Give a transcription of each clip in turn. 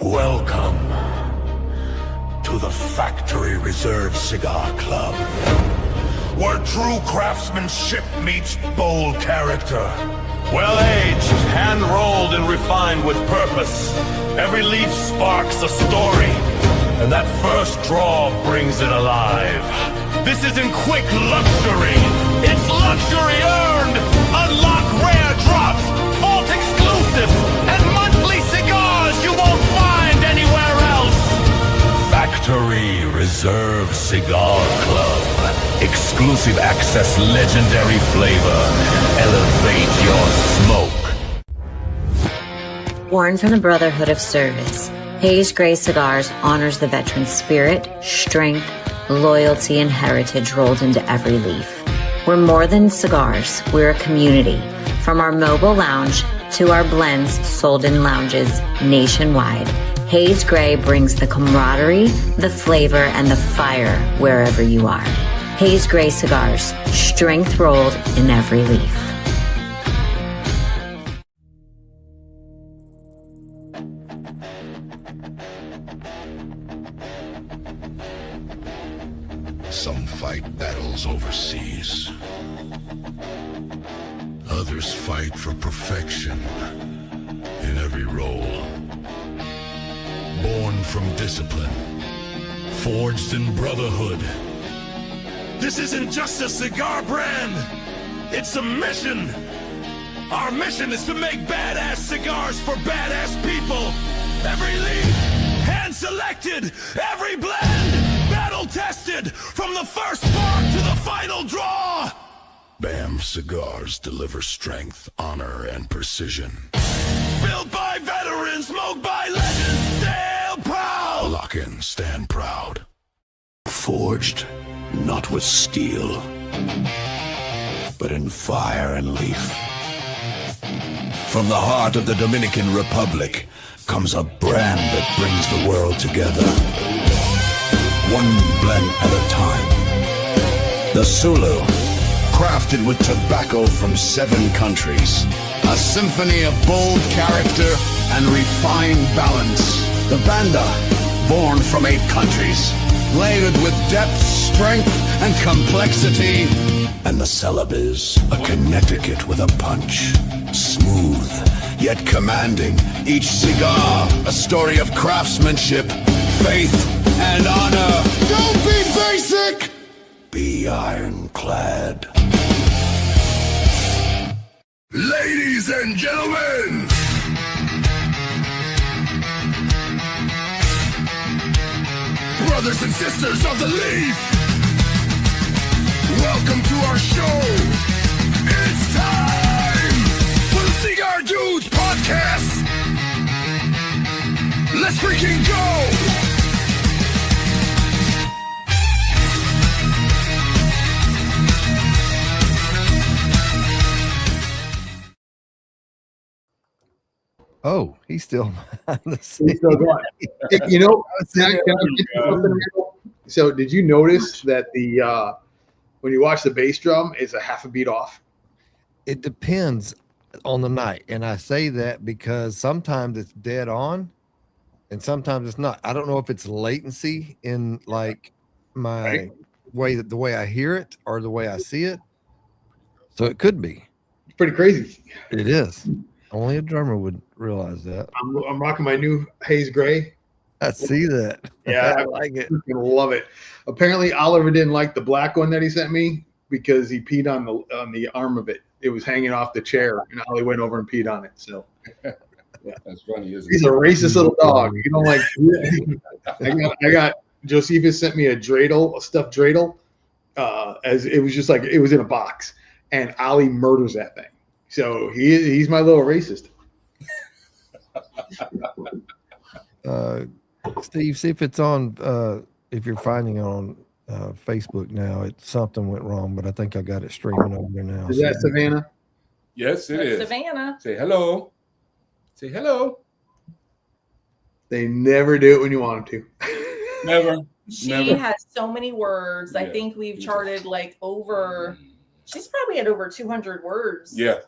Welcome to the Factory Reserve Cigar Club, where true craftsmanship meets bold character. Well-aged, hand-rolled, and refined with purpose. Every leaf sparks a story, and that first draw brings it alive. This isn't quick luxury, it's luxury earned! Unlock rare drops, vault exclusives, and monthly cigars you won't find anywhere else! Factory Reserve Cigar Club. Exclusive access, legendary flavor. Elevate your smoke. Born from the Brotherhood of Service, Hayes Gray Cigars honors the veteran's spirit, strength, loyalty, and heritage rolled into every leaf. We're more than cigars, we're a community. From our mobile lounge to our blends sold in lounges nationwide, Hayes Gray brings the camaraderie, the flavor, and the fire wherever you are. Hayes Gray Cigars, strength rolled in every leaf. Some fight battles overseas. Others fight for perfection in every role. Born from discipline, forged in brotherhood. This isn't just a cigar brand, it's a mission. Our mission is to make badass cigars for badass people. Every leaf, hand-selected, every blend, battle-tested, from the first spark to the final draw. BAM Cigars deliver strength, honor, and precision. Built by veterans, smoked by legends, stay proud. Lock in, stand proud. Forged, not with steel, but in fire and leaf. From the heart of the Dominican Republic comes a brand that brings the world together. One blend at a time. The Sulu, crafted with tobacco from 7 countries. A symphony of bold character and refined balance. The Banda, born from 8 countries. Layered with depth, strength, and complexity. And the Celebes, a Connecticut with a punch. Smooth, yet commanding. Each cigar, a story of craftsmanship, faith, and honor. Don't be basic! Be ironclad. Ladies and gentlemen! Brothers and sisters of the leaf, welcome to our show. It's time for the Cigar Dudes podcast. Let's freaking go! Oh, he's still on the scene. He's still going. You know, so did you notice that the when you watch the bass drum is a half a beat off? It depends on the night, and I say that because sometimes it's dead on, and sometimes it's not. I don't know if it's latency in like my way, the way I hear it or the way I see it. So it could be. It's pretty crazy. It is. Only a drummer would realize that. I'm rocking my new Hayes Gray. I see that. Yeah, I like it. I love it. Apparently, Oliver didn't like the black one that he sent me because he peed on the arm of it. It was hanging off the chair, and Ollie went over and peed on it. So, yeah. That's funny, isn't He's it? a racist little dog. You know, like I got Josephus sent me a stuffed dreidel. As it was just like it was in a box, and Ollie murders that thing. So he's my little racist. Steve, see if it's on. If you're finding it on Facebook now, something went wrong, but I think I got it streaming over there now. Is that Savannah? Yes, it is. Savannah. Say hello. Say hello. They never do it when you want them to. Never. She Never. has so many words. I Yeah. think we've charted like over. She's probably at over 200 words. Yeah.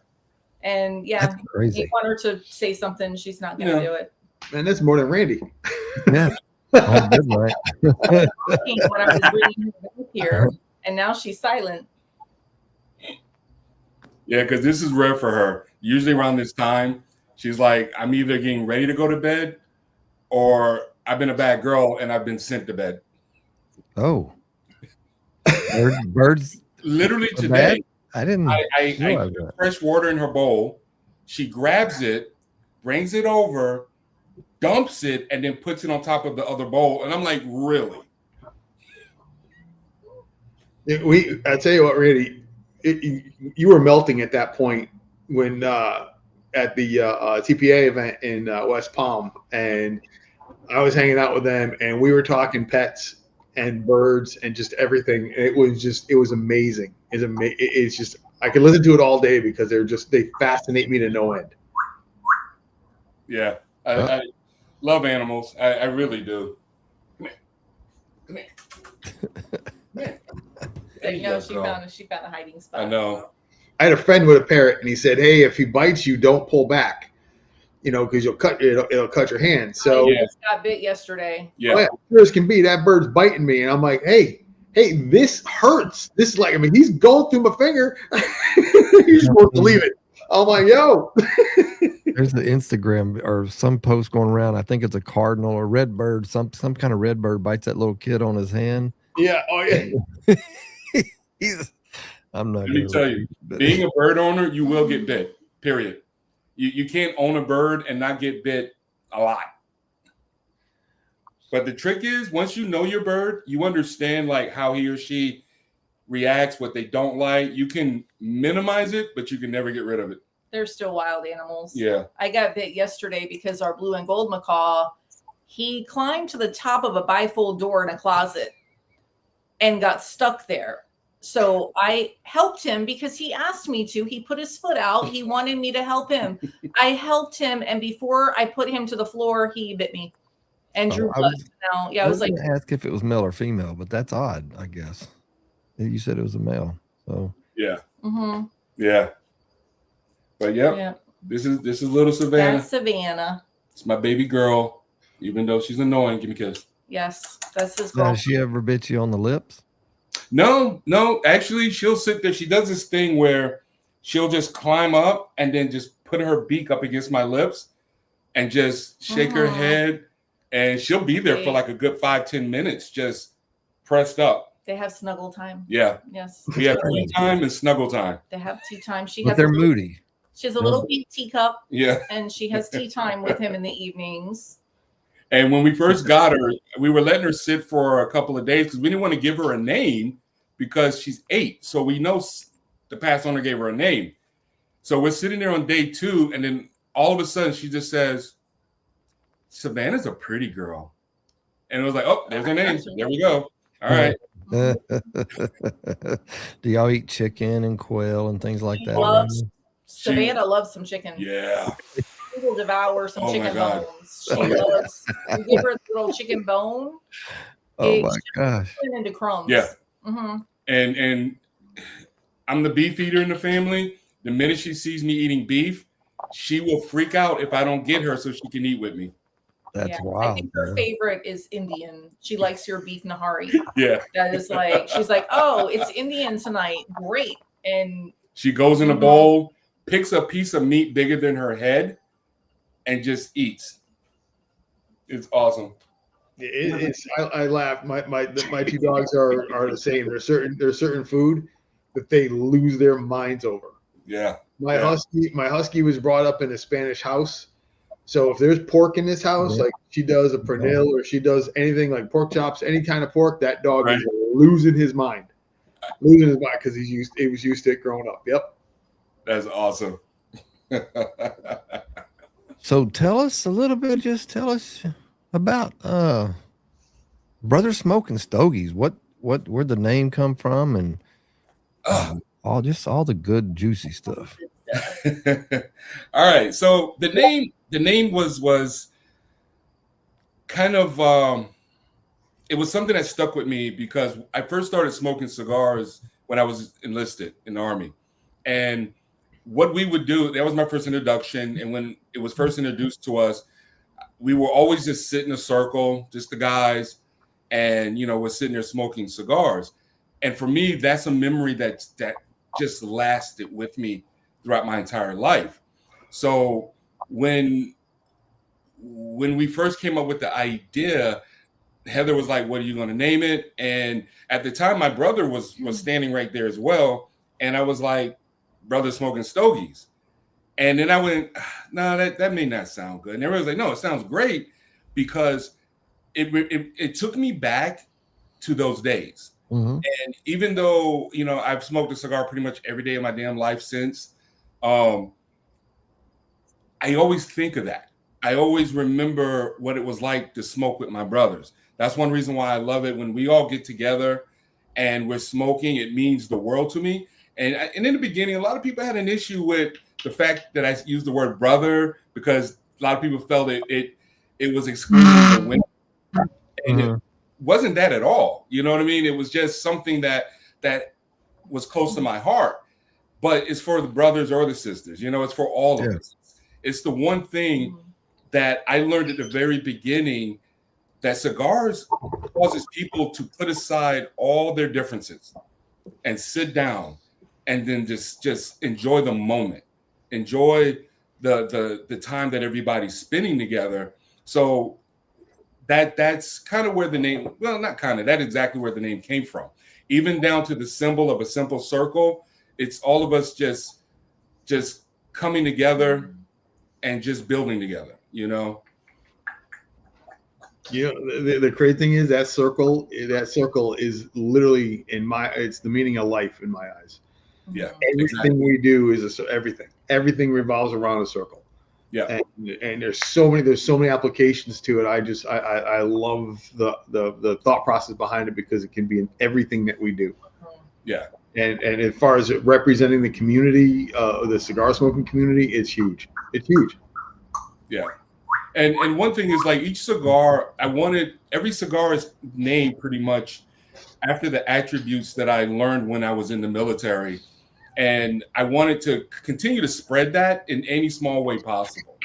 And yeah, That's crazy. you want her to say something, she's not going to do it. Man, that's more than Randy. Yeah. Oh, good night. Talking when I was bringing her back here, and now she's silent. Yeah, because this is rare for her. Usually around this time, she's like, I'm either getting ready to go to bed or I've been a bad girl and I've been sent to bed. Oh. Birds. Literally are today, bad? I didn't I realize put that. fresh water in her bowl. She grabs it, brings it over, dumps it, and then puts it on top of the other bowl. And I'm like, really? I tell you what, Randy, you were melting at that point when at the TPA event in West Palm, and I was hanging out with them, and we were talking pets and birds and just everything. And it was amazing. It's just I could listen to it all day because they fascinate me to no end. Yeah, I love animals. I really do. Come here. She found a hiding spot. I know. I had a friend with a parrot, and he said, "Hey, if he bites you, don't pull back, because it'll cut your hand." So I just got bit yesterday. Yeah. oh, yeah, sure as can be, that bird's biting me, and I'm like, hey, this hurts. This is like, he's going through my finger. You're supposed to leave it. I'm like, yo. There's the Instagram or some post going around. I think it's a cardinal or red bird. Some kind of red bird bites that little kid on his hand. Yeah. Oh yeah. I'm not. Let me tell you, being a bird owner, you will get bit. Period. You can't own a bird and not get bit a lot. But the trick is, once you know your bird, you understand like how he or she reacts, what they don't like. You can minimize it, but you can never get rid of it. They're still wild animals. Yeah. I got bit yesterday because our blue and gold macaw, he climbed to the top of a bifold door in a closet and got stuck there. So I helped him because he asked me to. He put his foot out. He wanted me to help him. I helped him, and before I put him to the floor, he bit me and drew blood. I was like, ask if it was male or female, but that's odd, I guess. You said it was a male, so yeah, mm-hmm. Yeah. But yeah, this is little Savannah. That's Savannah. It's my baby girl, even though she's annoying. Give me a kiss. Yes, that's his girl. Has she ever bit you on the lips? No. Actually, she'll sit there. She does this thing where she'll just climb up and then just put her beak up against my lips and just shake her head. And she'll be there for like a good 5-10 minutes, just pressed up. They have snuggle time. Yeah. Yes. We have tea time and snuggle time. They have tea time. They're moody. She has a little pink teacup. Yeah. And she has tea time with him in the evenings. And when we first got her, we were letting her sit for a couple of days because we didn't want to give her a name because she's 8. So we know the past owner gave her a name. So we're sitting there on day 2, and then all of a sudden she just says, Savannah's a pretty girl. And it was like, oh, there's her name. There we go. All right. Do y'all eat chicken and quail and things like that? Savannah loves some chicken. Yeah. She will devour some chicken bones. She loves. We give her a little chicken bone. Oh my gosh! Into crumbs. Yeah. Mm-hmm. And I'm the beef eater in the family. The minute she sees me eating beef, she will freak out if I don't get her so she can eat with me. That's wild. I think her favorite is Indian. She likes your beef nahari. Yeah. That is like, she's like, oh, it's Indian tonight. Great. And she goes in a bowl, picks a piece of meat bigger than her head, and just eats. It's awesome. I laugh. My 2 dogs are the same. There's certain food that they lose their minds over. Yeah. My husky was brought up in a Spanish house. So if there's pork in this house, like she does a pernil or she does anything like pork chops, any kind of pork, that dog is losing his mind. Because he was used to it growing up. Yep. That's awesome. So tell us a little bit. Just tell us about Brothers Smokin Stogies. Where'd the name come from, and all the good juicy stuff. All right. So the name was kind of it was something that stuck with me because I first started smoking cigars when I was enlisted in the Army, and what we would do, that was my first introduction. And when it was first introduced to us, we will always just sit in a circle, just the guys, and we're sitting there smoking cigars. And for me, that's a memory that just lasted with me throughout my entire life. So when we first came up with the idea, Heather was like, "What are you going to name it?" And at the time, my brother was standing right there as well, and I was like, "Brothers Smokin Stogies." And then I went, "No, that may not sound good." And everybody was like, "No, it sounds great," because it took me back to those days. Mm-hmm. And even though I've smoked a cigar pretty much every day of my damn life since, I always think of that. I always remember what it was like to smoke with my brothers. That's one reason why I love it. When we all get together and we're smoking, it means the world to me. And in the beginning, a lot of people had an issue with the fact that I used the word brother, because a lot of people felt it was exclusive for women. And it wasn't that at all. You know what I mean? It was just something that was close to my heart. But it's for the brothers or the sisters. It's for all of us. It's the one thing that I learned at the very beginning, that cigars causes people to put aside all their differences and sit down and then just enjoy the moment, enjoy the time that everybody's spending together. So that's kind of where the name, well, not kind of, that's exactly where the name came from. Even down to the symbol of a simple circle, it's all of us just coming together and just building together, The crazy thing is that circle is literally it's the meaning of life in my eyes. Yeah. Everything we do is everything revolves around a circle. Yeah. And there's so many applications to it. I love the thought process behind it, because it can be in everything that we do. Yeah. And as far as it representing the community, the cigar smoking community, it's huge. It's huge. Yeah. And one thing is, like, each cigar, every cigar is named pretty much after the attributes that I learned when I was in the military. And I wanted to continue to spread that in any small way possible.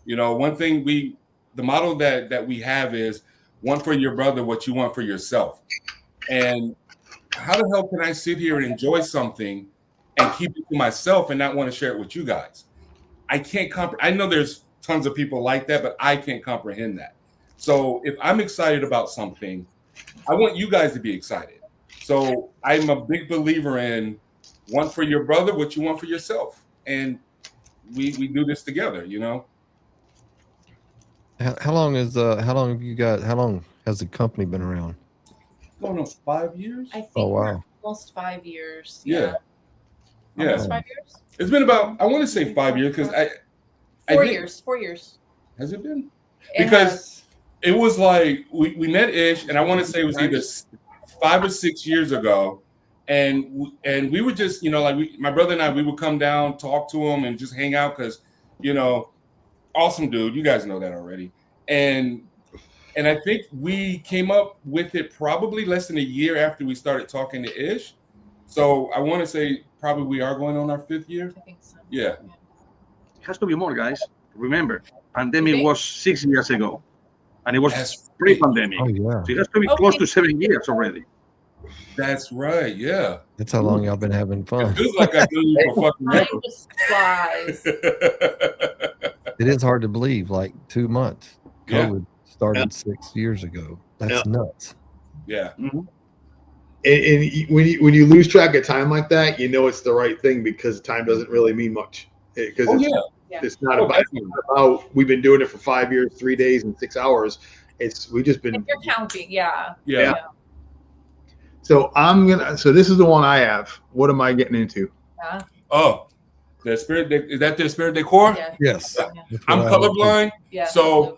One thing the motto that we have is, "One for your brother, what you want for yourself." And how the hell can I sit here and enjoy something and keep it to myself and not want to share it with you guys? I can't I know there's tons of people like that, but I can't comprehend that. So if I'm excited about something, I want you guys to be excited. So I'm a big believer in one for your brother, what you want for yourself. And we do this together, How long has the company been around? Going on 5 years? I think wow. almost 5 years. Yeah. Almost 5 years? It's been about, I want to say 5 years, because 4 years. 4 years. Has it been? Because it was like we met Ish, and I want to say it was either 5 or 6 years ago, and we were just my brother and I, we would come down, talk to him, and just hang out, because awesome dude, you guys know that already. And I think we came up with it probably less than a year after we started talking to Ish. So I want to say probably we are going on our 5th year. I think so. Yeah. It has to be more, guys. Remember, pandemic was 6 years ago, and it was pre-pandemic. Oh yeah. So it has to be close to 7 years already. That's right. Yeah. That's how long y'all been having fun. It feels like I've been here for fucking Time ever. just flies. It is hard to believe, like 2 months. Yeah. COVID started 6 years ago. That's nuts. Yeah. Mm-hmm. And when you lose track of time like that, it's the right thing, because time doesn't really mean much. Because it's not about we've been doing it for 5 years, 3 days, and 6 hours. We just been. If you're counting, yeah. So so this is the one I have. What am I getting into? Oh, the spirit. Is that the spirit decor? Yeah. Yes. Yeah. I'm colorblind. Yeah. So.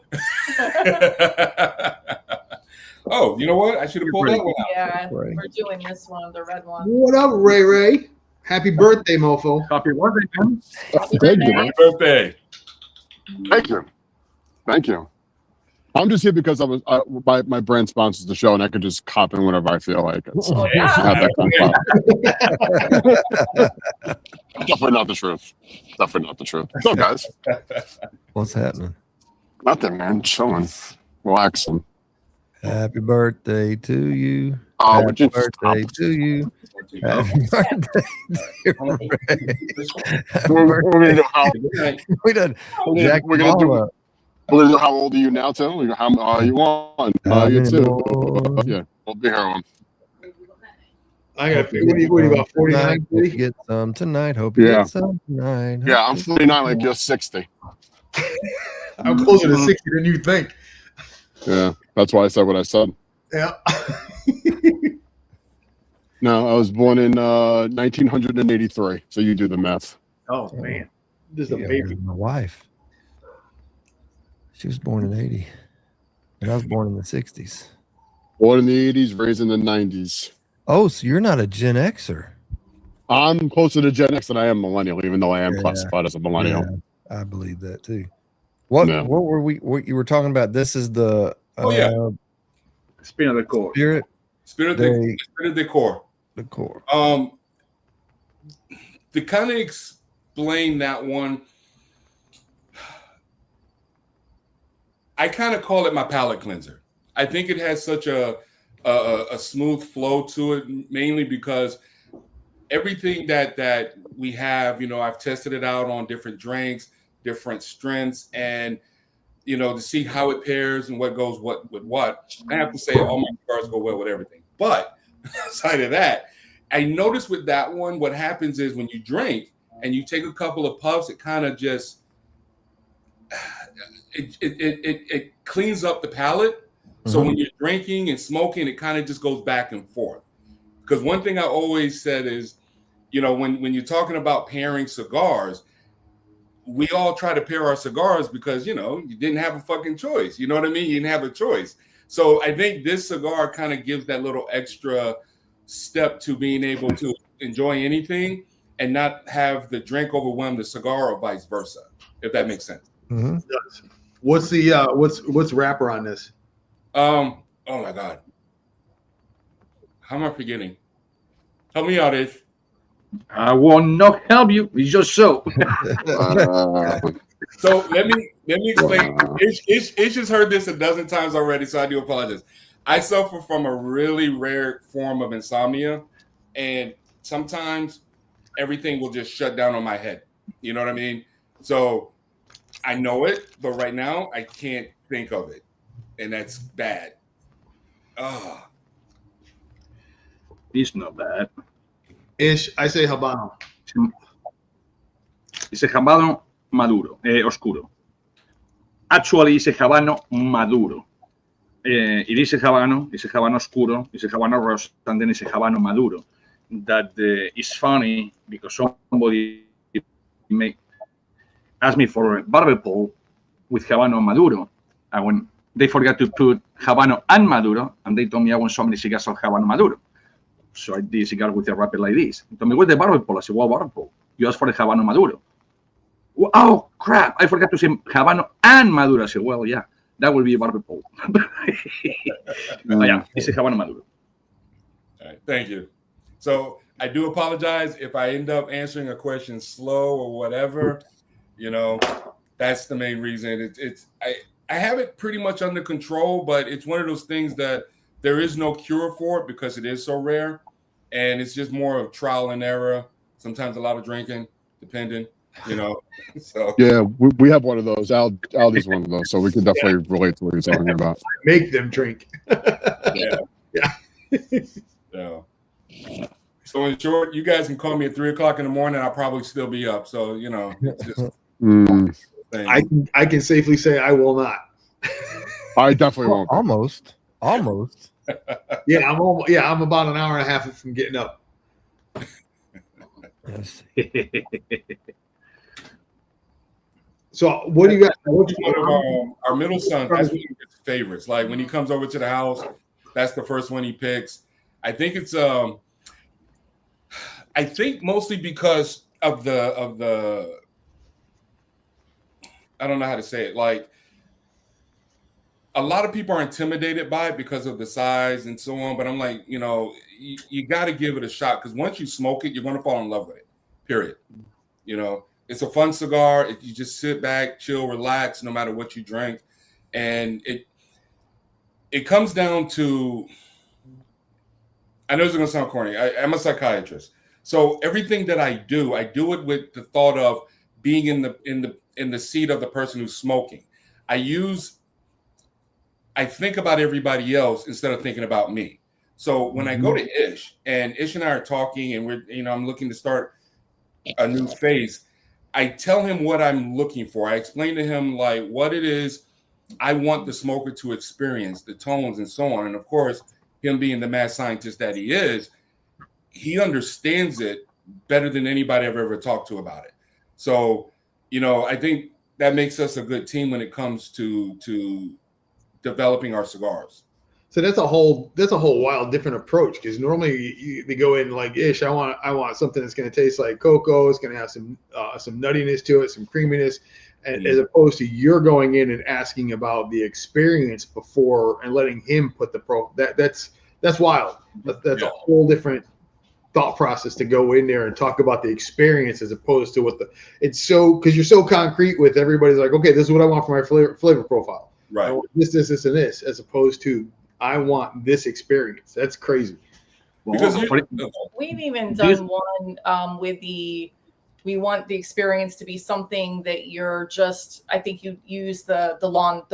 Oh, you know what? I should have pulled that one out. Yeah, we're doing this one, the red one. What up, Ray Ray? Happy birthday, mofo. Happy birthday, man. Happy Thank you. Happy birthday. Thank you. I'm just here because my brand sponsors the show, and I could just cop in whenever I feel like it. So Oh, yeah. not that kind of Definitely not the truth. So, guys, What's happening? Nothing, man. Chilling, relaxing. Happy birthday to you. Oh, Happy birthday to you. Happy birthday, dear Ray. Happy We're gonna do how We done Jack we're gonna do. Mama. We're gonna do how old are you now, Tim? How you want? You too. Yeah, we'll be here on. I got. What are you about 49? Hope you get some tonight. Hope you get some tonight. Yeah, I'm 49, like you're 60. I'm closer to 60 than you think. Yeah, that's why I said what I said. Yeah. No, I was born in 1983. So you do the math. Oh man, this is a baby. My wife. She was born in 80, and I was born in the 60s. Born in the 80s, raised in the 90s. Oh, so you're not a Gen Xer? I'm closer to Gen X than I am millennial, even though I am classified as a millennial. Yeah, I believe that too. What were we? What you were talking about? This is the Spirit of the core. Spirit of the core. The core. To kind of explain that one, I kind of call it my palate cleanser. I think it has such a smooth flow to it, mainly because everything that we have, I've tested it out on different drinks, different strengths, and to see how it pairs and what goes with what. I have to say all my cigars go well with everything. But aside of that, I noticed with that one, what happens is when you drink and you take a couple of puffs, it kind of just it cleans up the palate. So when you're drinking and smoking, it kind of just goes back and forth. Because one thing I always said is, when you're talking about pairing cigars, we all try to pair our cigars because, you didn't have a fucking choice. You know what I mean? You didn't have a choice. So I think this cigar kind of gives that little extra step to being able to enjoy anything and not have the drink overwhelm the cigar or vice versa, if that makes sense. Mm-hmm. What's the what's wrapper on this? Oh my God. How am I forgetting? Help me out, Ish. I will not help you. It's just so. So let me explain. Ish has heard this a dozen times already, so I do apologize. I suffer from a really rare form of insomnia, and sometimes everything will just shut down on my head. You know what I mean? So I know it, but right now I can't think of it, and that's bad. It's not bad. Ish, I say Habano. It's a Habano maduro, oscuro. Actually, it's a Habano maduro. It is a Habano, it's a Habano oscuro, it's a Habano roast, and then it's a Habano maduro. That is funny because somebody asked me for a barber pole with Habano maduro, and when they forgot to put Habano and maduro, and they told me I want so many cigars of Habano maduro. So I did a cigar with a wrapper like this. He told me, where's the barber pole? I said, what barber pole? You asked for the Habano maduro. Oh, crap. I forgot to say Habano and maduro. I said, well, yeah, that will be a barber pole. Yeah, it's a Habano maduro. All right, thank you. So I do apologize if I end up answering a question slow or whatever. That's the main reason. I have it pretty much under control, but it's one of those things that there is no cure for it because it is so rare, and it's just more of trial and error. Sometimes a lot of drinking, depending, So yeah, we have one of those. Aldi's one of those, so we can definitely relate to what you're talking about. Make them drink. Yeah. So in short, you guys can call me at 3:00 in the morning. I'll probably still be up. So it's just I can safely say I will not. I definitely won't. Almost. Yeah, I'm about an hour and a half from getting up. Yes. So what do you got? Our middle son, that's one of his favorites. Like when he comes over to the house, that's the first one he picks. I think it's I think mostly because of the I don't know how to say it. Like a lot of people are intimidated by it because of the size and so on. But I'm like, you got to give it a shot because once you smoke it, you're going to fall in love with it. Period. It's a fun cigar. If you just sit back, chill, relax, no matter what you drink. And it comes down to, I know it's going to sound corny. I'm a psychiatrist. So everything that I do it with the thought of being in the seat of the person who's smoking. I think about everybody else instead of thinking about me. So when I go to Ish, and Ish and I are talking, and I'm looking to start a new phase, I tell him what I'm looking for. I explain to him like what it is I want the smoker to experience, the tones and so on. And of course, him being the mad scientist that he is, he understands it better than anybody I've ever talked to about it. So, I think that makes us a good team when it comes to developing our cigars. So that's a whole wild different approach, because normally they go in like, Ish, I want something that's going to taste like cocoa. It's going to have some nuttiness to it, some creaminess, and as opposed to you're going in and asking about the experience before and letting him put the that's wild. That's a whole different thought process to go in there and talk about the experience as opposed to because you're so concrete with everybody's like, okay, this is what I want for my flavor profile. Right. I want this, and this, as opposed to I want this experience. That's crazy. Because we've even done one with we want the experience to be something that you're just, I think you use the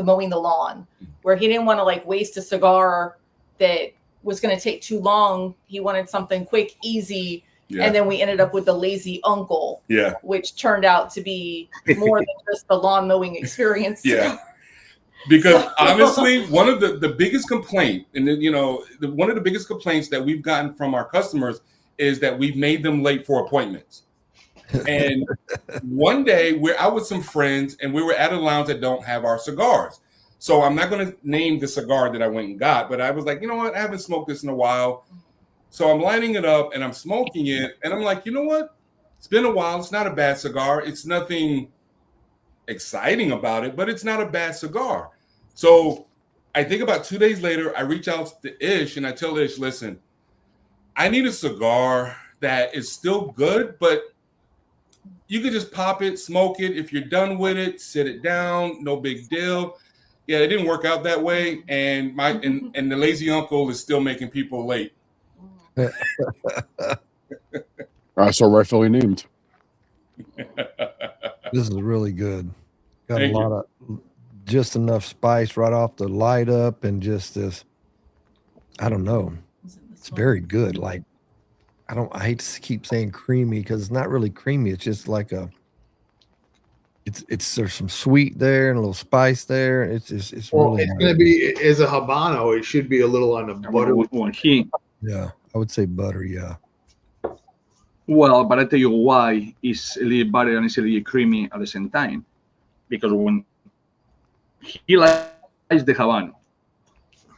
mowing the lawn, where he didn't want to like waste a cigar that was going to take too long. He wanted something quick, easy. Yeah. And then we ended up with the lazy uncle, which turned out to be more than just the lawn mowing experience. Yeah. Because honestly, one of the biggest complaint, and one of the biggest complaints that we've gotten from our customers is that we've made them late for appointments. And one day we're out with some friends and we were at a lounge that don't have our cigars. So I'm not going to name the cigar that I went and got, but I was like, you know what? I haven't smoked this in a while. So I'm lighting it up and I'm smoking it. And I'm like, you know what? It's been a while. It's not a bad cigar. It's nothing exciting about it, but it's not a bad cigar. So I think about 2 days later, I reach out to Ish and I tell Ish, listen, I need a cigar that is still good, but you could just pop it, smoke it. If you're done with it, sit it down. No big deal. Yeah, it didn't work out that way. And and the lazy uncle is still making people late. So rightfully named. This is really good. Got a lot of just enough spice right off the light up, and just this, I don't know. It's very good. Like, I hate to keep saying creamy because it's not really creamy. It's just like there's some sweet there and a little spice there. It's really it's going to be, as a Habano, it should be a little on the butter. Yeah, I would say butter. Yeah. Well, but I tell you why it's a little butter and it's a little creamy at the same time. Because when he likes the Habano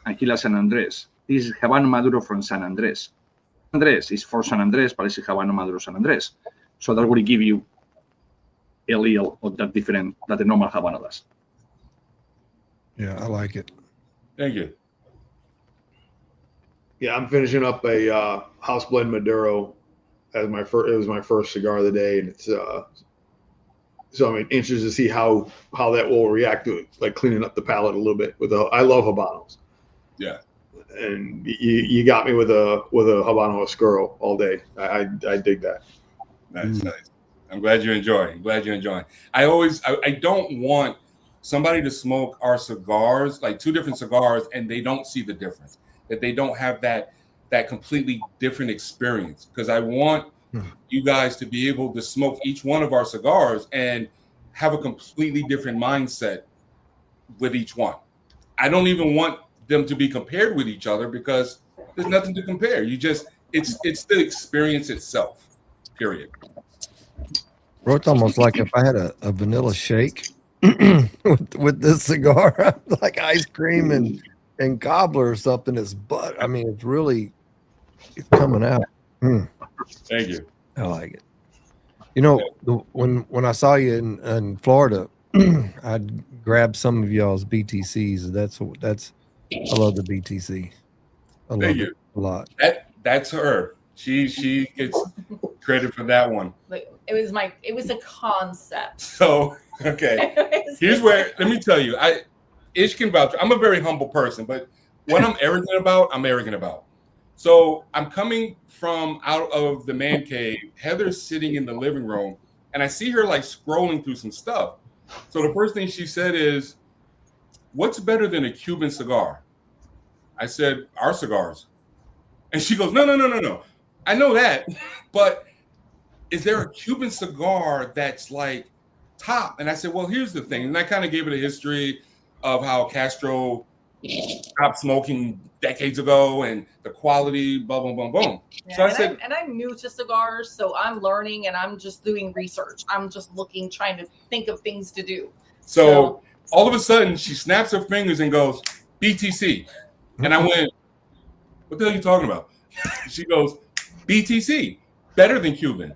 and he likes San Andres, this is Habano Maduro from San Andres. Andres is for San Andres, but it's Habano Maduro San Andres. So that will give you a little of that different that the normal Habano does. Yeah, I like it. Thank you. Yeah, I'm finishing up a House Blend Maduro as my first. It was my first cigar of the day, and it's so I'm interested to see how that will react to it, like cleaning up the palate a little bit. I love Habanos. Yeah. And you got me with a Habano Oscuro all day. I dig that. Nice. I'm glad you're enjoying. I don't want somebody to smoke our cigars, like two different cigars, and they don't see the difference. That they don't have that completely different experience. Because I want you guys to be able to smoke each one of our cigars and have a completely different mindset with each one. I don't even want them to be compared with each other because there's nothing to compare. It's the experience itself, period. Bro, it's almost like if I had a vanilla shake with this cigar, like ice cream and cobbler or something. It's coming out. Thank you. I like it. When I saw you in Florida, I grabbed some of y'all's BTCs. That's I love the BTC. I love it a lot. That's her. She gets credit for that one. It was a concept. So okay. Here's where, let me tell you, Ish can vouch. I'm a very humble person, but what I'm arrogant about, I'm arrogant about. So I'm coming from out of the man cave. Heather's sitting in the living room, and I see her like scrolling through some stuff. So the first thing she said is, "What's better than a Cuban cigar?" I said, "Our cigars." And she goes, "No. I know that, but is there a Cuban cigar that's like top?" And I said, "Well, here's the thing." And I kind of gave it a history of how Castro stopped smoking decades ago and the quality, blah, blah, blah, boom. Yeah, So I said, I'm new to cigars, so I'm learning and I'm just doing research. I'm just looking, trying to think of things to do. so all of a sudden she snaps her fingers and goes, "BTC." And I went, "What the hell are you talking about?" She goes, "BTC, better than Cuban."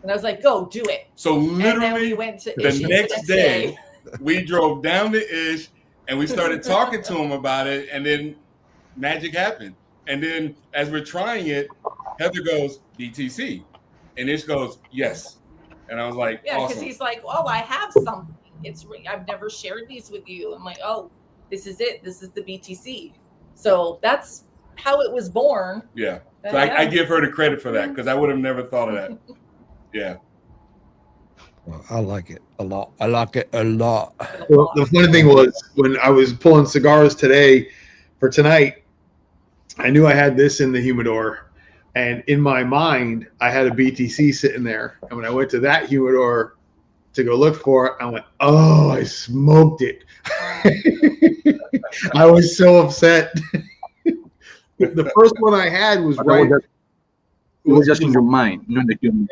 And I was like, "Go do it." So literally and then we went to the Ish next day, we drove down to Ish and we started talking to him about it. And then magic happened. And then as we're trying it, Heather goes, "BTC." And Ish goes, "Yes." And I was like, yeah, because awesome. he's like, "Oh, I have something. I've never shared these with you." I'm like, "Oh, this is it. This is the BTC." So that's how it was born. Yeah. So I give her the credit for that because I would have never thought of that. Yeah. Well, I like it a lot. I like it a lot. Well, the funny thing was when I was pulling cigars today for tonight, I knew I had this in the humidor, and in my mind, I had a BTC sitting there. And when I went to that humidor to go look for it, I went, "Oh, I smoked it." I was so upset. The first one I had was right. It was just in your mind, not in the human.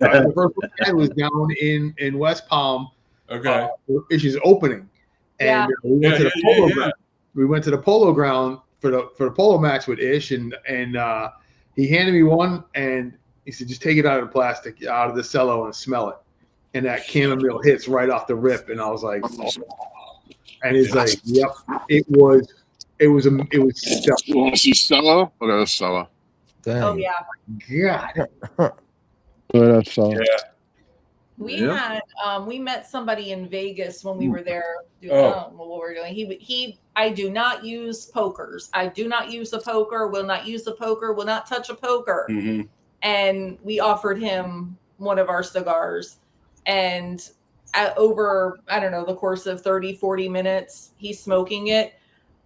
The first one I had was down in West Palm. Okay. Issues opening, and we went to the polo ground. We went to the polo ground for the polo match with Ish, and he handed me one, and he said, "Just take it out of the plastic, out of the cello, and smell it." And that chamomile hits right off the rip, and I was like, "Oh." And he's like, "Yep, it was stuff." You want to see Stella? Look at this Stella. Dang. Oh yeah. God. Look at that Stella. Yeah. We had we met somebody in Vegas when we were there doing what we were doing. I do not use pokers. I do not use a poker, will not use a poker, will not touch a poker. Mm-hmm. And we offered him one of our cigars, and over, I don't know, the course of 30, 40 minutes, he's smoking it.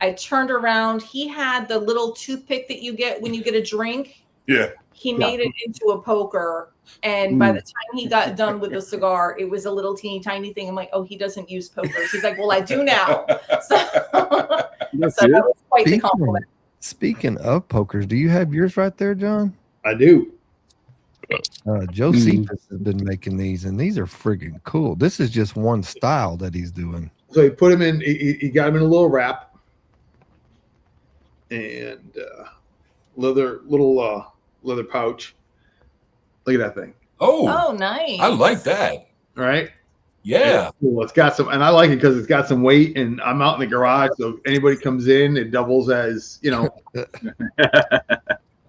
I turned around. He had the little toothpick that you get when you get a drink. Yeah. He made it into a poker. And by the time he got done with the cigar, it was a little teeny tiny thing. I'm like, "Oh, he doesn't use pokers." He's like, "Well, I do now." So that was quite the compliment. Speaking of pokers, do you have yours right there, John? I do. Josephus has been making these, and these are friggin' cool. This is just one style that he's doing. So he put him in. He got him in a little wrap, and leather pouch. Look at that thing. Oh, nice. I like that. All right. Yeah. It's cool. It's got some, and I like it because it's got some weight, and I'm out in the garage, so anybody comes in, it doubles as,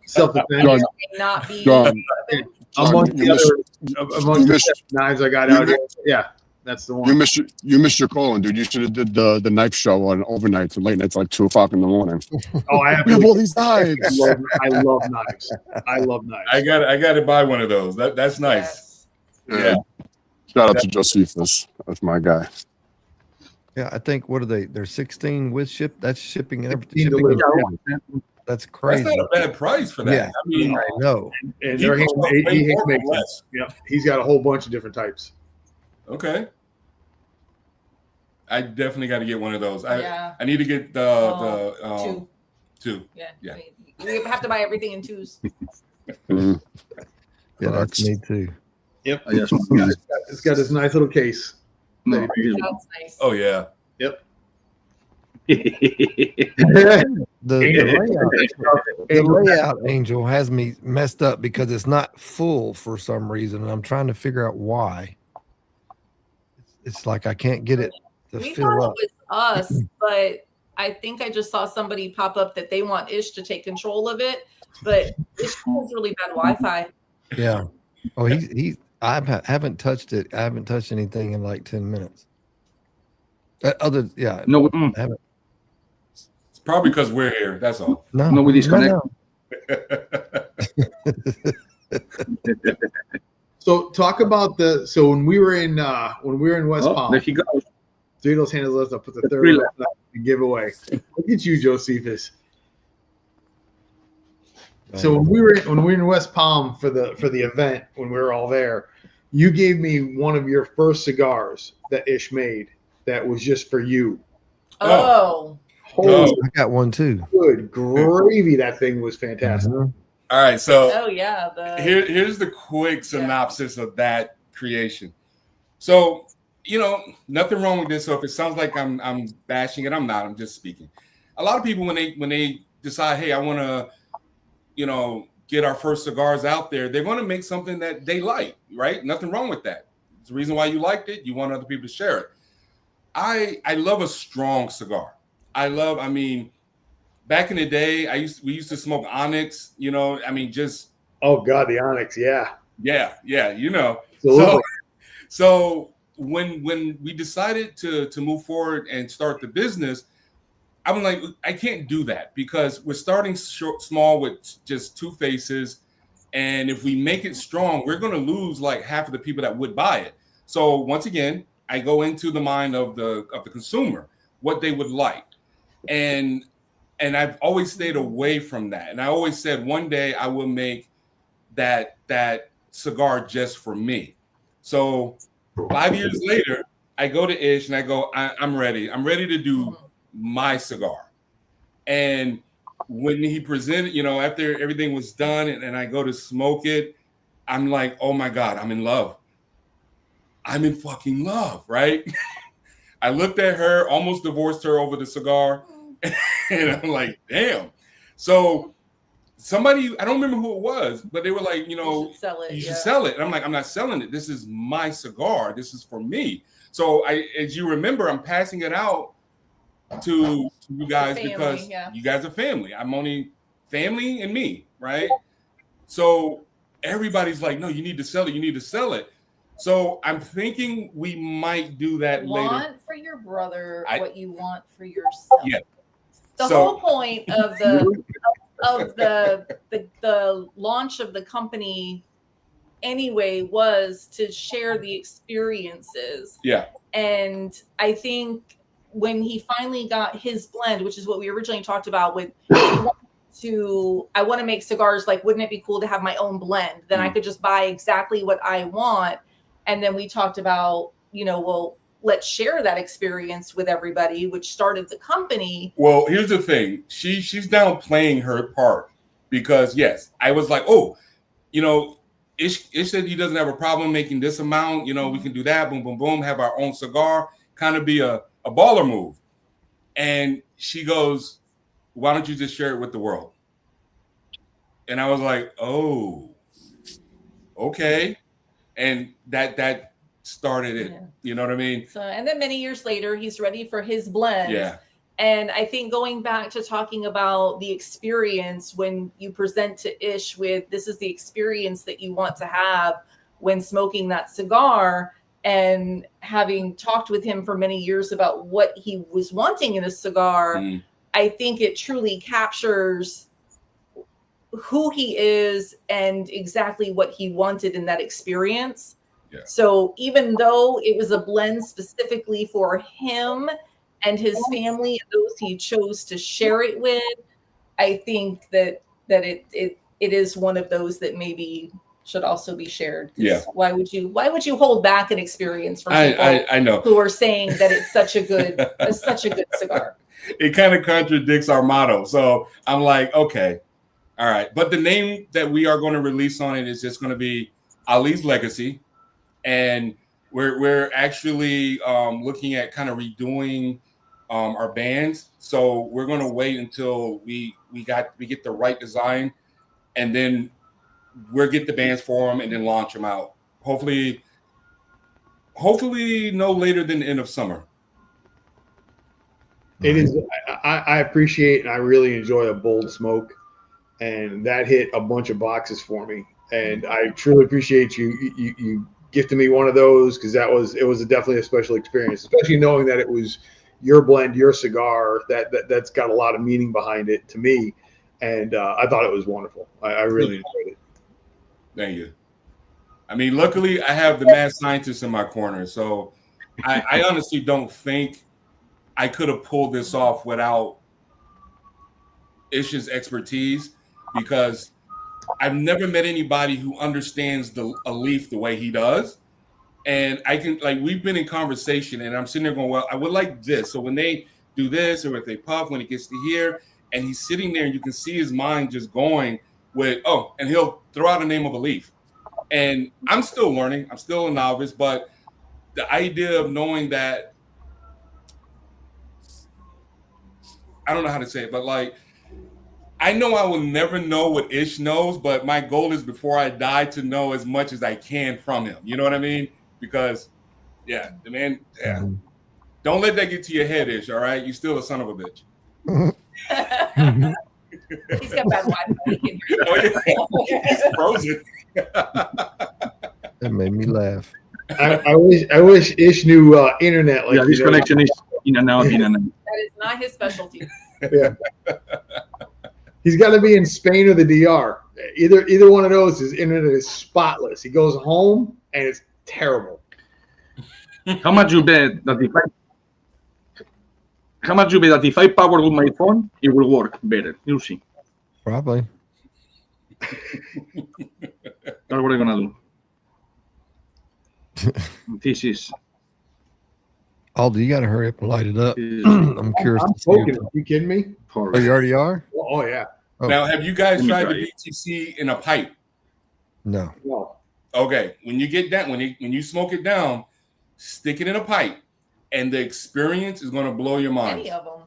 self-defense. Not be Among the knives I got out here. Yeah, that's the one. You missed your calling, dude. You should have did the knife show on overnights and late nights, like 2:00 in the morning. Oh, I have all these knives. I love knives. I love knives. I got to buy one of those. That's nice. Yeah. Shout out to Josephus. That's my guy. Yeah, I think, what are they? They're 16 with ship. That's shipping and everything. 16 delivered. That's crazy. That's not a bad price for that. Yeah, I mean, I know. And he makes less. Yeah, he's got a whole bunch of different types. Okay. I definitely got to get one of those. Yeah. I need to get the two. Yeah. Yeah. We have to buy everything in twos. Yeah, that's me too. Yep. It's got this nice little case. That's nice. Oh yeah. Yep. The layout, Angel, has me messed up because it's not full for some reason, and I'm trying to figure out why. It's like I can't get it to We fill thought up. it was us, but I think I just saw somebody pop up that they want Ish to take control of it, but Ish has really bad Wi-Fi. Yeah. Oh, I haven't touched it. I haven't touched anything in like 10 minutes. Other, yeah. No, I haven't. It's probably because we're here. That's all. no, we disconnect. So talk about so when we were in West Oh, Palm, there he goes. three of those handles left. I'll put the third Three left and give away. Look at you, Josephus. So when we were in West Palm for the event, when we were all there, you gave me one of your first cigars that Ish made that was just for you. Oh. Holy I got one too. good gravy! That thing was fantastic. Mhm. All right, so Oh yeah. here's the quick synopsis of that creation. So, nothing wrong with this. So if it sounds like I'm bashing it, I'm not. I'm just speaking. A lot of people when they decide, hey, I want to, get our first cigars out there, they're going to make something that they like, right? Nothing wrong with that. It's the reason why you liked it. You want other people to share it. I love a strong cigar. I mean, back in the day, we used to smoke Onyx, just. Oh God, the Onyx, yeah. Yeah. Absolutely. So when we decided to move forward and start the business, I'm like, I can't do that because we're starting small with just two faces. And if we make it strong, we're going to lose like half of the people that would buy it. So once again, I go into the mind of the consumer, what they would like. And I've always stayed away from that. And I always said one day I will make that cigar just for me. So 5 years later, I go to Ish and I go, I'm ready. I'm ready to do my cigar. And when he presented, after everything was done and I go to smoke it, I'm like, oh my God, I'm in love. I'm in fucking love, right? I looked at her, almost divorced her over the cigar. And I'm like, damn. So somebody, I don't remember who it was, but they were like, you should sell it. And I'm like, I'm not selling it. This is my cigar. This is for me. So as you remember, I'm passing it out to you guys because you guys are family. I'm only family and me, right? So everybody's like, no, you need to sell it. You need to sell it. So I'm thinking we might do that later. Want for your brother what you want for yourself. Yeah. The whole point of the launch of the company anyway was to share the experiences. Yeah. And I think when he finally got his blend, which is what we originally talked about with I want to make cigars, like, wouldn't it be cool to have my own blend? Then I could just buy exactly what I want. And then we talked about, well, let's share that experience with everybody, which started the company. Well, here's the thing. She's down playing her part because, yes, I was like, oh, Ish said he doesn't have a problem making this amount. We can do that. Boom, boom, boom. Have our own cigar. Kind of be a baller move. And she goes, why don't you just share it with the world? And I was like, oh, okay. And that started it. Yeah. You know what I mean? So, and then many years later, he's ready for his blend. Yeah. And I think going back to talking about the experience when you present to Ish with, this is the experience that you want to have when smoking that cigar, and having talked with him for many years about what he was wanting in a cigar, I think it truly captures who he is and exactly what he wanted in that experience. Yeah. So even though it was a blend specifically for him and his family and those he chose to share it with, I think that it is one of those that maybe should also be shared. Yeah. Why would you hold back an experience from people I know who are saying that it's such a good cigar? It kind of contradicts our motto. So I'm like, okay, all right. But the name that we are going to release on it is just going to be Ali's Legacy. And we're actually looking at kind of redoing our bands. So we're going to wait until we get the right design, and then we'll get the bands for them and then launch them out. Hopefully no later than the end of summer. It is. I appreciate and I really enjoy a bold smoke, and that hit a bunch of boxes for me. And I truly appreciate you gifted me one of those because it was definitely a special experience, especially knowing that it was your blend, your cigar. That's got a lot of meaning behind it to me, and I thought it was wonderful. I really enjoyed it. Thank you. I mean, luckily, I have the mad scientist in my corner, so I honestly don't think I could have pulled this off without Ish's expertise, because I've never met anybody who understands a leaf the way he does. And I can, like, we've been in conversation, and I'm sitting there going, well, I would like this. So when they do this, or if they puff, when it gets to here, and he's sitting there, and you can see his mind just going with, oh, and he'll throw out a name of a leaf. And I'm still learning. I'm still a novice, but the idea of knowing that, I don't know how to say it, but like, I know I will never know what Ish knows, but my goal is before I die to know as much as I can from him. You know what I mean? Because, yeah, the man, yeah. Mm-hmm. Don't let that get to your head, Ish, all right? You still a son of a bitch. He's got bad Wi-Fi. Oh, yeah. He's frozen. That made me laugh. I wish Ish knew internet. Like, yeah, this connection is in and out, in and out. That is not his specialty. Yeah. He's got to be in Spain or the DR. Either one of those, his internet is spotless. He goes home and it's terrible. How much you bet that if I power with my phone, it will work better? You see. Probably. That's what I'm gonna do. This is. Aldo, you got to hurry up and light it up. I'm curious. I'm smoking. Are you kidding me? Oh, you already are? Oh yeah. Oh. Now, have you guys tried the BTC in a pipe? No. No. Okay. When you get that, when you smoke it down, stick it in a pipe, and the experience is going to blow your mind. Any of them.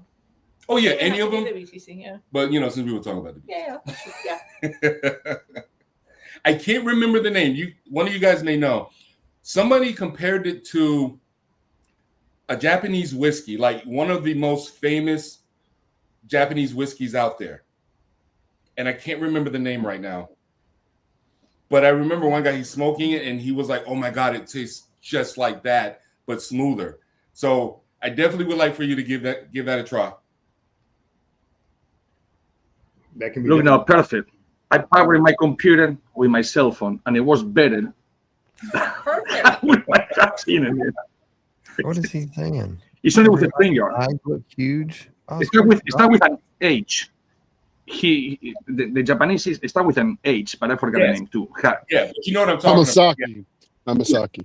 Oh yeah, any of them. The BTC, yeah. But since we were talking about the BTC. Yeah. I can't remember the name. One of you guys may know. Somebody compared it to a Japanese whiskey, like one of the most famous Japanese whiskeys out there. And I can't remember the name right now. But I remember one guy, he's smoking it, and he was like, oh my God, it tastes just like that, but smoother. So I definitely would like for you to give that a try. That can be look now, perfect. I powered my computer with my cell phone, and it was better with my vaccine in it. What is he saying? It's only with a finger. Eyes look huge. Oh, it's not with an H. The Japanese start with an H, but I forgot the name too. Yeah, but you know what I'm talking about. Hamasaki.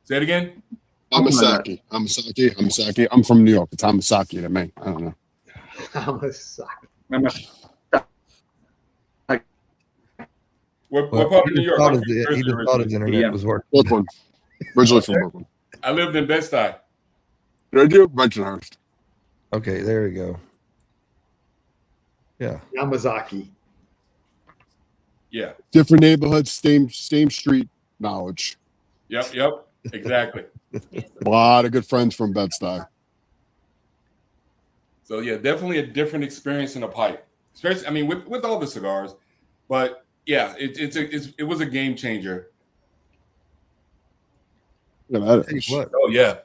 Say it again. Hamasaki. I'm from New York. It's Hamasaki to me. I don't know. Hamasaki. What part of New York? He just thought his internet was working. Brooklyn. Originally from Brooklyn. I lived in Bed-Stuy. Did you? Bensonhurst. Okay, there we go. Yeah. Yamazaki. Yeah. Different neighborhoods, same street knowledge. Yep. Exactly. A lot of good friends from Bed-Stuy. So yeah, definitely a different experience in a pipe. Especially, I mean, with all the cigars, but yeah, it was a game changer. Yeah, that is. What? Oh yeah.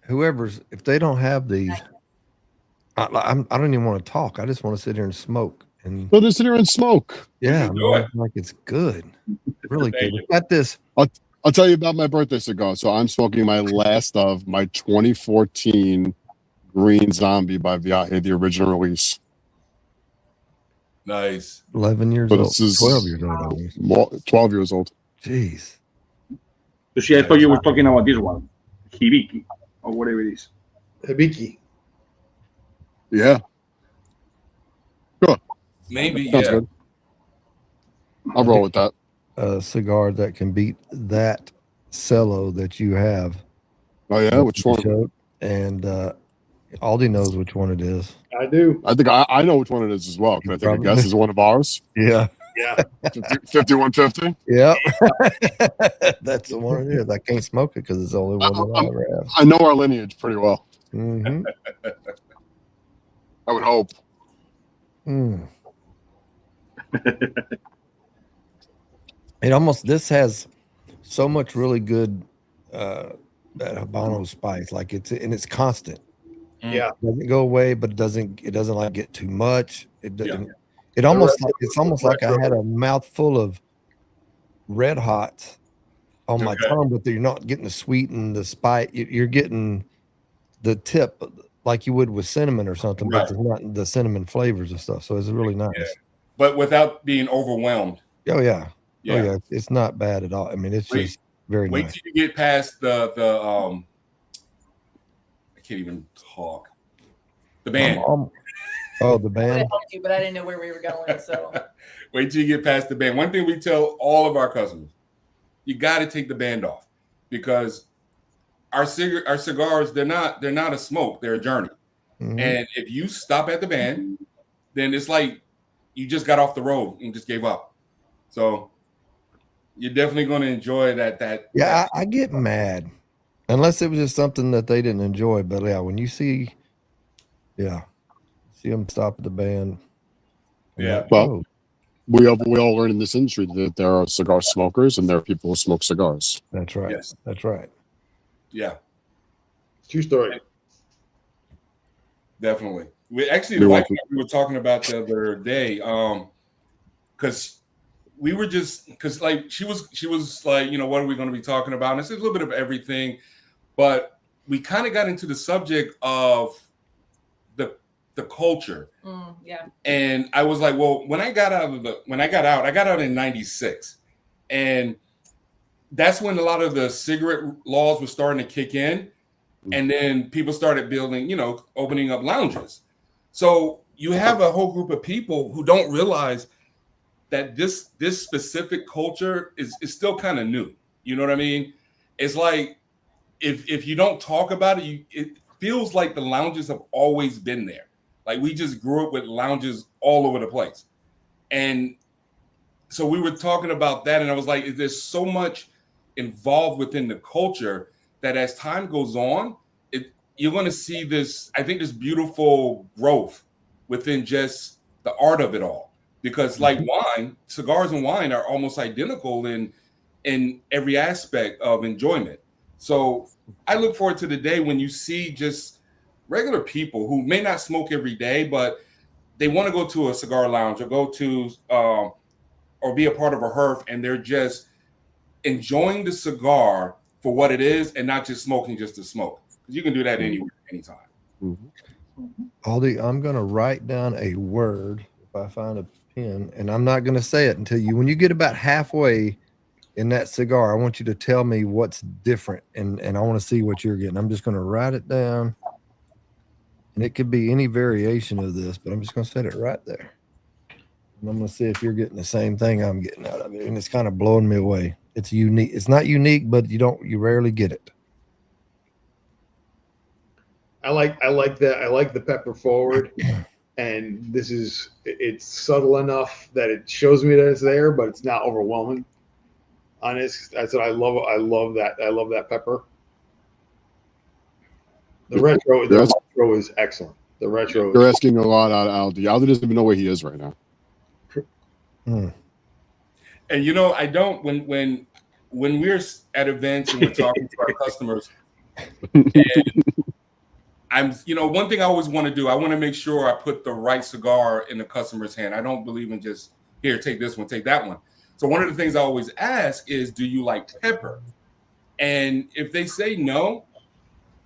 If they don't have these, I don't even want to talk. I just want to sit here and smoke. And So just sit here and smoke. yeah, man, like it's good, really good. We got this. I'll tell you about my birthday cigar. So I'm smoking my last of my 2014 Green Zombie by Viaje, the original release. Nice. 11 years But old. this is 12 years old. 12 years old. Jeez. So see, I thought you were talking about this one, Hibiki, or whatever it is. Hibiki. Yeah. Sure. Maybe, Sounds yeah. good. I'll roll with that. A cigar that can beat that cello that you have. Oh yeah, which one? Showed. And Aldi knows which one it is. I do. I think I know which one it is as well. Because I think I guess is one of ours. Yeah. Yeah. 5150. Yep. That's the one it is. I can't smoke it because it's the only one that I ever have. I know our lineage pretty well. Mm-hmm. I would hope. Mm. This has so much really good that Habano spice. Like it's constant. Yeah. It doesn't go away, but it doesn't like get too much. It Yeah. doesn't. It almost like it's almost like I had a mouthful of red hots on my Okay. tongue, but you're not getting the sweet and the spice. You're getting the tip like you would with cinnamon or something, Right. but there's not the cinnamon flavors and stuff. So it's really nice. Yeah. But without being overwhelmed. Oh yeah. Yeah. Oh yeah. It's not bad at all. I mean, it's just very Wait nice. till you get past the I can't even talk. The band. Oh, the I band. helped you, but I didn't know where we were going. So Wait till you get past the band. One thing we tell all of our customers, you got to take the band off, because our cigars, they're not a smoke, they're a journey. Mhm. And if you stop at the band, then it's like you just got off the road and just gave up. So you're definitely going to enjoy that. Yeah, I get mad unless it was just something that they didn't enjoy. But yeah, when you see them stop at the band. I'm Yeah. like, Well, oh, we all learn in this industry that there are cigar smokers and there are people who smoke cigars. that's right. Yes. That's right. Yeah, True story. definitely. We actually, You're like welcome. what we were talking about the other day, because we were just, because like she was like, what are we going to be talking about? And it's a little bit of everything, but we kind of got into the subject of the culture. yeah. And I was like, well, I got out in 96. And that's when a lot of the cigarette laws were starting to kick in. And then people started building, opening up lounges. So you have a whole group of people who don't realize that this specific culture is still kind of new. You know what I mean? It's like, if you don't talk about it, it feels like the lounges have always been there. Like we just grew up with lounges all over the place. And so we were talking about that, and I was like, there's so much involved within the culture that as time goes on, you're going to see this beautiful growth within just the art of it all. Because like wine, cigars and wine are almost identical in every aspect of enjoyment. So I look forward to the day when you see just regular people who may not smoke every day, but they want to go to a cigar lounge or go to or be a part of a herf, and they're just enjoying the cigar for what it is and not just smoking just to smoke. Because you can do that anywhere, anytime. Mm-hmm. Aldi, I'm going to write down a word if I find a pen, and I'm not going to say it until when you get about halfway in that cigar, I want you to tell me what's different, and I want to see what you're getting. I'm just going to write it down. And it could be any variation of this, but I'm just going to set it right there. And I'm going to see if you're getting the same thing I'm getting out of it. And it's kind of blowing me away. It's unique. It's not unique, but you rarely get it. I like that. I like the pepper forward, and it's subtle enough that it shows me that it's there, but it's not overwhelming. Honest, that's what I love. I love that. I love that pepper. The retro is excellent. The retro. You're asking a lot out of Aldi. Aldi doesn't even know where he is right now. And I don't when we're at events and we're talking to our customers, and I'm one thing I always want to do, I want to make sure I put the right cigar in the customer's hand. I don't believe in just here, take this one, take that one. So one of the things I always ask is, do you like pepper? And if they say no,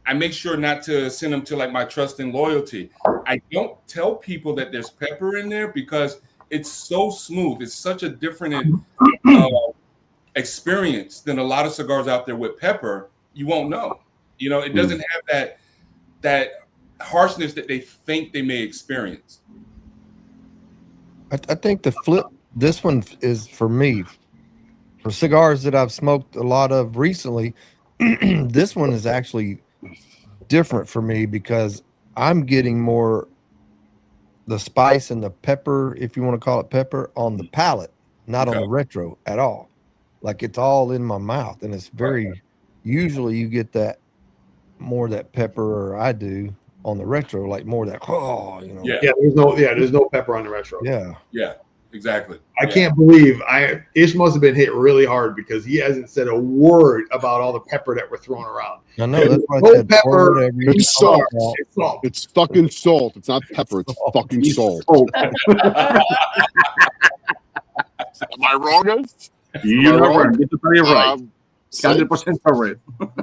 I make sure not to send them to like my trust and loyalty. I don't tell people that there's pepper in there because it's so smooth. It's such a different experience than a lot of cigars out there with pepper. You won't know. It doesn't have that harshness that they think they may experience. I think this one is for me, for cigars that I've smoked a lot of recently. This one is actually different for me because I'm getting more the spice and the pepper, if you want to call it pepper, on the palate, not on the retro at all. Like it's all in my mouth, and it's very usually you get that more that pepper, or I do on the retro, like more that Yeah. There's no pepper on the retro. Yeah. Yeah. Exactly. I can't believe Ish must have been hit really hard because he hasn't said a word about all the pepper that we're throwing around. I know that's why I No said pour pepper. whatever you It's want. salt. It's salt. It's fucking salt. It's not pepper. It's fucking salt. Am I wrong, guys? You're not wrong. Get to tell you right. 100% correct.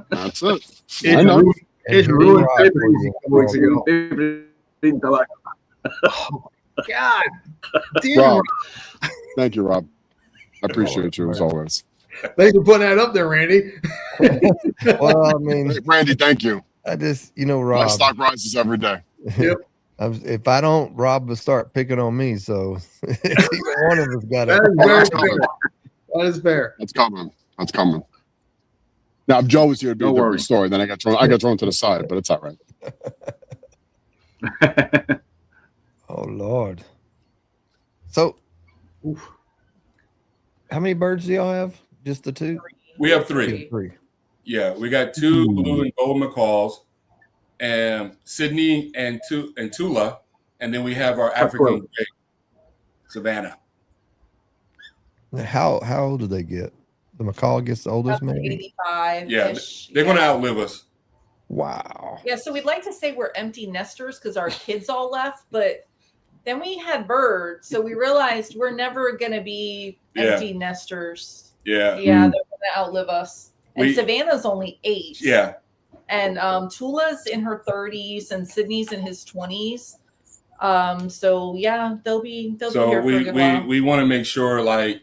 That's it. It I know. ruined- And It he ruined rocked everything a couple weeks ago. Everything tobacco. God damn. Rob. Thank you, Rob. I appreciate you as always. Thanks for putting that up there, Randy. Well, I mean, Hey, Randy, thank you. I just, you know, My Rob. stock rises every day. Yep. If I don't, Rob will start picking on me. So either one of us got That it. is very That's fair. coming. That is fair. That's coming. That's coming. Now, if Joe was here, it'd be a Don't different worry. story. Then I got thrown to the side, but it's all right. Oh Lord. So, how many birds do y'all have? Just the two? We have three. Three. Yeah, we got two blue and gold macaws, and Sydney and Tula, and then we have our African gray Savannah. Now, how old do they get? The macaw gets the oldest, maybe. 85. Yeah, they're going to outlive us. Wow. Yeah, so we'd like to say we're empty nesters because our kids all left, but then we had birds, so we realized we're never going to be empty nesters. Yeah. Yeah, they're going to outlive us. And We- Savannah's only 8. Yeah. And Tula's in her 30s and Sydney's in his 20s. So yeah, they'll be here for a good while. we want to make sure like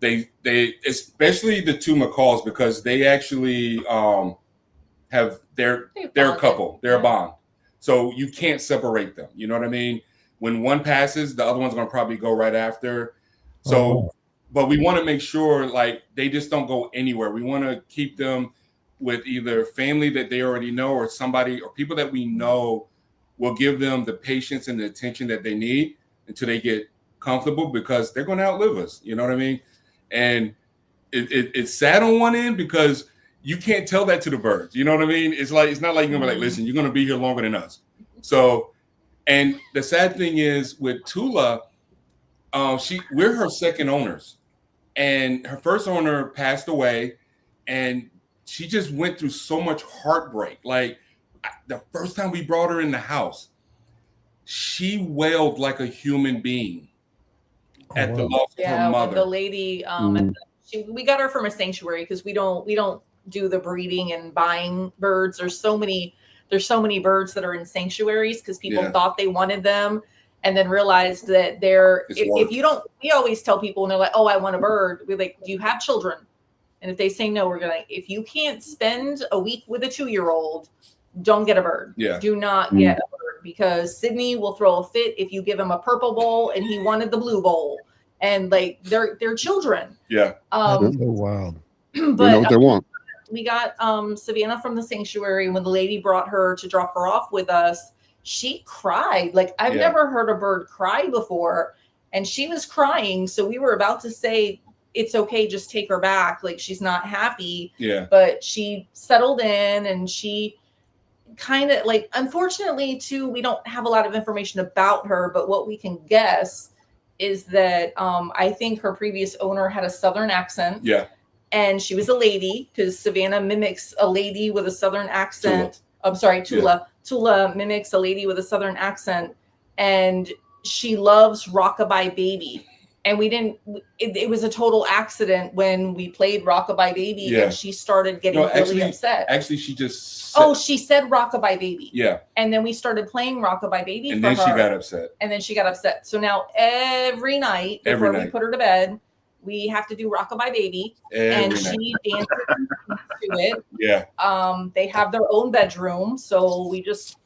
they especially the two macaws because they actually have they're a couple, they're a bond. So you can't separate them. You know what I mean? When one passes, the other one's going to probably go right after. So but we want to make sure like they just don't go anywhere. We want to keep them with either family that they already know or somebody or people that we know will give them the patience and the attention that they need until they get comfortable because they're going to outlive us. You know what I mean? And it's sad on one end because you can't tell that to the birds. You know what I mean? It's not like you're going to be like, listen, you're going to be here longer than us. So, and the sad thing is with Tula, we're her second owners and her first owner passed away and she just went through so much heartbreak. Like the first time we brought her in the house, she wailed like a human being at the loss of her mother. The lady, we got her from a sanctuary because we don't do the breeding and buying birds. There's so many birds that are in sanctuaries because people thought they wanted them and then realized that if you don't, we always tell people when they're like, oh, I want a bird. We're like, do you have children? And if they say no, we're going to, if you can't spend a week with a 2-year-old, don't get a bird. Yeah. Do not get a bird because Sydney will throw a fit if you give him a purple bowl and he wanted the blue bowl. And like they're children. Yeah. That's so wild. But They know what they want. we got Savannah from the sanctuary. When the lady brought her to drop her off with us, she cried. Like I've never heard a bird cry before. And she was crying. So we were about to say, it's okay, just take her back. Like she's not happy. Yeah. But she settled in and she kind of like, unfortunately too, we don't have a lot of information about her, but what we can guess is that I think her previous owner had a Southern accent. Yeah. And she was a lady because Savannah mimics a lady with a Southern accent. I'm sorry, Tula. Yeah. Tula mimics a lady with a Southern accent. And she loves Rockabye Baby. And it was a total accident when we played Rockabye Baby and she started getting really upset. Actually, she just she said Rockabye Baby. Yeah. And then we started playing Rockabye Baby and for then her. she got upset. And then she got upset. So now every night before we put her to bed, we have to do Rockabye Baby. And she dances to it. Yeah. They have their own bedroom. So we just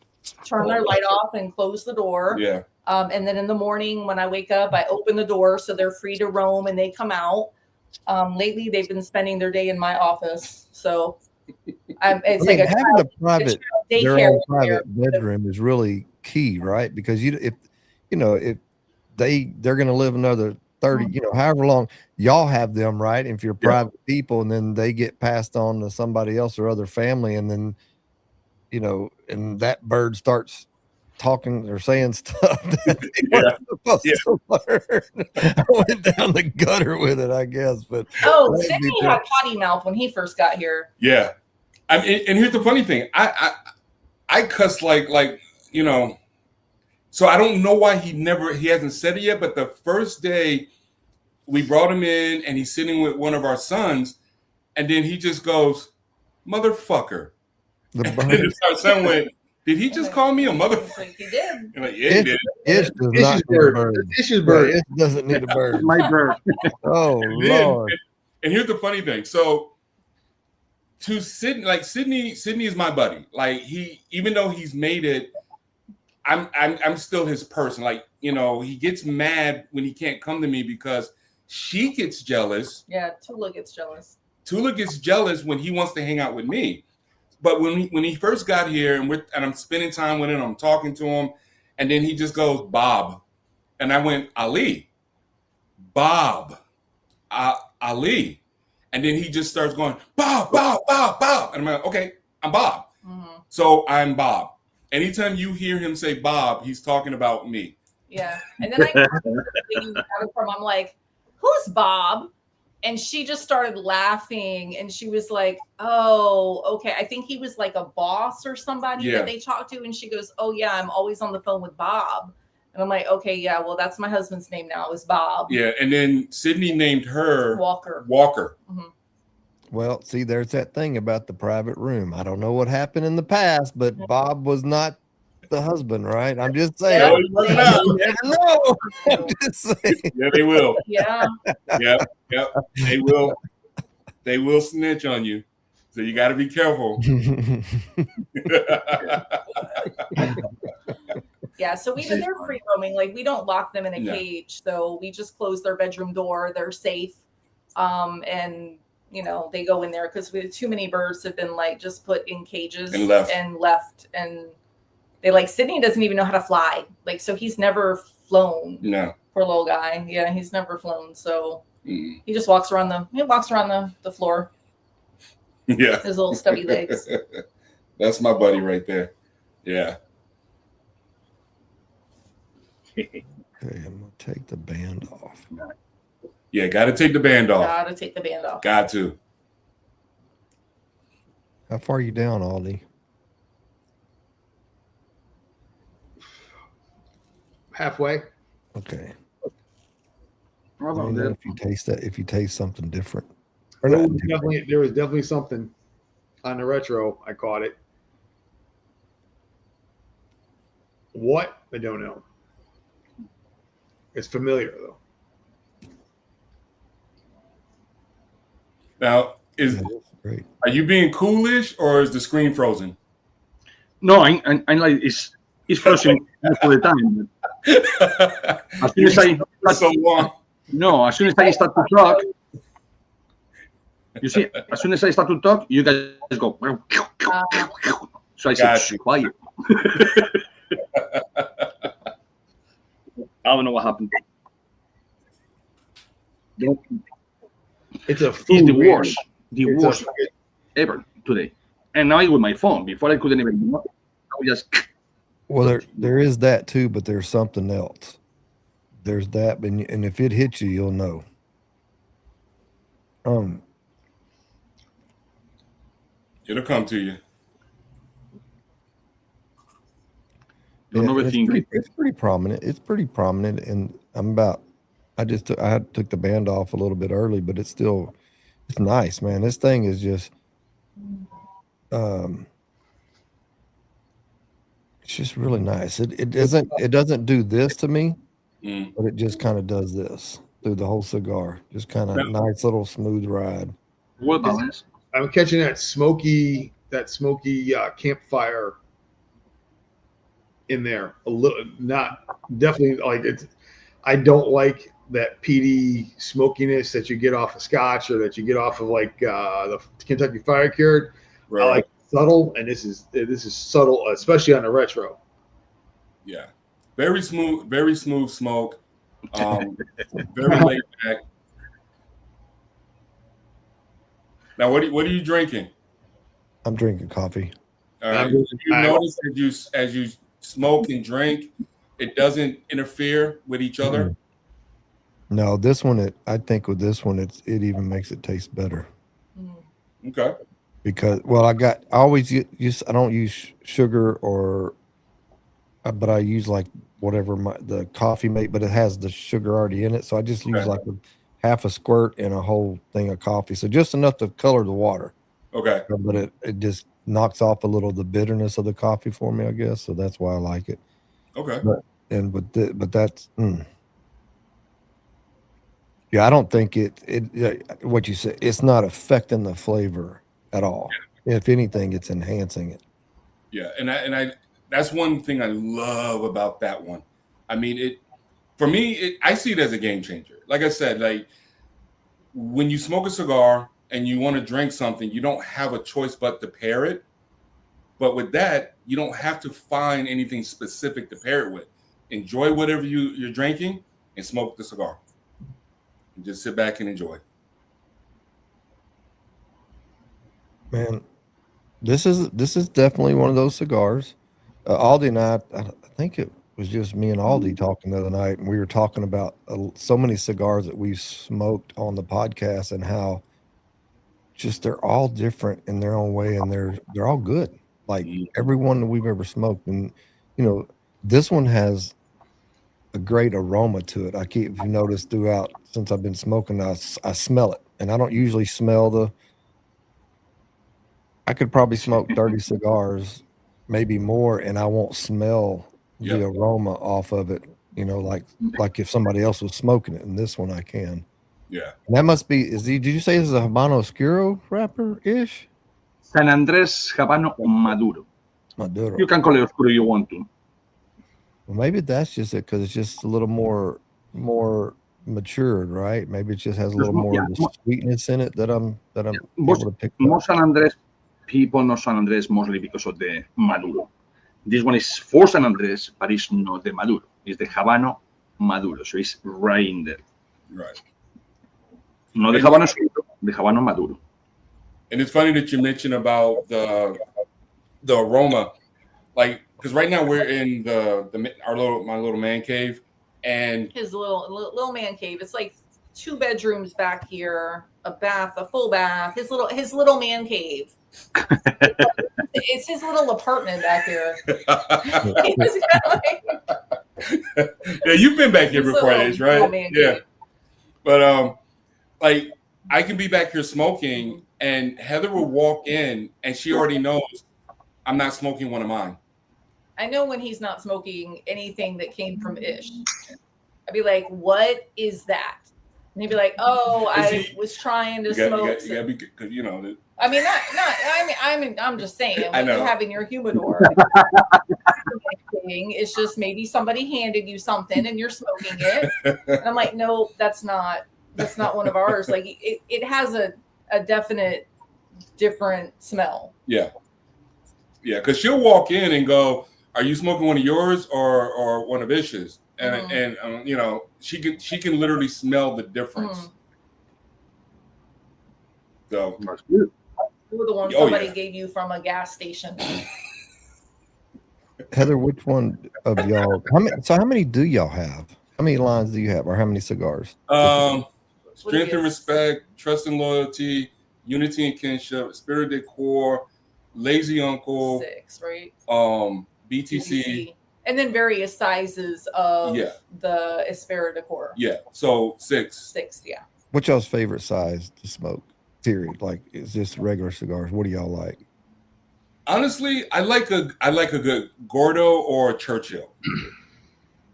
turn their light off and close the door. Yeah. And then in the morning when I wake up, I open the door so they're free to roam and they come out. Lately, they've been spending their day in my office. So it's like having a private bedroom is really key, right? Because if they're going to live another 30, however long y'all have them, right? If you're private people and then they get passed on to somebody else or other family and then, and that bird starts talking or saying stuff that they weren't supposed to learn. I went down the gutter with it, I guess. But Sydney had potty mouth when he first got here. Yeah, and here's the funny thing: I cuss like you know. So I don't know why he hasn't said it yet. But the first day we brought him in, and he's sitting with one of our sons, and then he just goes, "Motherfucker." And then our son went, "Did he just call me a motherfucker?" He did. Like, yeah, he did. Ish does not need a bird. Ish's bird. Ish doesn't need a bird. My bird. Oh, Lord. And here's the funny thing. So to Sydney is my buddy. Like even though he's made it, I'm still his person. Like, you know, he gets mad when he can't come to me because she gets jealous. Yeah, Tula gets jealous. Tula gets jealous when he wants to hang out with me. But when he first got here and I'm spending time with him, I'm talking to him, and then he just goes, Bob. And I went, Ali. Bob. Ali. And then he just starts going, Bob, Bob, Bob, Bob. And I'm like, okay, I'm Bob. Mm-hmm. So I'm Bob. Anytime you hear him say Bob, he's talking about me. Yeah. And then I got it from, I'm like, who's Bob? And she just started laughing, and she was like, oh, okay. I think he was like a boss or somebody that they talked to. And she goes, oh, yeah, I'm always on the phone with Bob. And I'm like, okay, yeah, well, that's my husband's name now, is Bob. Yeah, and then Sydney named her Walker. Mm-hmm. Well, see, there's that thing about the private room. I don't know what happened in the past, but Bob was not the husband, right? I'm just saying. No, I'm just saying. Yeah, they will. Yeah. Yep. They will. They will snitch on you. So you got to be careful. Yeah, so they're free roaming. Like, we don't lock them in a cage. So we just close their bedroom door. They're safe. And, you know, they go in there because too many birds have been like just put in cages and left. And they like, Sydney doesn't even know how to fly. Like, so he's never flown. No. Poor little guy. Yeah, he's never flown. So he just walks around the floor. Yeah. His little stubby legs. That's my buddy right there. Yeah. Okay, I'm going to take the band off. Yeah, got to take the band off. Got to take the band off. Got to. How far are you down, Aldi? Halfway. Okay. Well, if you taste something different. There was definitely something on the retro. I caught it. What? I don't know. It's familiar though. Now, are you being coolish or is the screen frozen? No, I'm like it's frozen most of the time. As soon as I start to talk, you see, as soon as I start to talk, you guys go. So I said, quiet. I don't know what happened. It's the worst ever today. And now with my phone. Before I couldn't even know. I would just. Well, there is that too, but there's something else. There's that, and if it hits you, you'll know. It'll come to you. It's pretty prominent. It's pretty prominent, and I took the band off a little bit early, but it's nice, man. This thing is just, it's just really nice. It doesn't do this to me, but it just kind of does this through the whole cigar. Just kind of nice little smooth ride. Well balanced. I'm catching that smoky campfire in there a little, not definitely like it's. I don't like that peaty smokiness that you get off of Scotch or that you get off of like the Kentucky Fire Cured. Right. I like subtle, and this is subtle, especially on the retro. Yeah, very smooth smoke. Very laid back. Now, what are you drinking? I'm drinking coffee. All right. You notice as you smoke and drink, it doesn't interfere with each other. No, this one, I think with this one, it even makes it taste better. Okay. Because, well, I always use, I don't use sugar but I use like whatever the coffee mate, but it has the sugar already in it. So I just use like half a squirt and a whole thing of coffee. So just enough to color the water. Okay. But it just knocks off a little of the bitterness of the coffee for me, I guess. So that's why I like it. Okay. But that's, yeah, I don't think what you said, it's not affecting the flavor at all. If anything, it's enhancing it. Yeah, and I that's one thing I love about that one. I mean, for me, I see it as a game changer. Like I said, like when you smoke a cigar and you want to drink something, you don't have a choice but to pair it. But with that, you don't have to find anything specific to pair it with. Enjoy whatever you're drinking and smoke the cigar. And just sit back and enjoy. Man, this is definitely one of those cigars. Aldi and I think it was just me and Aldi talking the other night, and we were talking about so many cigars that we've smoked on the podcast and how just they're all different in their own way, and they're all good. Like every one that we've ever smoked, and this one has a great aroma to it. If you notice throughout since I've been smoking, I smell it, and I don't usually smell I could probably smoke 30 cigars, maybe more, and I won't smell the aroma off of it. Like if somebody else was smoking it, and this one I can. Yeah. And that must be. Did you say this is a Habano Oscuro wrapper ish? San Andres Habano Maduro. Maduro. You can call it Oscuro you want to. Well, maybe that's just it because it's just a little more matured, right? Maybe it just has a little more of the sweetness in it that I'm able to pick up. Most San Andres people know San Andres mostly because of the Maduro. This one is for San Andres, but it's not the Maduro. It's the Habano Maduro, so it's right in there. Right. Not the Habano Oscuro, the Habano Maduro. And it's funny that you mentioned about the aroma, like because right now we're in my little man cave, and his little man cave. It's like 2 bedrooms back here, a bath, a full bath. His little man cave. It's his little apartment back here. Yeah, you've been back here before this, right? Yeah. Cave. But like I can be back here smoking, and Heather will walk in, and she already knows I'm not smoking one of mine. I know when he's not smoking anything that came from Ish. I'd be like, "What is that?" And he'd be like, "Oh, I was trying to smoke." You gotta be, because I mean, I'm just saying. I know. You have in your humidor, it's just maybe somebody handed you something and you're smoking it. And I'm like, no, that's not one of ours. Like it has a definite different smell. Yeah, because she'll walk in and go, "Are you smoking one of yours or one of Ish's?" And she can literally smell the difference. So Who were the ones somebody gave you from a gas station? Heather, which one of y'all? How many do y'all have? How many lines do you have, or how many cigars? Strength and respect, trust and loyalty, unity and kinship, spirit de corps, lazy uncle, 6, right? BTC, and then various sizes of the Espera de Corps. Yeah, so 6. 6, yeah. What's y'all's favorite size to smoke? Period. Like, is this regular cigars? What do y'all like? Honestly, I like a good Gordo or a Churchill.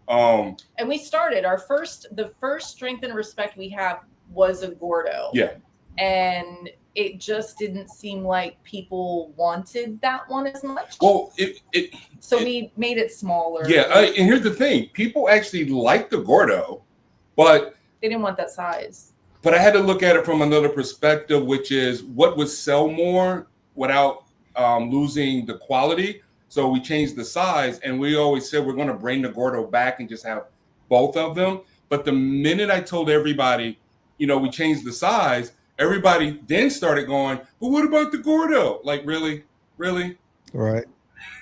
And we started the first strength and respect we have was a Gordo. Yeah. And it just didn't seem like people wanted that one as much. Well, we made it smaller. Yeah, and here's the thing: people actually like the Gordo, but they didn't want that size. But I had to look at it from another perspective, which is what would sell more without losing the quality. So we changed the size, and we always said we're going to bring the Gordo back and just have both of them. But the minute I told everybody, we changed the size, everybody then started going, "But what about the Gordo?" Like, really? Right.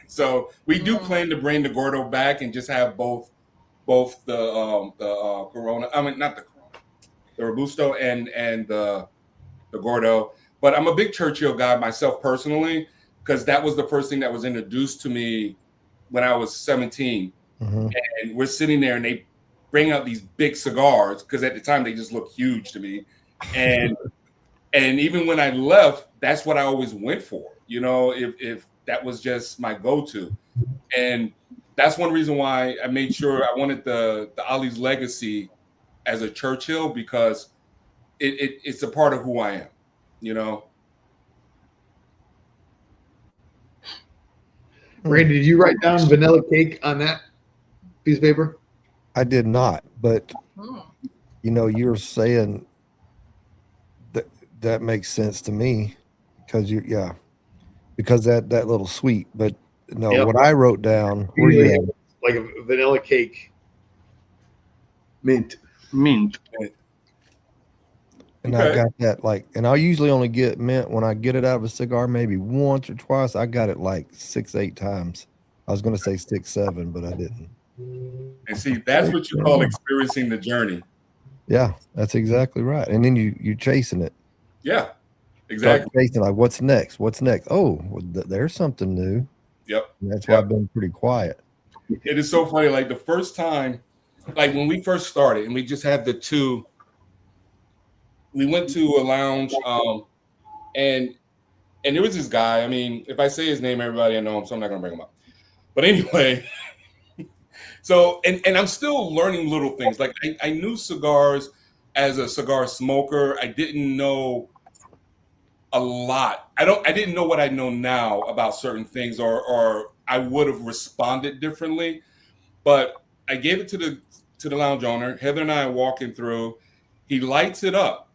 So we do plan to bring the Gordo back and just have both the Corona. I mean, not the Corona, the Robusto and the Gordo. But I'm a big Churchill guy myself personally, because that was the first thing that was introduced to me when I was 17. Mm-hmm. And we're sitting there and they bring out these big cigars, because at the time they just looked huge to me. And even when I left, that's what I always went for. You know, if that was just my go-to. And that's one reason why I made sure I wanted the Ali's legacy as a Churchill, because it's a part of who I am, you know. Randy, did you write down vanilla cake on that piece of paper? I did not, but you know, you're saying that makes sense to me, because because that little sweet. But no, what I wrote down, where you at? Like a vanilla cake, mint. And I got that and I usually only get mint when I get it out of a cigar, maybe once or twice. I got it like 6-8 times. I was going to say 6-7, but I didn't. And see, that's what you call experiencing the journey. Yeah, that's exactly right. And then you're chasing it. Yeah, exactly. Start chasing, like, what's next? What's next? Oh, well, there's something new. Yep. And that's why I've been pretty quiet. It is so funny. Like the first time, like when we first started and we just had the two, we went to a lounge and there was this guy. I mean, if I say his name, everybody I know him, so I'm not going to bring him up. But anyway, so, and I'm still learning little things. Like I knew cigars as a cigar smoker. I didn't know a lot. I didn't know what I know now about certain things, or I would have responded differently. But I gave it to the lounge owner. Heather and I are walking through. He lights it up,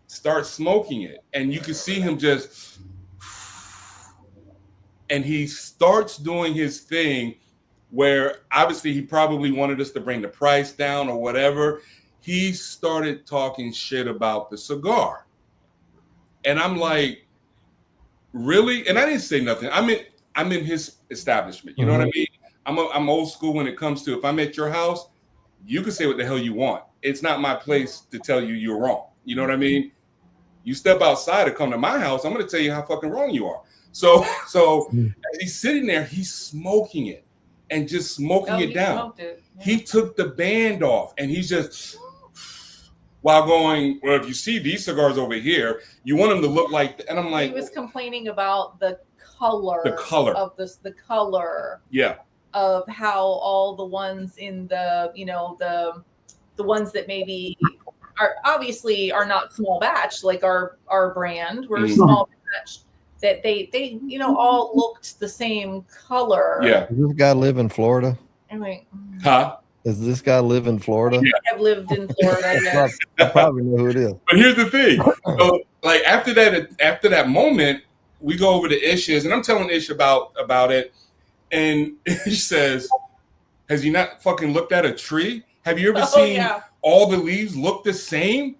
starts smoking it, and you can see him just, and he starts doing his thing where obviously he probably wanted us to bring the price down or whatever. He started talking shit about the cigar. And I'm like, really? And I didn't say nothing. I'm in his establishment. You know what I mean? I'm old school when it comes to, if I'm at your house, you can say what the hell you want. It's not my place to tell you you're wrong. You know what I mean? You step outside or come to my house, I'm going to tell you how fucking wrong you are. So as he's sitting there, he's smoking it and just smoking it down. Yeah. He took the band off and he's just, while going, well, if you see these cigars over here, you want them to look like, and I'm like, he was complaining about the color of this, the color, of how all the ones in the, you know, the ones that maybe are obviously are not small batch, like our brand, we're small batch, that they you know all looked the same color. Yeah. Does this guy live in Florida? Anyway, Does this guy live in Florida? I've lived in Florida. Yes. I probably know who it is. But here's the thing. So, like after that moment, we go over to Ish's, and I'm telling Ish about it, and Ish says, "Has he not fucking looked at a tree? Have you ever seen all the leaves look the same?"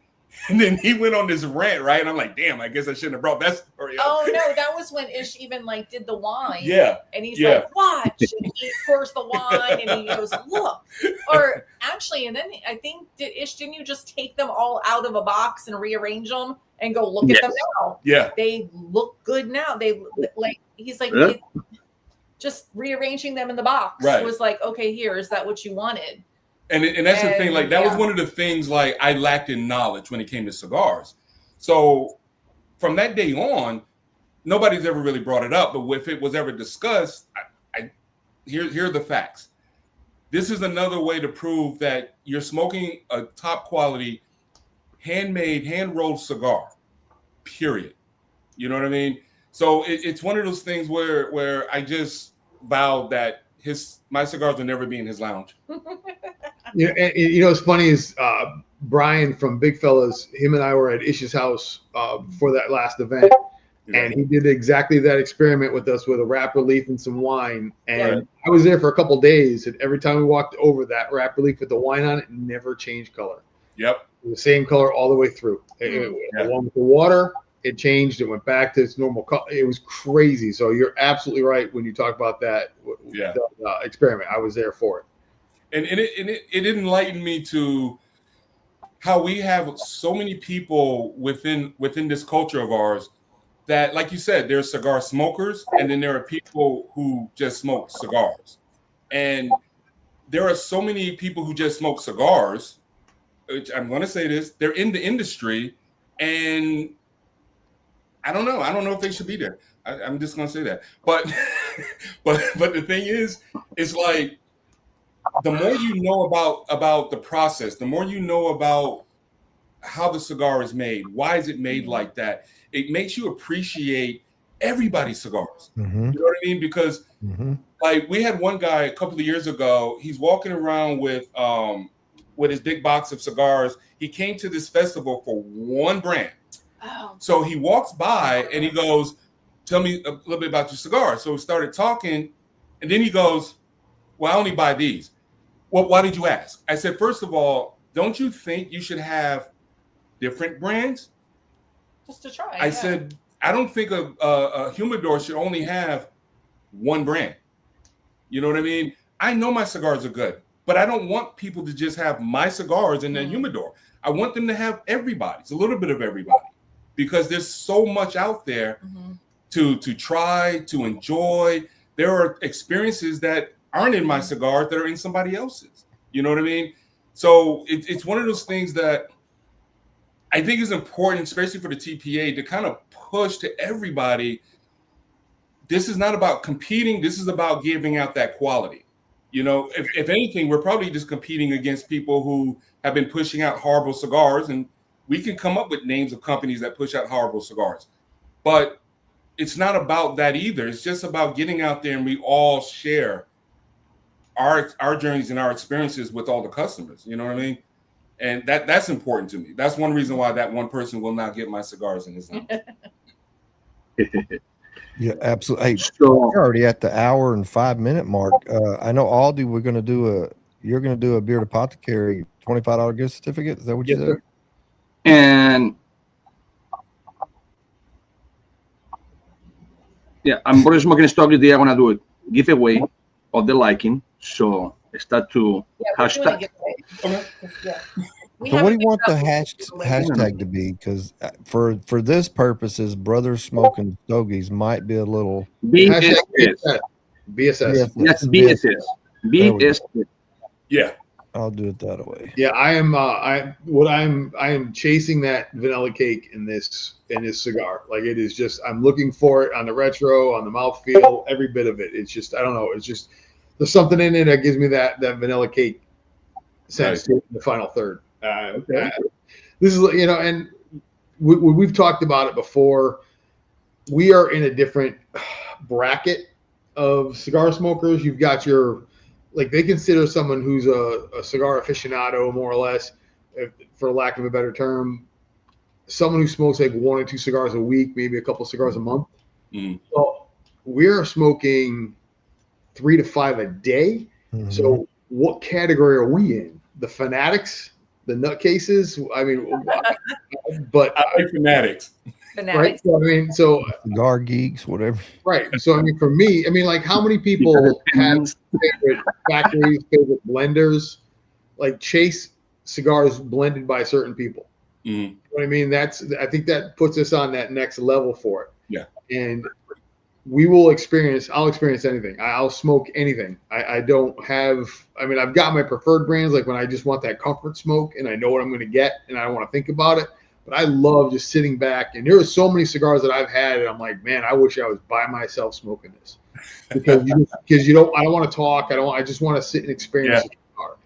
And then he went on this rant, right? And I'm like, damn, I guess I shouldn't have brought that story up. Oh no, that was when Ish even like did the wine. Yeah. And he's like, watch. And he pours the wine and he goes, look. Or actually, and then I think didn't you just take them all out of a box and rearrange them and go look at them now? Yeah. They look good now. They like he's like just rearranging them in the box. Right. It was like, okay, here, is that what you wanted? And that's the thing, like that was one of the things like I lacked in knowledge when it came to cigars. So from that day on, nobody's ever really brought it up. But if it was ever discussed, here are the facts. This is another way to prove that you're smoking a top quality, handmade, hand-rolled cigar, period. You know what I mean? So it's one of those things where I just vowed that my cigars will never be in his lounge. You know, what's funny is Brian from Big Fellas, him and I were at Ish's house for that last event, and he did exactly that experiment with us with a wrap relief and some wine. And I was there for a couple of days, and every time we walked over that wrap relief with the wine on it, never changed color. Yep. The same color all the way through. Along with the water, it changed. It went back to its normal. It was crazy. So you're absolutely right when you talk about that experiment. I was there for it. And it enlightened me to how we have so many people within this culture of ours that, like you said, there's cigar smokers, and then there are people who just smoke cigars. And there are so many people who just smoke cigars, which I'm going to say this, they're in the industry, and I don't know if they should be there. I'm just going to say that. But the thing is, it's like, the more you know about the process, the more you know about how the cigar is made, why is it made like that, it makes you appreciate everybody's cigars. Mm-hmm. You know what I mean? Because like we had one guy a couple of years ago, he's walking around with his big box of cigars. He came to this festival for one brand. Oh. So he walks by and he goes, "Tell me a little bit about your cigars." So we started talking, and then he goes, "Well, I only buy these." "Well, why did you ask?" I said, "First of all, don't you think you should have different brands?" Just to try. I said, "I don't think a humidor should only have one brand." You know what I mean? I know my cigars are good, but I don't want people to just have my cigars in their humidor. I want them to have everybody's, a little bit of everybody, because there's so much out there to try, to enjoy. There are experiences that aren't in my cigars that are in somebody else's. You know what I mean? So it's one of those things that I think is important, especially for the TPA, to kind of push to everybody. This is not about competing. This is about giving out that quality. You know, if anything, we're probably just competing against people who have been pushing out horrible cigars, and we can come up with names of companies that push out horrible cigars. But it's not about that either. It's just about getting out there and we all share our journeys and our experiences with all the customers. You know what I mean? And that's important to me. That's one reason why that one person will not get my cigars in his hand. Yeah, absolutely. Hey, So- we're already at the hour and 5-minute mark. I know, Aldi, you're going to do a Beard Apothecary $25 gift certificate. Is that what you said? Sir. And yeah, I'm Brothers Smokin Stogies. They are gonna do a giveaway of the liking. So start to We're doing a hashtag. giveaway. Yeah. We So what do haven't you want the figured out what hashtag to be? Because for this purposes, Brothers Smokin Stogies might be a little BSS. BSS. Yes, BSS. BSS. Yeah. I'll do it that way. Yeah, I am chasing that vanilla cake in this cigar. Like, it is just, I'm looking for it on the retro, on the mouthfeel, every bit of it. It's just, I don't know. It's just, there's something in it that gives me that vanilla cake sense to the final third. This is, you know, and we've talked about it before. We are in a different bracket of cigar smokers. You've got your, like, they consider someone who's a cigar aficionado, more or less, for lack of a better term, someone who smokes like 1 or 2 cigars a week, maybe a couple cigars a month. So we're smoking 3 to 5 a day. So what category are we in? The fanatics, the nutcases? I mean, but I like fanatics. right? So, I mean, so Cigar geeks, whatever. right. So I mean, for me, I mean, like, how many people have favorite factories, favorite blenders, like chase cigars blended by certain people? You know what I mean? I think that puts us on that next level for it. Yeah. And I'll experience anything. I'll smoke anything. I don't have, I mean, I've got my preferred brands, like when I just want that comfort smoke and I know what I'm going to get and I don't want to think about it. But I love just sitting back, and there are so many cigars that I've had, and I'm like, man, I wish I was by myself smoking this, because I don't want to talk. I just want to sit and experience the cigar.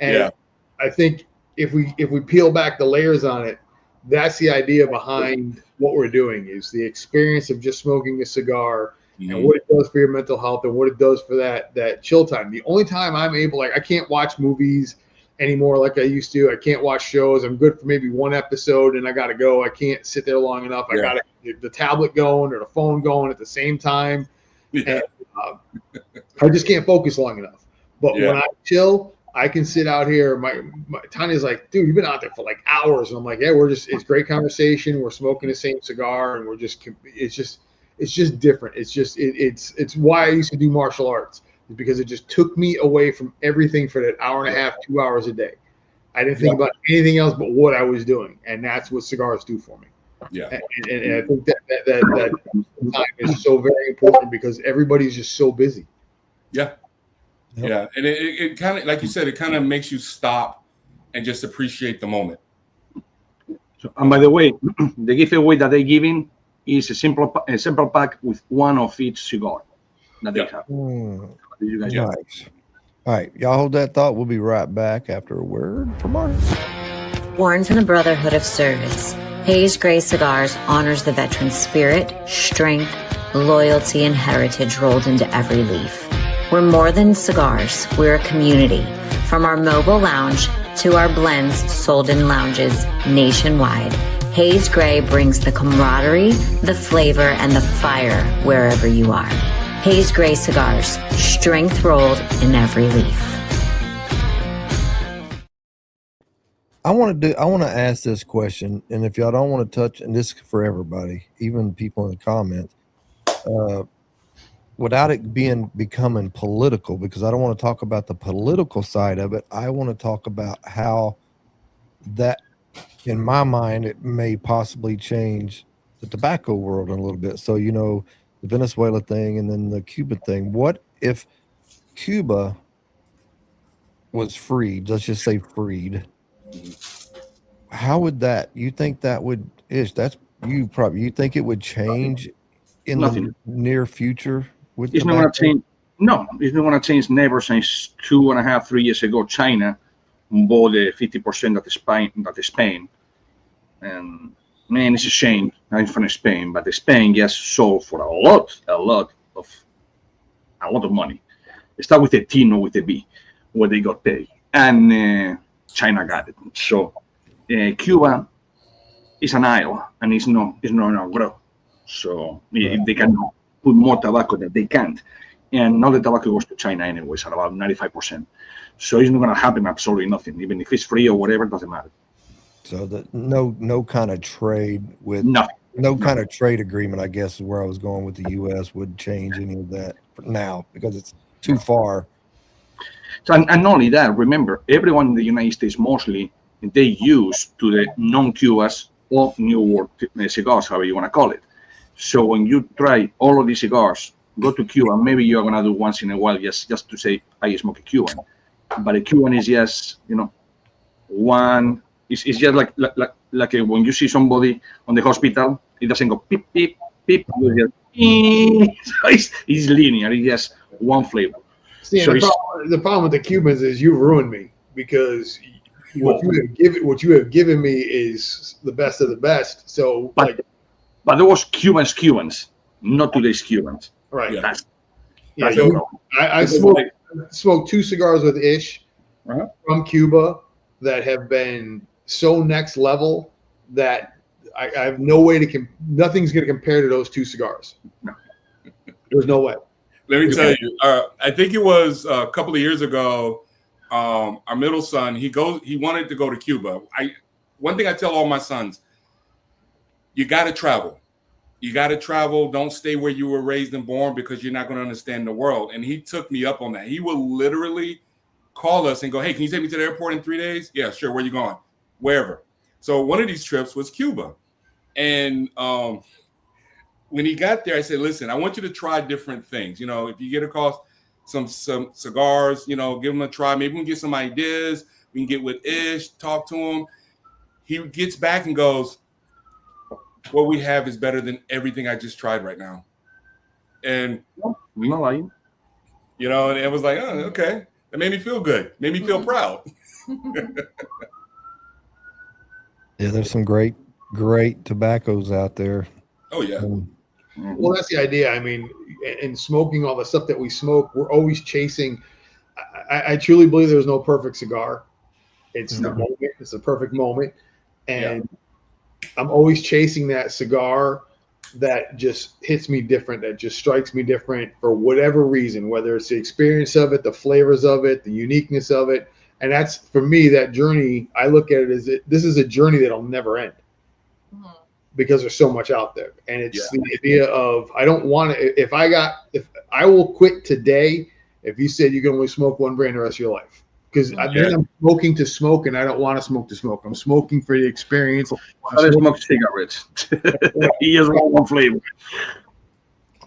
And I think if we peel back the layers on it, that's the idea behind what we're doing, is the experience of just smoking a cigar and what it does for your mental health and what it does for that chill time. The only time I'm able, like, I can't watch movies anymore like I used to. I can't watch shows. I'm good for maybe one episode and I got to go. I can't sit there long enough. I got to get the tablet going or the phone going at the same time. And, I just can't focus long enough. But when I chill, I can sit out here. My Tanya's like, dude, you've been out there for like hours, and I'm like, yeah, it's great conversation. We're smoking the same cigar, and it's just different. It's why I used to do martial arts, because it just took me away from everything for that hour and a half, 2 hours a day. I didn't think about anything else but what I was doing, and that's what cigars do for me. Yeah, and I think that time is so very important because everybody's just so busy. Yeah. Yeah, and it kind of, like you said, it kind of makes you stop and just appreciate the moment. So, and by the way, the giveaway that they're giving is a simple pack with one of each cigar that they have. You guys nice. All right, y'all hold that thought. We'll be right back after a word from Mark. Born from the Brotherhood of Service, Hayes Gray Cigars honors the veteran spirit, strength, loyalty, and heritage rolled into every leaf. We're more than cigars, we're a community. From our mobile lounge to our blends sold in lounges nationwide, Hayes Gray brings the camaraderie, the flavor, and the fire wherever you are. Hayes Gray Cigars, strength rolled in every leaf. I want to ask this question, and if y'all don't want to touch, and this is for everybody, even people in the comments, without it becoming political, because I don't want to talk about the political side of it. I want to talk about how that, in my mind, it may possibly change the tobacco world in a little bit. So, the Venezuela thing and then the Cuba thing. What if Cuba was freed? Let's just say freed. How would that, you think that would, you think it would change in the near future? It's not going to change. No, it's not going to change. Never since 2.5, 3 years ago, China bought 50% that Spain. And man, it's a shame. I'm from Spain, but Spain just sold for a lot of money. Start with a T, not with a B, where they got paid, and China got it. So Cuba is an island, and it's not grow. So they cannot put more tobacco that they can't, and now the tobacco goes to China anyways at about 95%. So it's not going to happen absolutely nothing, even if it's free or whatever, it doesn't matter. So that no kind of trade with kind of trade agreement, I guess, is where I was going with the U.S. would change any of that now because it's too far. So, and not only that, remember, everyone in the United States mostly they use to the non-Cubas or New World cigars, however you want to call it. So when you try all of these cigars, go to Cuba. Maybe you're gonna do once in a while, just to say I smoke a Cuban. But a Cuban is just one. It's just like when you see somebody on the hospital, it doesn't go beep beep beep. So it's linear. It's just one flavor. See, so the problem with the Cubans is you've ruined me because what you have given me is the best of the best. So, but there was Cubans, not today's Cubans. Right. Yeah. That's I smoked 2 cigars with Ish from Cuba that have been so next level that I have no way to nothing's going to compare to those 2 cigars. No. There's no way. Let me tell you, I think it was a couple of years ago, our middle son, he wanted to go to Cuba. One thing I tell all my sons, you got to travel. You got to travel. Don't stay where you were raised and born because you're not going to understand the world. And he took me up on that. He will literally call us and go, hey, can you take me to the airport in 3 days? Yeah, sure. Where you going? Wherever. So one of these trips was Cuba. And when he got there, I said, listen, I want you to try different things. If you get across some cigars, give them a try. Maybe we can get some ideas. We can get with Ish, talk to him. He gets back and goes, what we have is better than everything I just tried right now. And, and it was like, oh, okay. That made me feel good. Made me feel proud. Yeah, there's some great tobaccos out there. Oh, yeah. Well, that's the idea. I mean, in smoking all the stuff that we smoke, we're always chasing. I truly believe there's no perfect cigar. It's the moment. It's the perfect moment. And I'm always chasing that cigar that just hits me different, that just strikes me different for whatever reason, whether it's the experience of it, the flavors of it, the uniqueness of it. And that's, for me, that journey, I look at it as this is a journey that'll never end because there's so much out there. And it's the idea of, I don't want to, if I will quit today if you said you can only smoke one brand the rest of your life. Because I'm smoking to smoke, and I don't want to smoke to smoke. I'm smoking for the experience. I smoke cigarettes. He has one flavor.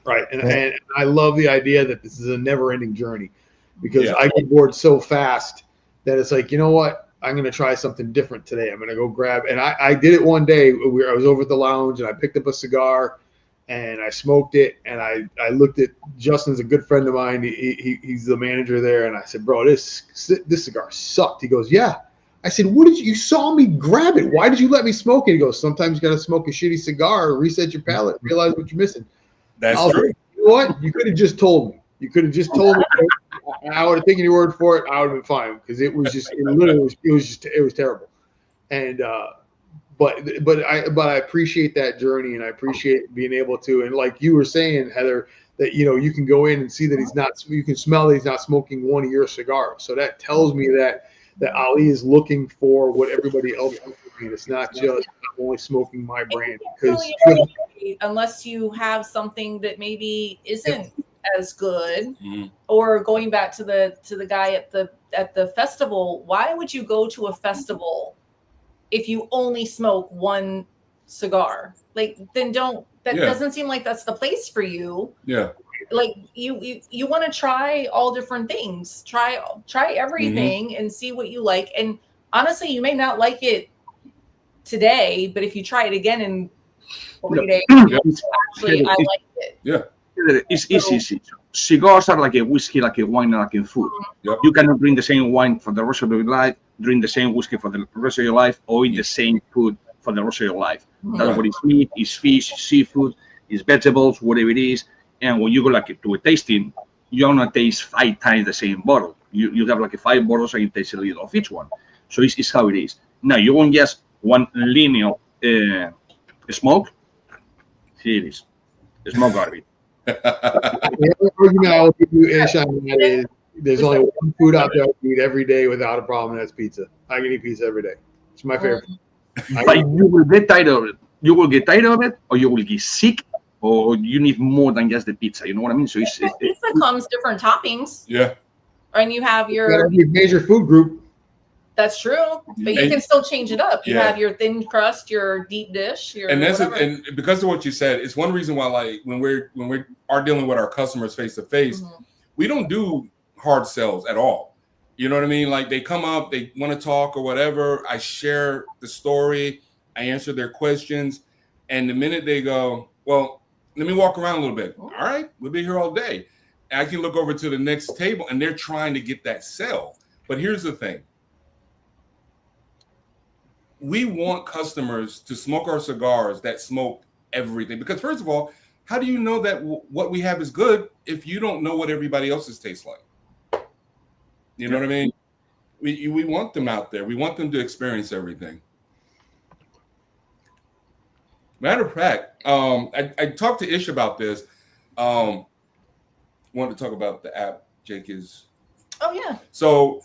Right. And I love the idea that this is a never-ending journey, because I get bored so fast that it's like, you know what? I'm going to try something different today. I'm going to go grab. And I did it one day. I was over at the lounge, and I picked up a cigar, and I smoked it. And I looked at Justin's a good friend of mine. He's the manager there. And I said, bro, this cigar sucked. He goes, yeah. I said, you saw me grab it. Why did you let me smoke it? He goes, sometimes you got to smoke a shitty cigar, reset your palate, realize what you're missing. That's true. Like, you know what? You could have just told me. You could have just told me. I would have taken your word for it. I would have been fine, because it was terrible. And, but I appreciate that journey, and I appreciate being able to, and like you were saying, Heather, that, you know, you can go in and see that you can smell that he's not smoking one of your cigars. So that tells me that Ali is looking for what everybody else is looking. It's not just, I'm only smoking my brand. Because unless you have something that maybe isn't as good, or going back to the guy at the festival, why would you go to a festival if you only smoke one cigar? Like, then doesn't seem like that's the place for you. Yeah. Like you want to try all different things, try everything and see what you like. And honestly, you may not like it today, but if you try it again in 3 days, actually, I liked it. Yeah. It's easy. Cigars are like a whiskey, like a wine, like a food. You cannot drink the same wine for the rest of your life, drink the same whiskey for the rest of your life, or eat the same food for the rest of your life. That's what it's meat, it's fish, seafood, it's vegetables, whatever it is. And when you go like to a tasting, you're gonna taste 5 times the same bottle. You have like 5 bottles, and you taste a little of each one. So it's how it is. Now you want just one linear smoke. Here it is. Smoke garbage. The argument I will give you, Ish, on that is there's only one food out there I can eat every day without a problem, and that's pizza. I can eat pizza every day. It's my favorite. But you will get tired of it. You will get tired of it, or you will get sick, or you need more than just the pizza. You know what I mean? So pizza comes different toppings. Yeah. And you have your major food group. That's true, but you can still change it up. You have your thin crust, your deep dish, and because of what you said, it's one reason why, like, when we are dealing with our customers face to face, we don't do hard sells at all. You know what I mean? Like, they come up, they want to talk or whatever. I share the story, I answer their questions, and the minute they go, well, let me walk around a little bit. All right, we'll be here all day. And I can look over to the next table, and they're trying to get that sell. But here's the thing. We want customers to smoke our cigars that smoke everything. Because first of all, how do you know that what we have is good if you don't know what everybody else's tastes like? You know what I mean? We want them out there. We want them to experience everything. Matter of fact, I talked to Ish about this. Wanted to talk about the app Jake is. Oh, yeah. So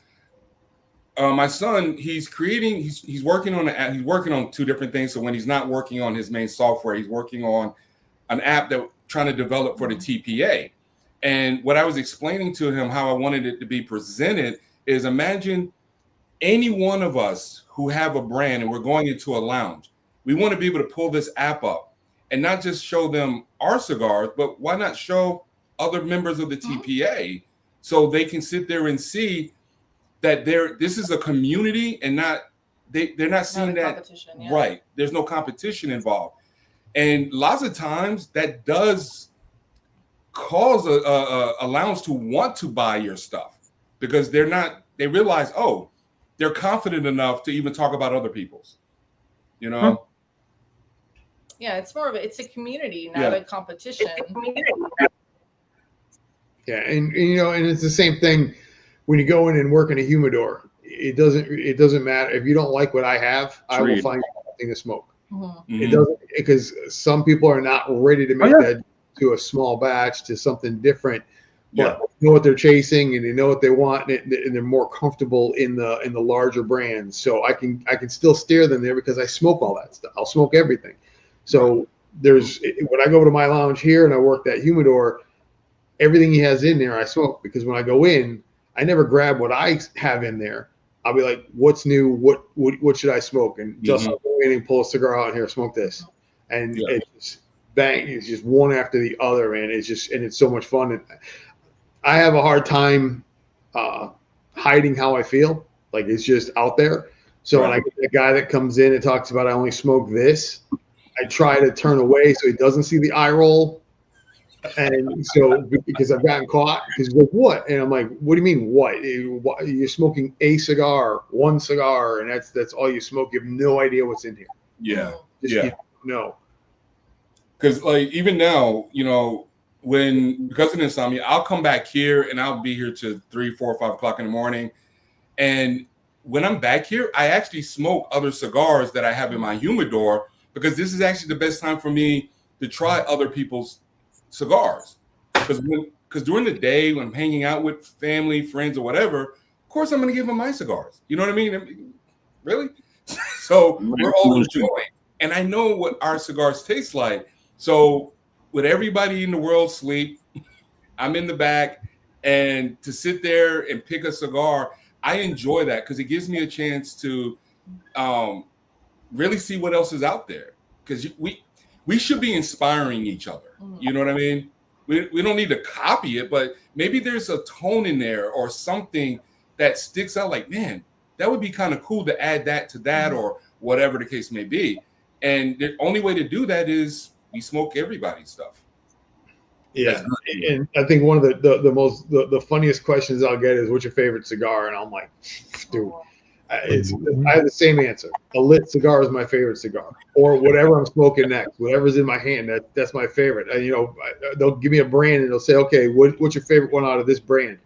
my son, he's working on an app. He's working on 2 different things. So when he's not working on his main software, he's working on an app that trying to develop for the TPA. And what I was explaining to him, how I wanted it to be presented, is imagine any one of us who have a brand and we're going into a lounge. We want to be able to pull this app up and not just show them our cigars, but why not show other members of the TPA so they can sit there and see that this is a community and they're not seeing that right. There's no competition involved, and lots of times that does cause a lounge to want to buy your stuff because they realize, oh, they're confident enough to even talk about other people's. You know. Yeah, it's a community, not a competition. Yeah, and you know, and it's the same thing. When you go in and work in a humidor, it doesn't matter if you don't like what I have. I will find something to smoke. It doesn't, because some people are not ready to make that to a small batch to something different. but know what they're chasing and they know what they want, and they're more comfortable in the larger brands. So I can still steer them there because I smoke all that stuff. I'll smoke everything. So there's when I go to my lounge here and I work that humidor, everything he has in there I smoke, because when I go in, I never grab what I have in there. I'll be like, what's new? What should I smoke? And just I'll go in and pull a cigar out here, smoke this, and it's bang, it's just one after the other, and it's so much fun. And I have a hard time hiding how I feel. Like, it's just out there. So when I get the guy that comes in and talks about I only smoke this, I try to turn away so he doesn't see the eye roll. And so, because I've gotten caught, because he's like, what? And I'm like, what do you mean, what? You're smoking a cigar, one cigar, and that's all you smoke. You have no idea what's in here. Yeah. No. Because, like, even now, you know, because of insomnia, I'll come back here and I'll be here to 3, 4, 5 o'clock in the morning. And when I'm back here, I actually smoke other cigars that I have in my humidor, because this is actually the best time for me to try other people's cigars. Because during the day when I'm hanging out with family, friends, or whatever, of course I'm going to give them my cigars. You know what I mean? Really? So we're all enjoying. And I know what our cigars taste like. So with everybody in the world sleep, I'm in the back, and to sit there and pick a cigar, I enjoy that because it gives me a chance to really see what else is out there. Because we should be inspiring each other. You know what I mean? We don't need to copy it, but maybe there's a tone in there or something that sticks out, like, man, that would be kind of cool to add that to that, or whatever the case may be. And the only way to do that is we smoke everybody's stuff. Yeah. And I think one of the funniest questions I'll get is, what's your favorite cigar? And I'm like, dude, I have the same answer. A lit cigar is my favorite cigar, or whatever I'm smoking next, whatever's in my hand, that's my favorite. And, you know, they'll give me a brand and they'll say, okay, what's your favorite one out of this brand?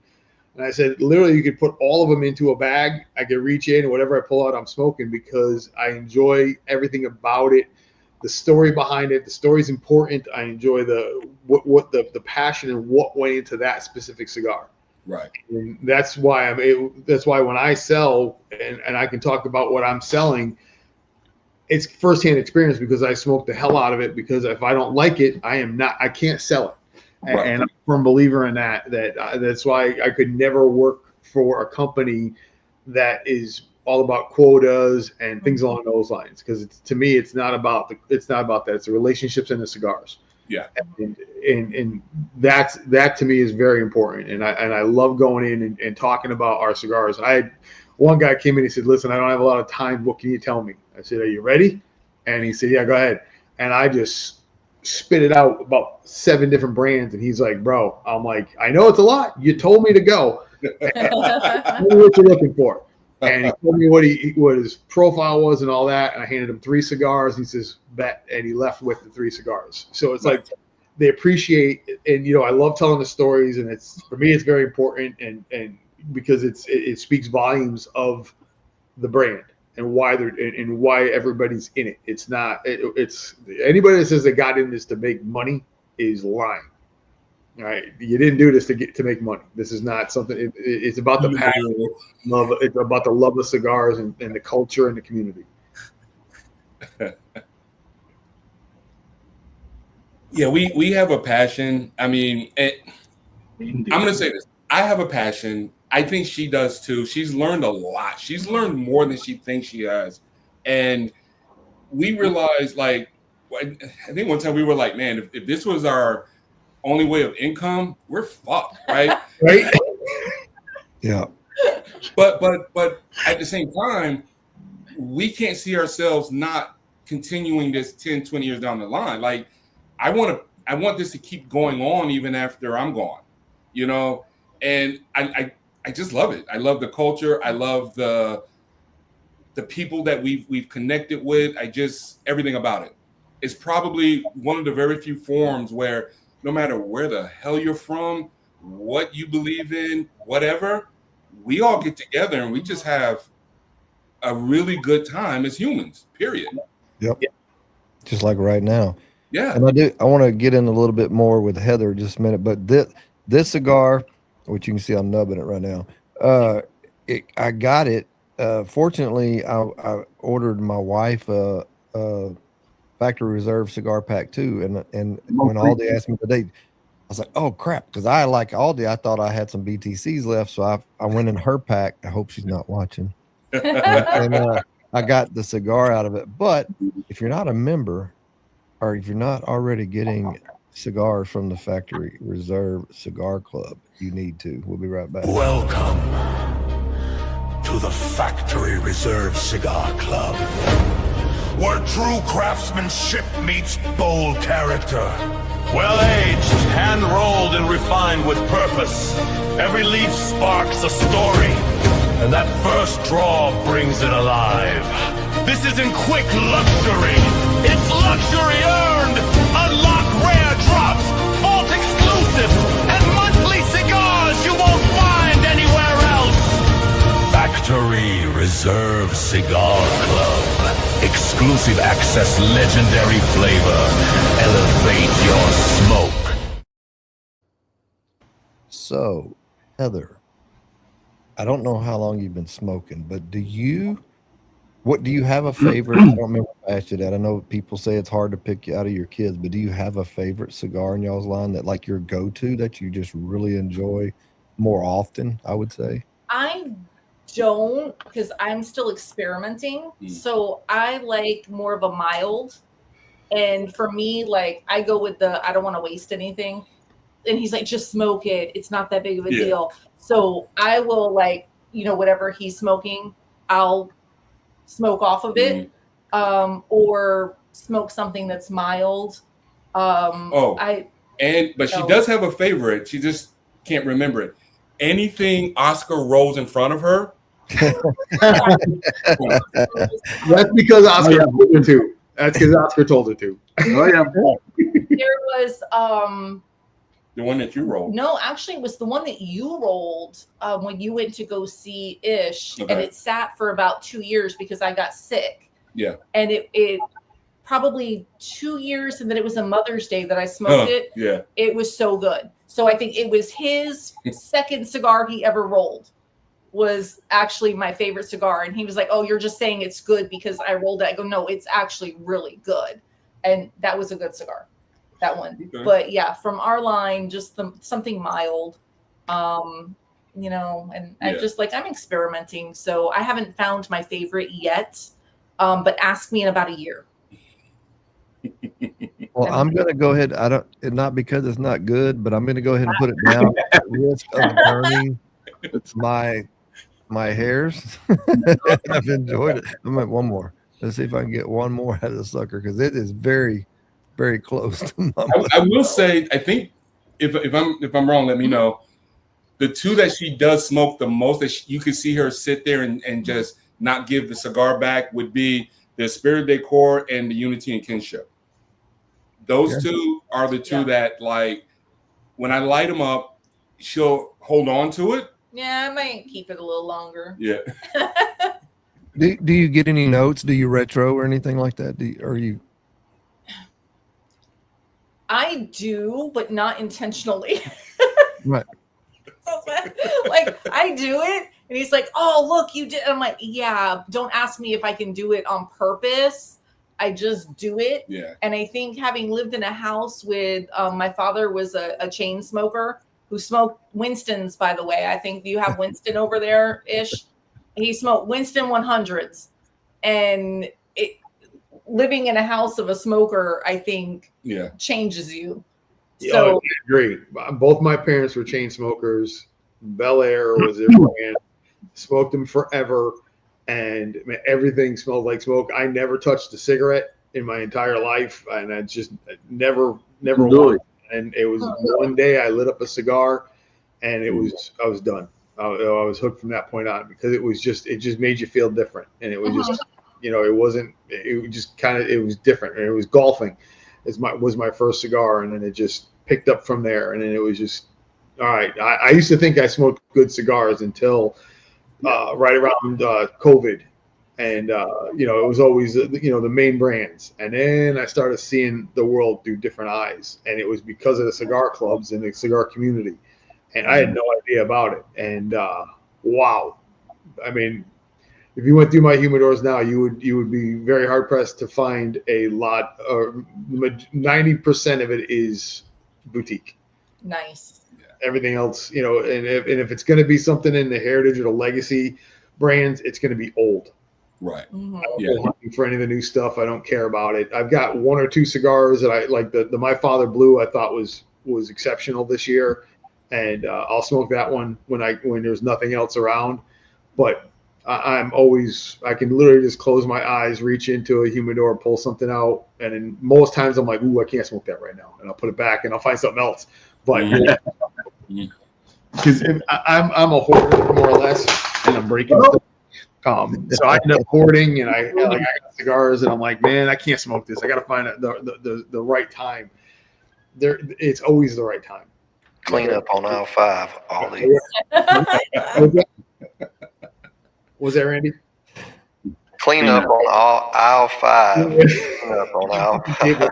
And I said, literally, you could put all of them into a bag. I could reach in, and whatever I pull out, I'm smoking, because I enjoy everything about it. The story behind it, the story's important. I enjoy the passion and what went into that specific cigar. Right. And that's why when I sell and I can talk about what I'm selling, it's firsthand experience, because I smoke the hell out of it, because if I don't like it, I can't sell it. Right. And I'm a firm believer in that. That's why I could never work for a company that is all about quotas and things along those lines, because to me, it's not about that. It's the relationships and the cigars. Yeah. And that to me is very important. And I love going in and talking about our cigars. One guy came in, he said, listen, I don't have a lot of time. What can you tell me? I said, are you ready? And he said, yeah, go ahead. And I just spit it out about 7 different brands. And he's like, bro, I'm like, I know it's a lot. You told me to go. Tell me what you're looking for. And he told me what his profile was and all that. And I handed him 3 cigars. He says, bet. And he left with the 3 cigars. So it's like, they appreciate it. And, you know, I love telling the stories, and for me, it's very important. And because it speaks volumes of the brand and why everybody's in it. It's anybody that says they got in this to make money is lying. All right, you didn't do this to make money. This is not something. It's about the passion, love. It's about the love of cigars and the culture and the community. Yeah, we have a passion. I mean, I'm going to say this. I have a passion. I think she does too. She's learned a lot. She's learned more than she thinks she has. And we realized, like, I think one time we were like, man, if this was our only way of income, we're fucked, right? Right. Yeah. But at the same time, we can't see ourselves not continuing this 10, 20 years down the line. Like, I want this to keep going on even after I'm gone, you know? And I just love it. I love the culture. I love the people that we've connected with. Everything about it. It's probably one of the very few forums where no matter where the hell you're from, what you believe in, whatever, we all get together and we just have a really good time as humans, period. Yep. Just like right now. Yeah. And I want to get in a little bit more with Heather just a minute, but This cigar, which you can see I'm nubbing it right now. I got it. Fortunately, I ordered my wife a factory reserve cigar pack too, and when Aldi asked me the date, I was like, oh crap, because I like Aldi, I thought I had some BTCs left, so I went in her pack. I hope she's not watching, and I got the cigar out of it. But if you're not a member, or if you're not already getting cigars from the Factory Reserve Cigar Club, you need to. We'll be right back. Welcome to the Factory Reserve Cigar Club, where true craftsmanship meets bold character. Well-aged, hand-rolled, and refined with purpose. Every leaf sparks a story, and that first draw brings it alive. This isn't quick luxury. It's luxury earned. Unlock rare drops, vault exclusives, and monthly cigars you won't find anywhere else. Factory Reserve Cigar Club. Exclusive access, legendary flavor. Elevate your smoke. So, Heather, I don't know how long you've been smoking, but do you have a favorite? I don't remember if I asked you that. I know people say it's hard to pick out of your kids, but do you have a favorite cigar in y'all's line that like your go-to that you just really enjoy more often, I would say? I don't, because I'm still experimenting. So I like more of a mild. And for me, like I go with I don't want to waste anything. And he's like, just smoke it. It's not that big of a deal. So I will whatever he's smoking, I'll smoke off of it, or smoke something that's mild. But she does have a favorite. She just can't remember it. Anything Oscar rolls in front of her. That's because Oscar told her to. That's because Oscar told her to. There was the one that you rolled. No, actually, it was the one that you rolled when you went to go see Ish, and it sat for about 2 years because I got sick. Yeah, and it probably 2 years, and then it was a Mother's Day that I smoked it. Yeah, it was so good. So I think it was his second cigar he ever rolled. Was actually my favorite cigar, and he was like, "Oh, you're just saying it's good because I rolled it." I go, "No, it's actually really good," and that was a good cigar. That one. Okay. But yeah, from our line, just something mild, and I just I'm experimenting, so I haven't found my favorite yet. But ask me in about a year. Well, I'm going to go ahead. Not because it's not good, but I'm going to go ahead and put it down at risk of burning my hairs. I've enjoyed it. I'm like, one more. Let's see if I can get one more out of the sucker, because it is very, very close to my I will say, I think if I'm wrong, let me know. The two that she does smoke the most, that you can see her sit there and just not give the cigar back, would be the Spirit Decor and the Unity and Kinship. Those two are the two that, when I light them up, she'll hold on to it. Yeah, I might keep it a little longer. Yeah. Do you get any notes? Do you retro or anything like that? I do, but not intentionally. Right. I do it, and he's like, "Oh, look, you did." I'm like, "Yeah, don't ask me if I can do it on purpose. I just do it." Yeah. And I think having lived in a house with my father was a chain smoker who smoked Winston's, by the way. I think you have Winston over there ish. He smoked Winston 100s, and living in a house of a smoker, I think, changes you. So I agree. Both my parents were chain smokers. Bel Air was their brand. Smoked them forever, and everything smelled like smoke. I never touched a cigarette in my entire life, and I just never wanted. And it was one day I lit up a cigar, and I was done. I was hooked from that point on, because it just made you feel different, and it was just it was different, and it was golfing. Was my first cigar, and then it just picked up from there, and then it was just all right. I used to think I smoked good cigars until right around COVID, and it was always the main brands, and then I started seeing the world through different eyes, and it was because of the cigar clubs and the cigar community. and I had no idea about it. And wow, I mean, if you went through my humidors now, you would be very hard pressed to find a lot, or 90% of it is boutique. Nice. Everything else, you know, and if it's going to be something in the heritage or the legacy brands, it's going to be old. Right. Mm-hmm. I don't go hunting for any of the new stuff. I don't care about it. I've got one or two cigars that I like. The My Father Blue I thought was exceptional this year, and I'll smoke that one when there's nothing else around. But I can literally just close my eyes, reach into a humidor, pull something out, and then most times I'm like, ooh, I can't smoke that right now, and I'll put it back and I'll find something else. But because I'm a hoarder more or less, and I'm breaking stuff. So I end up hoarding, and I got cigars, and I'm like, man, I can't smoke this. I got to find the right time. It's always the right time. Clean up on aisle 5, Ollie. Was that Randy? Clean up on aisle 5. Clean up on aisle 5.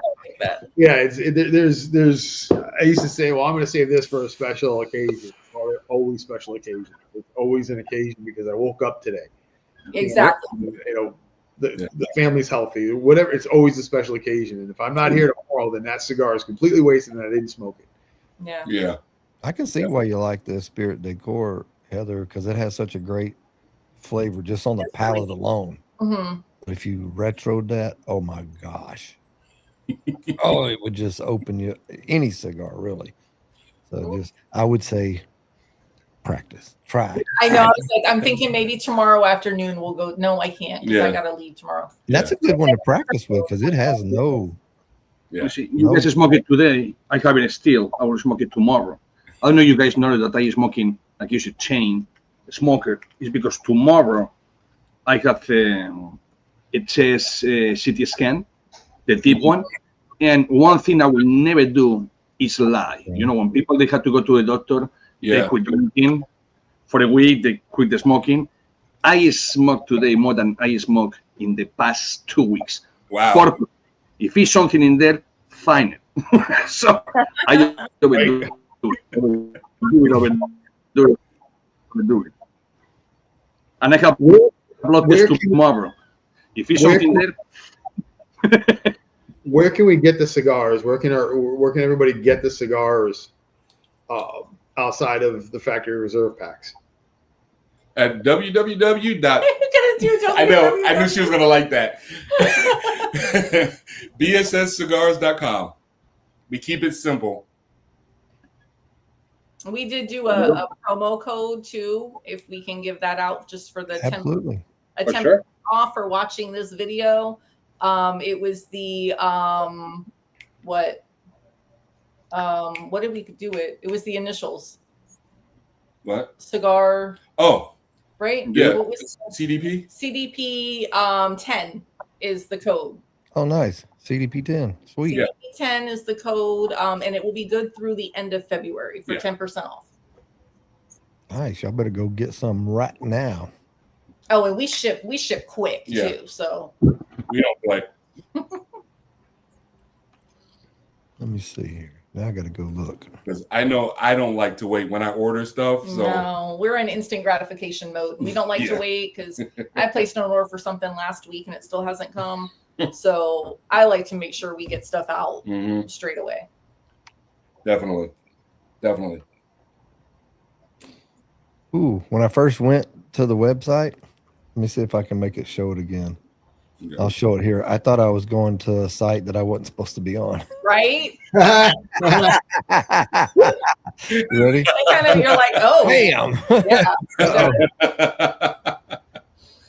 Yeah, there's. I used to say, well, I'm going to save this for a special occasion. Well, they're always special occasion. It's always an occasion because I woke up today. Exactly. You know, the family's healthy. Whatever. It's always a special occasion. And if I'm not here tomorrow, then that cigar is completely wasted, and I didn't smoke it. Yeah. Yeah. I can see why you like the Spirit Decor, Heather, because it has such a great flavor just on the palate alone. Mm-hmm. But if you retroed that, oh my gosh. Oh, it would just open you any cigar, really. So I would say practice. Try. I know. I was like, I'm thinking maybe tomorrow afternoon we'll go. No, I can't. Yeah. I gotta leave tomorrow. That's a good one to practice with because it has no. Yeah. You see, you guys smoke it today. I have it still. I will smoke it tomorrow. I know you guys know that I am smoking like you should chain smoker. It's because tomorrow I have it says CT scan, the deep one. And one thing I will never do is lie. You know, when people they have to go to the doctor, they quit drinking for a week, they quit the smoking. I smoke today more than I smoked in the past 2 weeks. Wow. If it's something in there, fine it. So I overdo it. Do it. And I have blood test tomorrow. If it's something there. Where can we get the cigars? Where can everybody get the cigars outside of the factory reserve packs? At www. I know. I knew she was gonna like that. BSScigars.com. We keep it simple. We did do a promo code too, if we can give that out just for the 10% off for watching this video. It was the what did we do it? It was the initials. What? Cigar. Oh. Right? Yeah. What was CDP? CDP 10 is the code. Oh, nice. CDP 10. Sweet. CDP 10 is the code, and it will be good through the end of February for 10% off. Nice. Y'all better go get some right now. Oh, and we ship quick too. So we don't play. Let me see here. Now I gotta go look. Because I know I don't like to wait when I order stuff. So no, we're in instant gratification mode. We don't like to wait because I placed an order for something last week and it still hasn't come. So I like to make sure we get stuff out straight away. Definitely. Ooh, when I first went to the website, let me see if I can make it show it again. Yeah. I'll show it here. I thought I was going to a site that I wasn't supposed to be on. Right? You ready? You're like, oh. Damn. Yeah.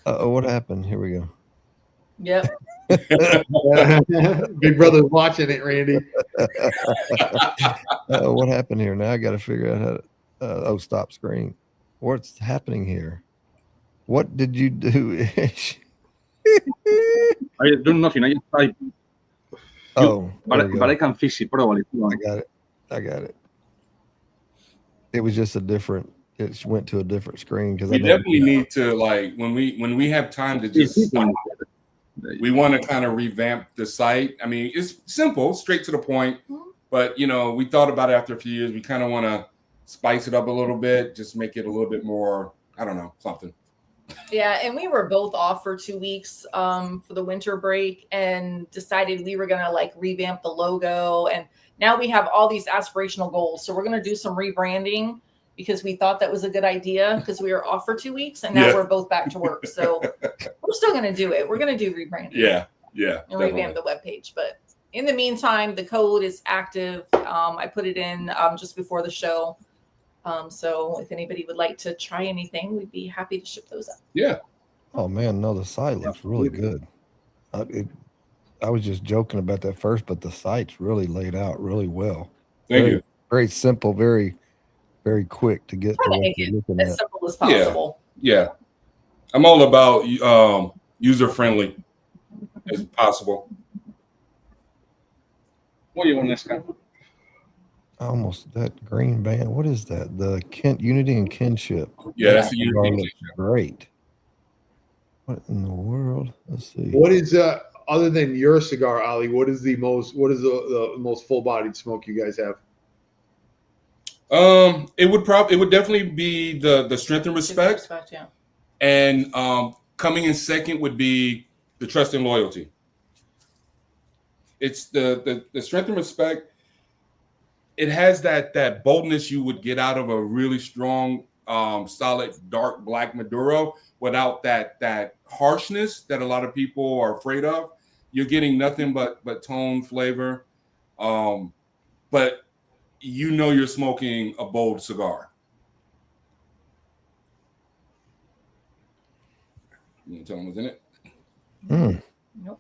What happened? Here we go. Yep. Big brother's watching it, Randy. What happened here? Now I got to figure out how to stop screen. What's happening here? What did you do? I do nothing. I just type. But I can fix it probably. I got it. It was just it went to a different screen because we definitely need to, like, when we have time to just we want to kind of revamp the site. I mean, it's simple, straight to the point, but we thought about it after a few years. We kind of want to spice it up a little bit, just make it a little bit more, I don't know, something. Yeah, and we were both off for 2 weeks for the winter break and decided we were gonna like revamp the logo. And now we have all these aspirational goals. So we're gonna do some rebranding because we thought that was a good idea because we were off for 2 weeks and now we're both back to work. So we're still gonna do it. We're gonna do rebranding. Yeah. And revamp the webpage. But in the meantime, the code is active. I put it in just before the show. So if anybody would like to try anything, we'd be happy to ship those up. Yeah. Oh man, no, the site looks really good. I was just joking about that first, but the site's really laid out really well. Thank you. Very simple, very, very quick to get to what you're looking as at. simple as possible. Yeah. I'm all about user friendly as possible. What do you want, Nesca? Almost that green band. What is that? The Unity and Kinship. Yeah, that's the Unity. Great. What in the world? Let's see. What is other than your cigar, Ali? What is the most full-bodied smoke you guys have? It would definitely be the Strength and Respect. Yeah. And coming in second would be the Trust and Loyalty. It's the Strength and Respect. It has that boldness you would get out of a really strong, solid, dark black Maduro without that harshness that a lot of people are afraid of. You're getting nothing but tone, flavor. But you know you're smoking a bold cigar. You tell them what's in it? Nope.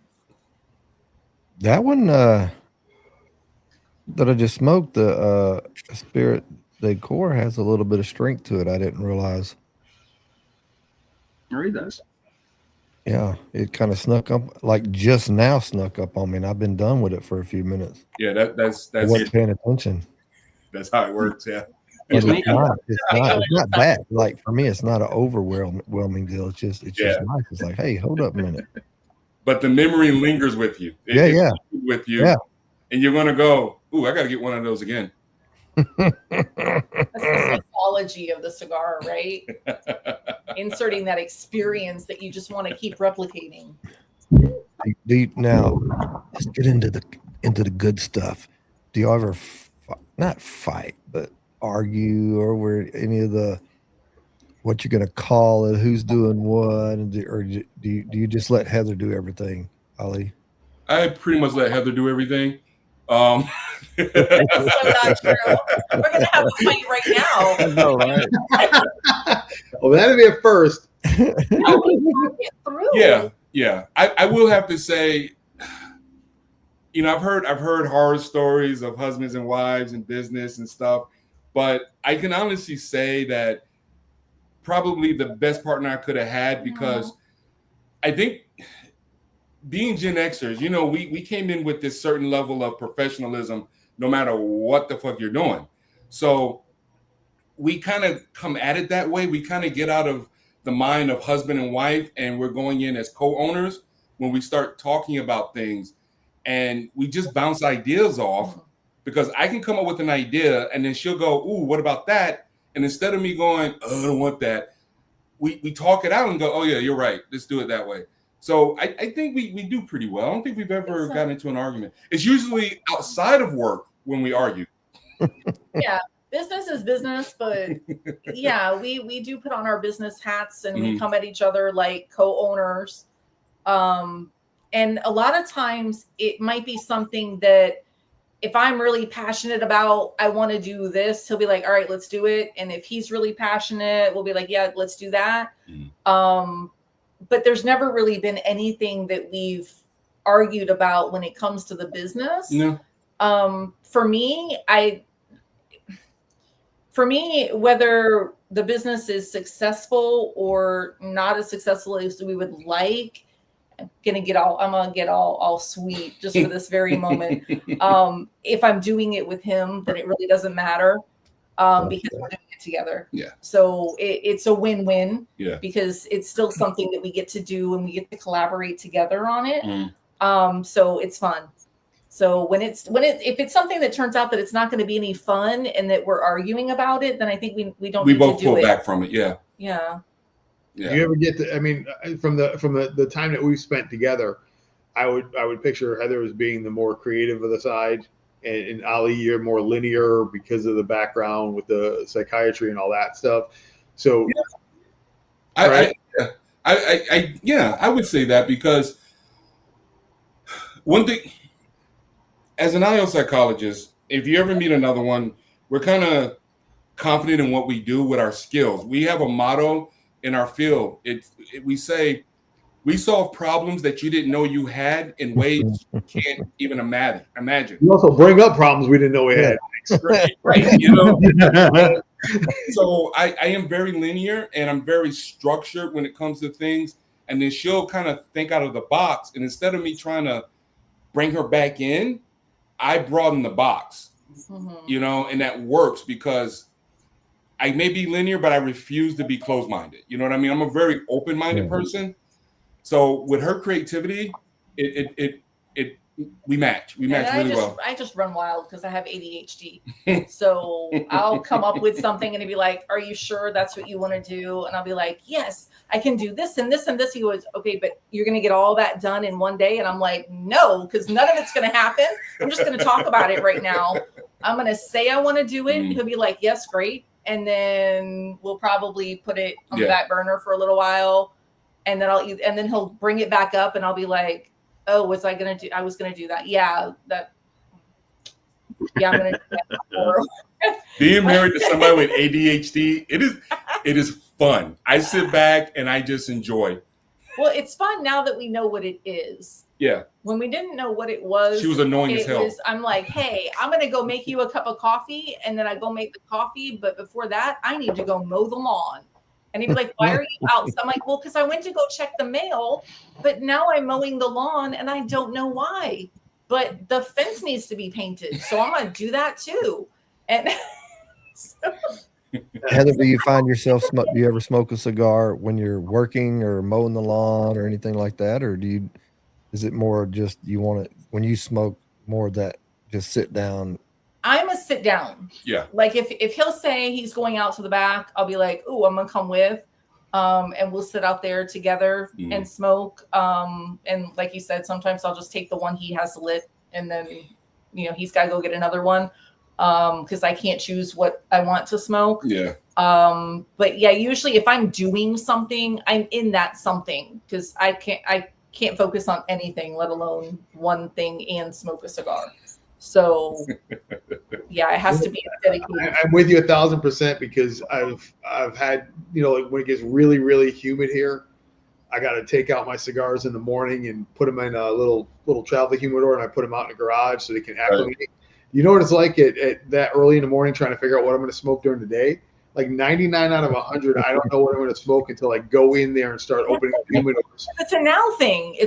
That one that I just smoked, the Spirit Decor, has a little bit of strength to it. I didn't realize. He does. Yeah, it kind of snuck up, like just now snuck up on me, and I've been done with it for a few minutes. Yeah, that's I wasn't paying attention. That's how it works. Yeah. But it's not bad. Like for me, it's not an overwhelming deal. It's just nice. It's like, hey, hold up a minute. But the memory lingers with you. It's with you. Yeah. And you're gonna go, ooh, I gotta get one of those again. That's the psychology of the cigar, right? Inserting that experience that you just want to keep replicating. Now, let's get into the good stuff. Do you ever not fight, but argue over any of the what you're gonna call it, who's doing what, or do you just let Heather do everything, Ali? I pretty much let Heather do everything. That's so not true. We're gonna have a fight right now. I know, right? Well, that'd be a first. Yeah. I will have to say, you know, I've heard horror stories of husbands and wives and business and stuff, but I can honestly say that probably the best partner I could have had, because I think being Gen Xers, you know, we came in with this certain level of professionalism no matter what the fuck you're doing. So we kind of come at it that way. We kind of get out of the mind of husband and wife, and we're going in as co-owners when we start talking about things, and we just bounce ideas off, because I can come up with an idea and then she'll go, ooh, what about that? And instead of me going, oh, I don't want that, we talk it out and go, oh yeah, you're right. Let's do it that way. So I think we do pretty well. I don't think we've ever gotten into an argument. It's usually outside of work when we argue. Yeah, business is business, but yeah, we do put on our business hats and we come at each other like co-owners. And a lot of times it might be something that if I'm really passionate about, I want to do this, he'll be like, all right, let's do it. And if he's really passionate, we'll be like, yeah, let's do that. But there's never really been anything that we've argued about when it comes to the business. No. For me, whether the business is successful or not as successful as we would like, I'm gonna get all sweet just for this very moment. If I'm doing it with him, then it really doesn't matter, because we're doing it together. Yeah. So it's a win-win. Yeah. Because it's still something that we get to do and we get to collaborate together on it. So it's fun. So if it's something that turns out that it's not going to be any fun and that we're arguing about it, then I think we don't. We need both to do pull it. back from it. Yeah. Yeah. Yeah. Do you ever get to? I mean, from the time that we've spent together, I would picture Heather as being the more creative of the side, and Ali, you're more linear because of the background with the psychiatry and all that stuff. So, I would say that, because one thing, as an IO psychologist, if you ever meet another one, we're kind of confident in what we do with our skills. We have a motto in our field. We say, we solve problems that you didn't know you had in ways you can't even imagine. You also bring up problems we didn't know we had. Right, you know. So I am very linear, and I'm very structured when it comes to things. And then she'll kind of think out of the box. And instead of me trying to bring her back in, I broaden the box, you know, and that works because I may be linear, but I refuse to be closed-minded. You know what I mean? I'm a very open-minded person. So with her creativity, we match. We match really well. I just run wild because I have ADHD. So I'll come up with something and he'll be like, "Are you sure that's what you want to do?" And I'll be like, "Yes, I can do this and this and this." He goes, "Okay, but you're going to get all that done in one day?" And I'm like, "No, because none of it's going to happen. I'm just going to talk about it right now. I'm going to say I want to do it." He'll be like, "Yes, great." And then we'll probably put it on the back burner for a little while. And then he'll bring it back up and I'll be like, "Oh, I was going to do that. Yeah, I'm going to do that." Being married to somebody with ADHD, it is fun. I sit back and I just enjoy. Well, it's fun now that we know what it is. Yeah. When we didn't know what it was, she was annoying as hell. I'm like, "Hey, I'm going to go make you a cup of coffee." And then I go make the coffee. But before that, I need to go mow the lawn. And he'd be like, "Why are you out?" So I'm like, "Well, because I went to go check the mail, but now I'm mowing the lawn and I don't know why. But the fence needs to be painted. So I'm going to do that too." And so. Heather, do you find yourself, do you ever smoke a cigar when you're working or mowing the lawn or anything like that? Or is it more just you want to, when you smoke, more that just sit down? I'm a sit down. Yeah. Like if he'll say he's going out to the back, I'll be like, "Oh, I'm gonna come with," and we'll sit out there together and smoke. And like you said, sometimes I'll just take the one he has lit, and then he's got to go get another one because I can't choose what I want to smoke. Yeah. But yeah, usually if I'm doing something, I'm in that something because I can't focus on anything, let alone one thing and smoke a cigar. So yeah, it has to be dedicated. I'm with you 1,000% because I've had, like when it gets really, really humid here, I got to take out my cigars in the morning and put them in a little travel humidor, and I put them out in the garage so they can acclimate. Right. You know what it's like at that early in the morning trying to figure out what I'm going to smoke during the day? Like 99 out of 100, I don't know what I'm going to smoke until I go in there and start opening up humidors. It's a now thing.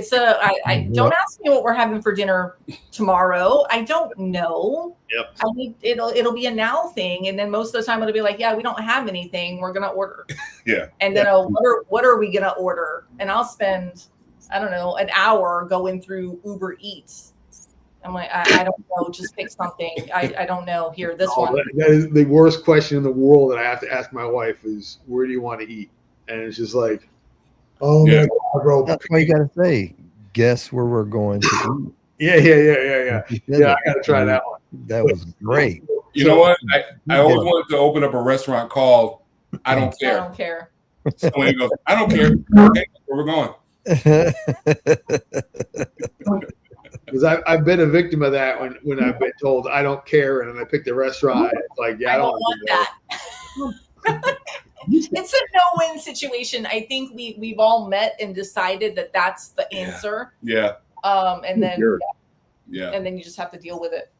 I don't ask me what we're having for dinner tomorrow. I don't know. Yep. It'll be a now thing, and then most of the time it'll be like, "Yeah, we don't have anything. We're gonna order." Yeah. And then what are we gonna order? And I'll spend, I don't know, an hour going through Uber Eats. I'm like, I don't know. Just pick something. I don't know. Here, this one. That is the worst question in the world that I have to ask my wife is, "Where do you want to eat?" And it's just like, "Oh my God, bro." That's why you got to say, "Guess where we're going to eat." Yeah. Yeah, I got to try that one. That was great. You know what? I always wanted to open up a restaurant called "I Don't Care." I don't care. So when he goes, "I don't care." Okay, where we're going. Because I've been a victim of that when I've been told I don't care, and then I pick the restaurant. It's like, yeah, I don't want that. It's a no-win situation. I think we've all met and decided that that's the answer. Yeah. And then yeah, and then you just have to deal with it.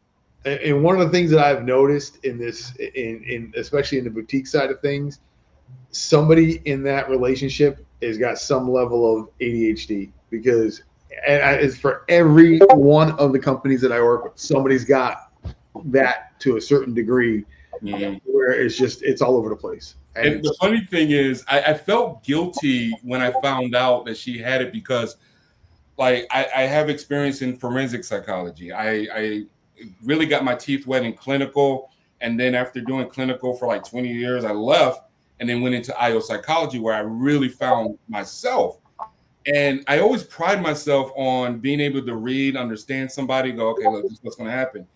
And one of the things that I've noticed in this, in especially in the boutique side of things, somebody in that relationship has got some level of ADHD because. And it's for every one of the companies that I work with, somebody's got that to a certain degree where it's all over the place. And the funny thing is, I felt guilty when I found out that she had it because, like I have experience in forensic psychology. I really got my teeth wet in clinical, and then after doing clinical for like 20 years, I left and then went into IO psychology, where I really found myself. And I always pride myself on being able to read, understand somebody, go, okay, look, this is what's going to happen.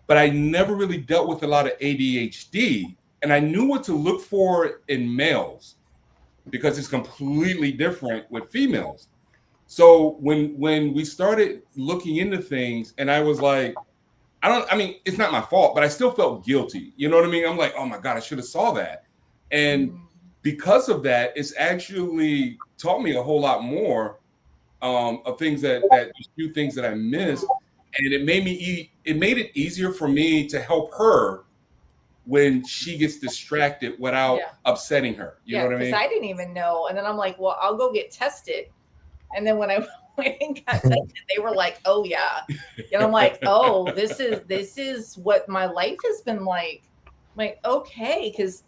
But I never really dealt with a lot of ADHD, and I knew what to look for in males because it's completely different with females. So when we started looking into things, and I was like, I mean, it's not my fault, but I still felt guilty. You know what I mean? I'm like, oh my God, I should have saw that. And because of that, it's actually taught me a whole lot more of things that few things that I missed. And it made it easier for me to help her when she gets distracted without upsetting her. You know what I mean? Because I didn't even know. And then I'm like, well, I'll go get tested. And then when I went and got tested, they were like, oh yeah. And I'm like, oh, this is what my life has been like. I'm like, okay, because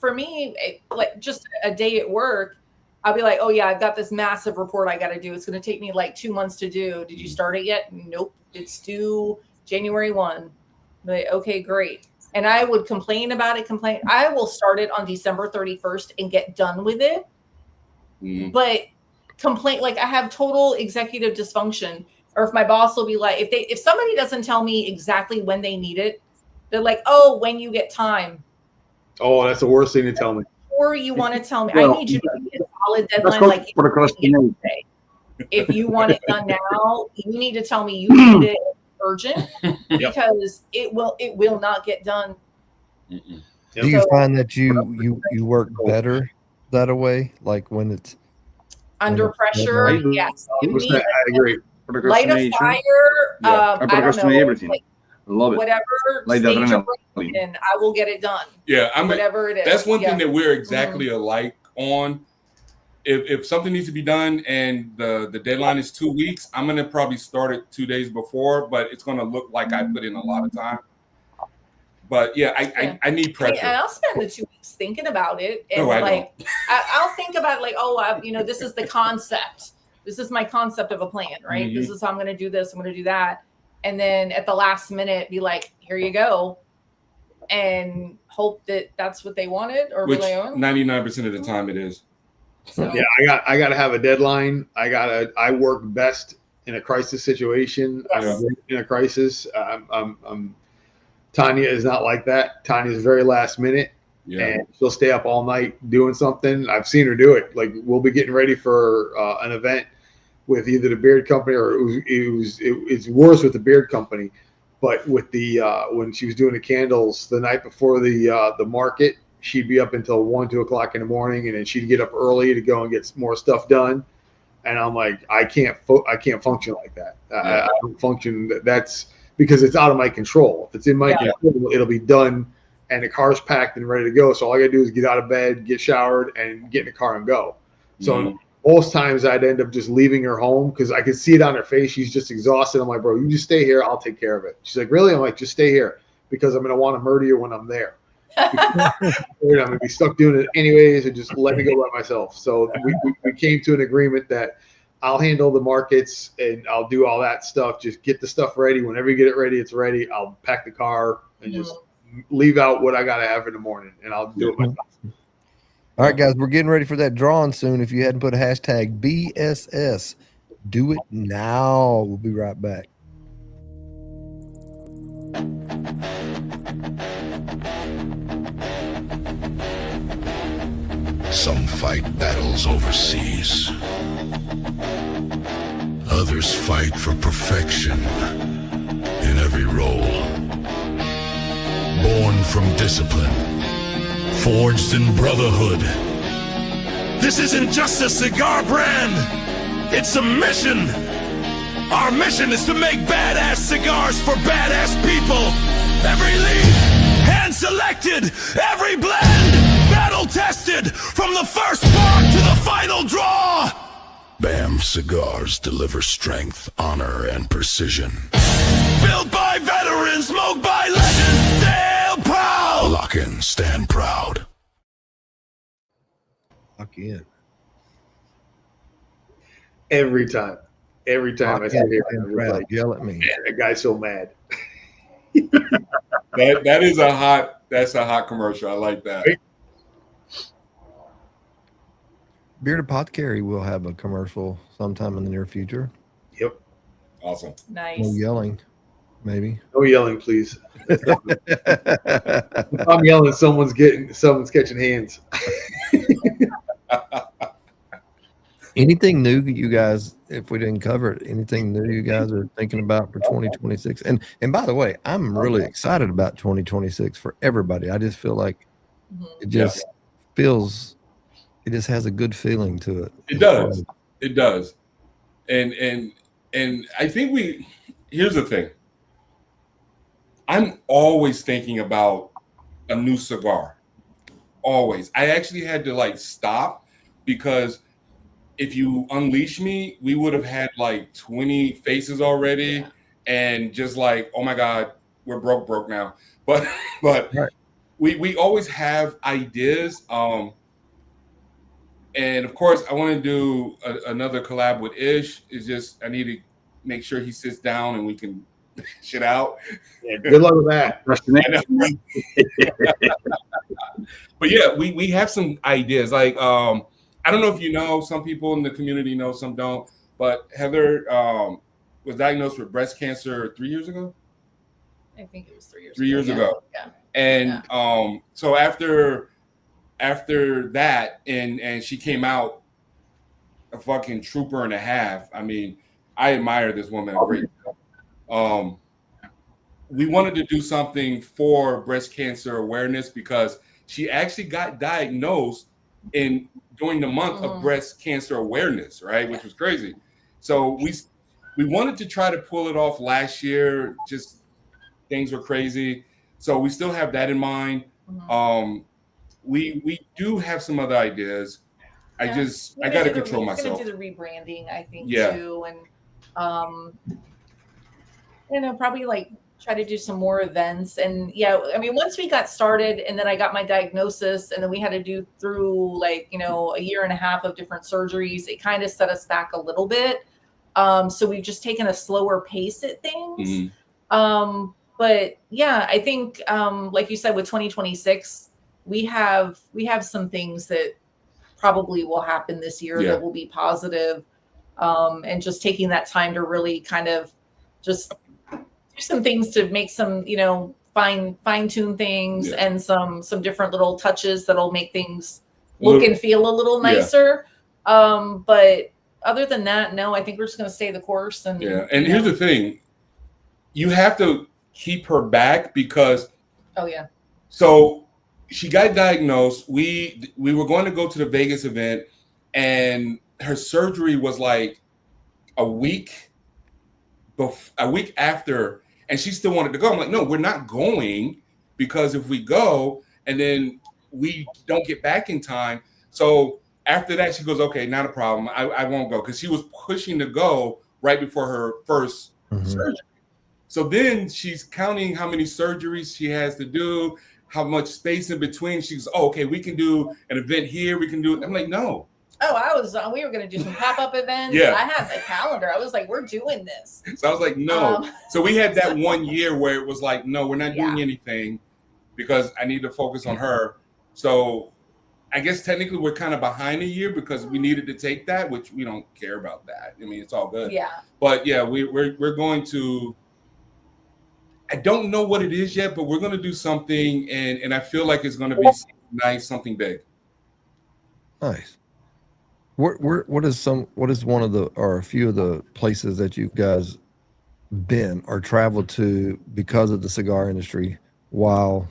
for me, like just a day at work, I'll be like, oh yeah, I've got this massive report I got to do. It's going to take me like 2 months to do. Did you start it yet? Nope. It's due January 1. Like, okay, great. And I would complain about it. I will start it on December 31st and get done with it. But complain, like I have total executive dysfunction. Or if my boss will be like, if somebody doesn't tell me exactly when they need it, they're like, oh, when you get time. Oh, that's the worst thing to tell me. Or you want to tell me, I need you to get a solid deadline. Like if you want it done now, you need to tell me you need it urgent because it will not get done. Do you find that you work better that way? Like when it's under pressure? Yes. I agree. Light a fire. I don't know. Everything. Love it. Whatever like stage you're in, I will get it done. Yeah, I mean, whatever it is. That's one thing that we're exactly alike on. If something needs to be done and the deadline is 2 weeks, I'm gonna probably start it 2 days before, but it's gonna look like I put in a lot of time. But yeah, I need pressure. And I'll spend the 2 weeks thinking about it, and I'll think about like, this is the concept. This is my concept of a plan, right? This is how I'm gonna do this. I'm gonna do that. And then at the last minute, be like, here you go. And hope that that's what they wanted or which rely on. 99% of the time it is. So. Yeah, I got to have a deadline. I work best in a crisis situation. Yes. I'm in a crisis. Tanya is not like that. Tanya is very last minute. Yeah. And she'll stay up all night doing something. I've seen her do it. Like we'll be getting ready for an event with either the beard company or it's worse with the beard company, but with the when she was doing the candles the night before the market, she'd be up until 1, 2 o'clock in the morning, and then she'd get up early to go and get more stuff done. And I'm like, I can't function like that. I don't function. That's because it's out of my control. If it's in my control, it'll be done, and the car's packed and ready to go. So all I gotta do is get out of bed, get showered, and get in the car and go. So. Most times I'd end up just leaving her home because I could see it on her face. She's just exhausted. I'm like, bro, you just stay here. I'll take care of it. She's like, really? I'm like, just stay here because I'm going to want to murder you when I'm there. I'm going to be stuck doing it anyways and just let me go by myself. So we came to an agreement that I'll handle the markets and I'll do all that stuff. Just get the stuff ready. Whenever you get it ready, it's ready. I'll pack the car and just leave out what I got to have in the morning, and I'll do it myself. All right, guys, we're getting ready for that drawing soon. If you hadn't put a hashtag BSS, do it now. We'll be right back. Some fight battles overseas. Others fight for perfection in every role. Born from discipline. Forged in brotherhood. This isn't just a cigar brand. It's a mission. Our mission is to make badass cigars for badass people. Every leaf, hand-selected. Every blend, battle-tested. From the first spark to the final draw. BAM Cigars deliver strength, honor, and precision. Built by veterans, smoked by legends. Dale Proud. Lock in, stand proud. Lock in. Every time. Every time I see him, I'm just like, yell at me. man, that guy's so mad. That's a hot commercial. I like that. Right? Beard Apothecary will have a commercial sometime in the near future. Yep. Awesome. Nice. No yelling, maybe. No yelling, please. If I'm yelling, someone's catching hands. Anything new you guys, if we didn't cover it, anything new you guys are thinking about for 2026? And by the way, I'm really excited about 2026 for everybody. I just feel like it just feels, it just has a good feeling to it. It does. It does. And I think here's the thing. I'm always thinking about a new cigar. Always. I actually had to like stop because if you unleash me, we would have had like 20 faces already and just like, oh my God, we're broke now. But right. we always have ideas. And of course, I want to do another collab with Ish. It's just I need to make sure he sits down and we can shit out. Yeah, good luck with that. But yeah, we have some ideas. Like I don't know if you know, some people in the community know, some don't. But Heather was diagnosed with breast cancer 3 years ago. I think it was 3 years. 3 years ago. Yeah. And so after that, and she came out a fucking trooper and a half. I mean, I admire this woman a great deal. We wanted to do something for breast cancer awareness because she actually got diagnosed during the month of breast cancer awareness, right? Which was crazy. So we wanted to try to pull it off last year. Just things were crazy. So we still have that in mind. We do have some other ideas. I got to control myself. We're gonna do the rebranding, I think, too, and probably like try to do some more events. And I mean, once we got started, and then I got my diagnosis, and then we had to do through like a year and a half of different surgeries. It kind of set us back a little bit. So we've just taken a slower pace at things. But yeah, I think like you said, with 2026, we have some things that probably will happen this year that will be positive. And just taking that time to really kind of just do some things to make some, fine tune things and some different little touches that'll make things look and feel a little nicer. But other than that, no, I think we're just going to stay the course. And here's the thing, you have to keep her back because so she got diagnosed. We were going to go to the Vegas event, and her surgery was like a week after, and she still wanted to go. I'm like, no, we're not going, because if we go and then we don't get back in time. So after that, she goes, okay, not a problem. I won't go, because she was pushing to go right before her first surgery. So then she's counting how many surgeries she has to do, how much space in between. She's, okay, we can do an event here. We can do it. I'm like, no. Oh, we were going to do some pop-up events. I had the calendar. I was like, we're doing this. So I was like, no. So we had that 1 year where it was like, no, we're not doing anything because I need to focus on her. So I guess technically we're kind of behind a year because we needed to take that, which we don't care about that. I mean, it's all good. Yeah. But yeah, we're going to, I don't know what it is yet, but we're going to do something, and I feel like it's going to be nice, something big. Nice. What is one of the, or a few of the places that you guys been or traveled to because of the cigar industry while,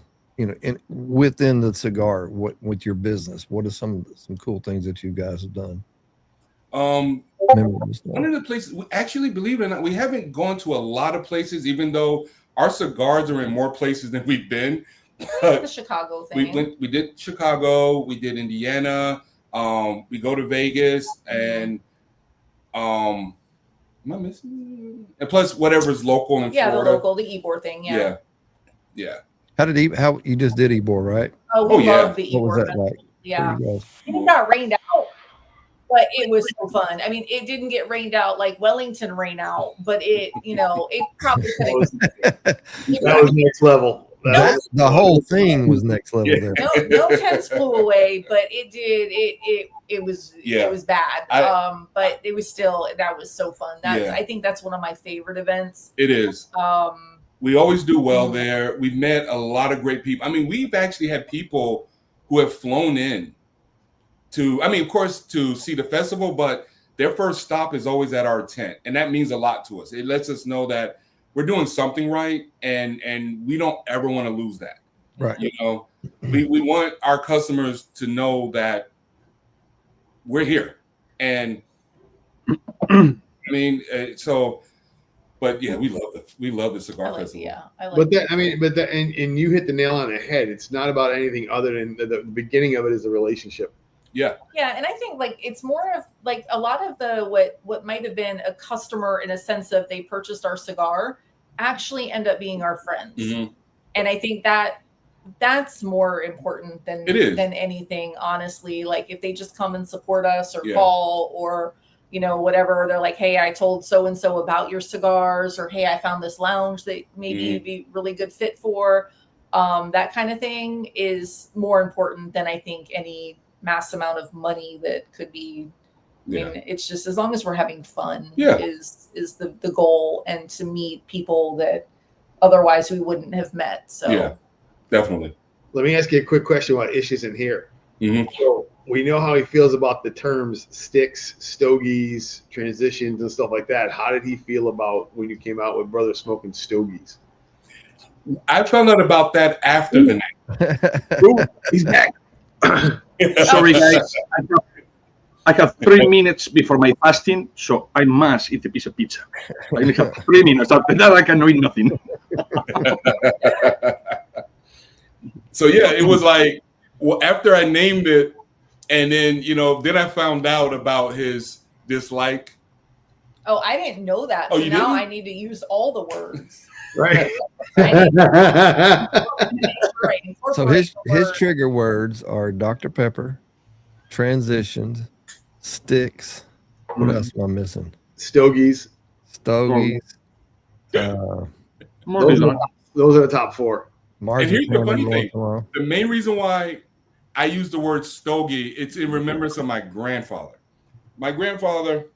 within the cigar, with your business? What are some cool things that you guys have done? One of the places, actually, believe it or not, we haven't gone to a lot of places, even though our cigars are in more places than we've been. The Chicago thing. We did Chicago, we did Indiana, we go to Vegas, and am I missing? And plus whatever's local in Florida. The Ybor thing. Yeah. How you just did Ybor, right? We love the Ybor. What was that like? Yeah. It got rained out. but it was so fun. I mean, it didn't get rained out like Wellington rain out, but it, it probably could have. That was next level. The whole thing was next level there. No tents flew away, but it did. It was bad. But it was still, that was so fun. I think that's one of my favorite events. It is. We always do well there. We've met a lot of great people. I mean, we've actually had people who have flown in to, of course, to see the festival, but their first stop is always at our tent. And that means a lot to us. It lets us know that we're doing something right, and we don't ever want to lose that. Right. We want our customers to know that we're here. And but yeah, we love the cigar festival. Yeah, and you hit the nail on the head. It's not about anything other than the beginning of it is the relationship. Yeah. Yeah, and I think it's more of a lot of the what might have been a customer in a sense of they purchased our cigar actually end up being our friends. Mm-hmm. And I think that's more important than anything, honestly. If they just come and support us or call or whatever, they're like, hey, I told so-and-so about your cigars, or hey, I found this lounge that maybe you'd be really good fit for. That kind of thing is more important than I think any mass amount of money that could be. I mean, it's just as long as we're having fun is the goal, and to meet people that otherwise we wouldn't have met. So yeah, definitely. Let me ask you a quick question about Issues in here. Mm-hmm. So we know how he feels about the terms sticks, stogies, transitions, and stuff like that. How did he feel about when you came out with Brothers Smokin Stogies? I found out about that after the night. Ooh, he's back. Sorry, guys. I have 3 minutes before my fasting, so I must eat a piece of pizza. I only have 3 minutes. After that, I cannot eat nothing. So yeah, it was after I named it, and then then I found out about his dislike. Oh, I didn't know that. Oh, so you now didn't? I need to use all the words. Right. So his trigger words are Dr. Pepper, transitions, sticks. What else am I missing? Stogies. Those are the top 4. And here's the funny thing: the main reason why I use the word stogie, it's in remembrance of my grandfather. My grandfather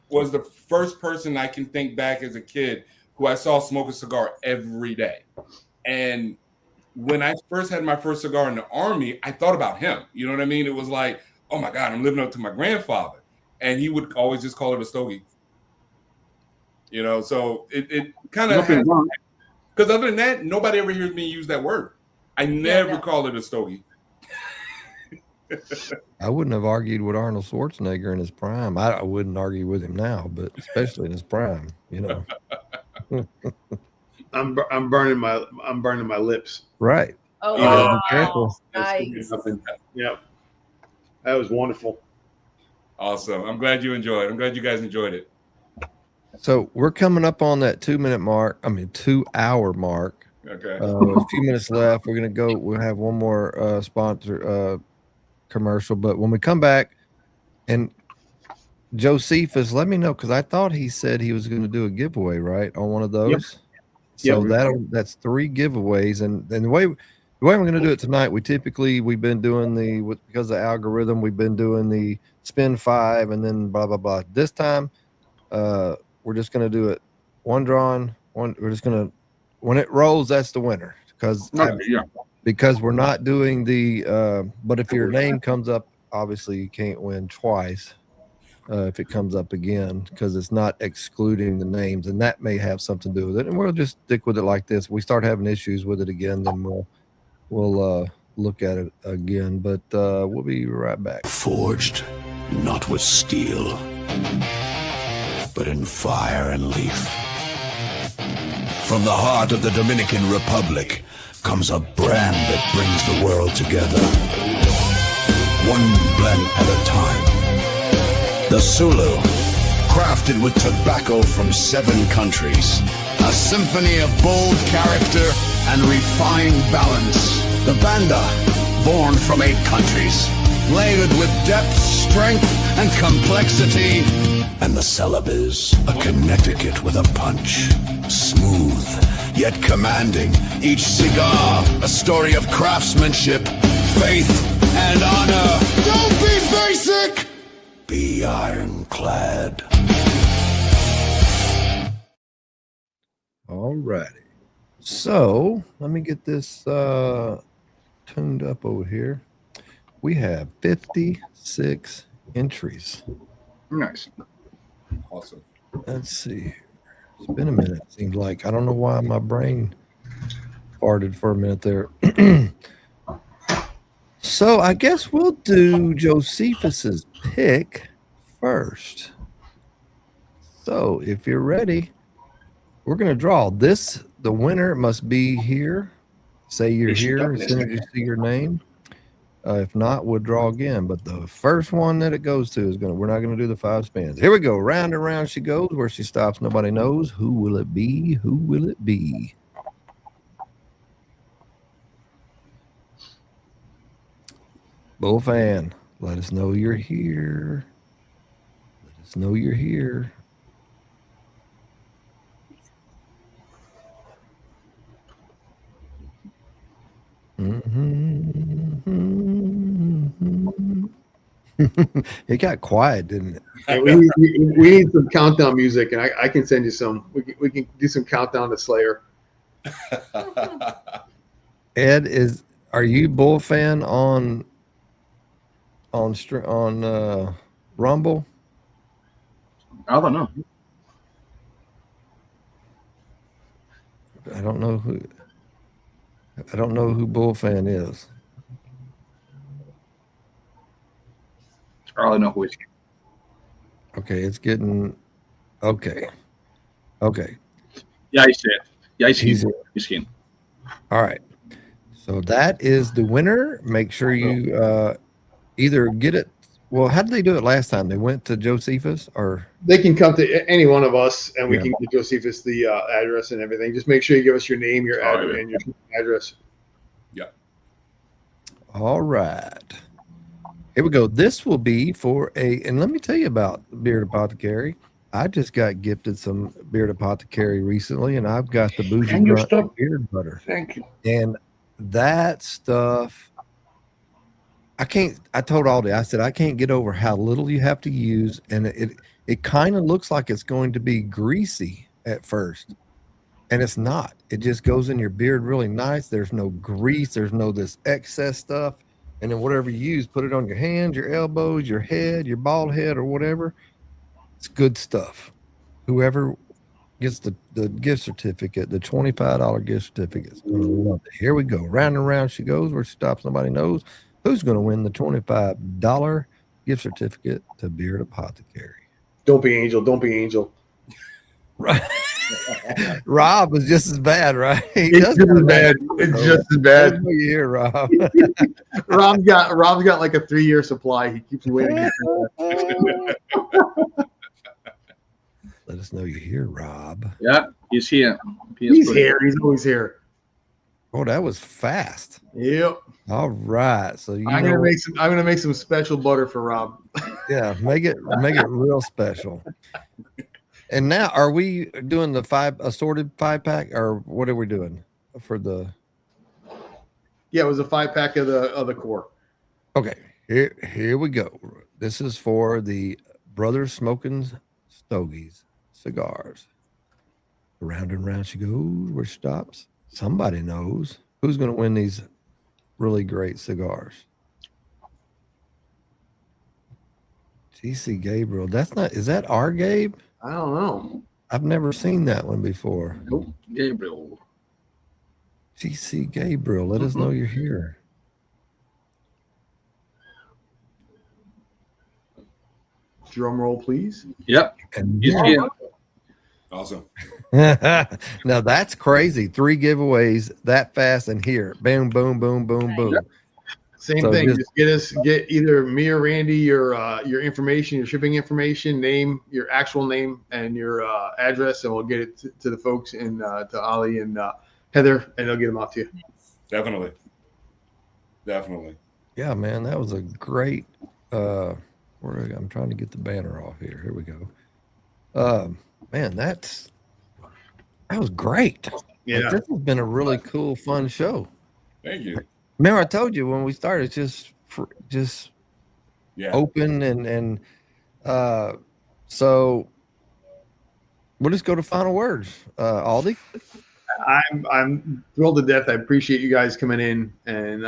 was the first person I can think back as a kid who I saw smoke a cigar every day. And when I first had my first cigar in the Army, I thought about him. You know what I mean? It was like, oh my God, I'm living up to my grandfather. And he would always just call it a stogie. So it kind of, because other than that, nobody ever hears me use that word. I never call it a stogie. I wouldn't have argued with Arnold Schwarzenegger in his prime. I wouldn't argue with him now, but especially in his prime, I'm burning my lips. Right. Oh, wow. Careful. Nice. Yeah. That was wonderful. Awesome. I'm glad you enjoyed it. I'm glad you guys enjoyed it. So we're coming up on that 2-minute mark. 2-hour mark. Okay. A few minutes left. We're going to go. We'll have one more sponsor commercial. But when we come back, and Josephus, let me know, because I thought he said he was going to do a giveaway, right, on one of those. Yep. So that's 3 giveaways. And the way we're going to do it tonight, we've been doing because of the algorithm, we've been doing the spin 5 and then blah, blah, blah. This time, we're just going to do it one drawn. We're just going to, when it rolls, that's the winner. Because we're not doing but if your name comes up, obviously you can't win twice if it comes up again, because it's not excluding the names, and that may have something to do with it. And we'll just stick with it like this. If we start having issues with it again, then we'll look at it again. But we'll be right back. Forged not with steel, but in fire and leaf. From the heart of the Dominican Republic comes a brand that brings the world together. One blend at a time. The Sulu, crafted with tobacco from 7 countries. A symphony of bold character and refined balance. The Banda, born from 8 countries. Layered with depth, strength, and complexity. And the Celebes, a Connecticut with a punch. Smooth, yet commanding. Each cigar, a story of craftsmanship, faith, and honor. Don't be basic! Be ironclad. All righty. So let me get this tuned up over here. We have 56 entries. Nice. Awesome. Let's see. It's been a minute. Seems like I don't know why my brain farted for a minute there. So I guess we'll do Josephus's pick first. So if you're ready, we're going to draw this. The winner must be here. Say you're here as soon as you see your name. If not, we'll draw again. But the first one that it goes to is we're not going to do the 5 spins. Here we go. Round and round she goes. Where she stops, nobody knows. Who will it be? Who will it be? Bull fan, let us know you're here. Let us know you're here. It got quiet, didn't it? And we need some countdown music, and I can send you some. We can do some countdown to Slayer. Ed, are you Bull fan on Rumble? I don't know. I don't know who Bull fan is. I don't know who is. Okay, it's getting okay. Yeah, I see it. Yeah, I see he's him. All right. So that is the winner. Make sure you either get it. Well, how did they do it last time? They went to Josephus, or they can come to any one of us, and we can give Josephus the address and everything. Just make sure you give us your name, your address, and your address. Yeah. All right. Here we go. This will be for and let me tell you about Beard Apothecary. I just got gifted some Beard Apothecary recently, and I've got the Bougie Grunt beard butter. Thank you. And that stuff, I told Aldi, I said, I can't get over how little you have to use. And it kind of looks like it's going to be greasy at first. And it's not. It just goes in your beard really nice. There's no grease. There's no this excess stuff. And then whatever you use, put it on your hands, your elbows, your head, your bald head, or whatever. It's good stuff. Whoever gets the gift certificate, the $25 gift certificate, is going to love it. Here we go. Round and round she goes. Where she stops, nobody knows. Who's going to win the $25 gift certificate to Beard Apothecary? Don't be Angel. Don't be Angel. Right. Rob is just as bad, right? It's just as bad. It's just as bad. You hear, Rob? Rob's got like a 3-year supply. He keeps waiting. Let us know you're here, Rob. Yeah, he's here. He's here. He's always here. Oh, that was fast. Yep. All right. So I'm gonna make some special butter for Rob. Yeah, make it real special. And now, are we doing the 5 assorted 5-pack, or what are we doing for the? Yeah, it was a 5-pack of the core. Okay, here we go. This is for the Brothers Smokin Stogies cigars. Round and round she goes. Where she stops, somebody knows who's going to win these really great cigars. GC Gabriel. Is that our Gabe? I don't know. I've never seen that one before. Nope. Gabriel. GC Gabriel, let us know you're here. Drum roll, please. Yep. And He's here. Awesome. Now that's crazy. 3 giveaways that fast and here. Boom, boom, boom, boom, boom. Yep. Same thing. Just get either me or Randy your information, your shipping information, name, your actual name, and your address, and we'll get it to the folks and to Ollie and Heather, and they'll get them out to you. Definitely. Yeah, man, that was a great I'm trying to get the banner off here. Here we go. Man, that was great. Yeah. Like, this has been a really cool, fun show. Thank you. Remember, I told you when we started, just Yeah. open and so we'll just go to final words. Aldi. I'm thrilled to death. I appreciate you guys coming in and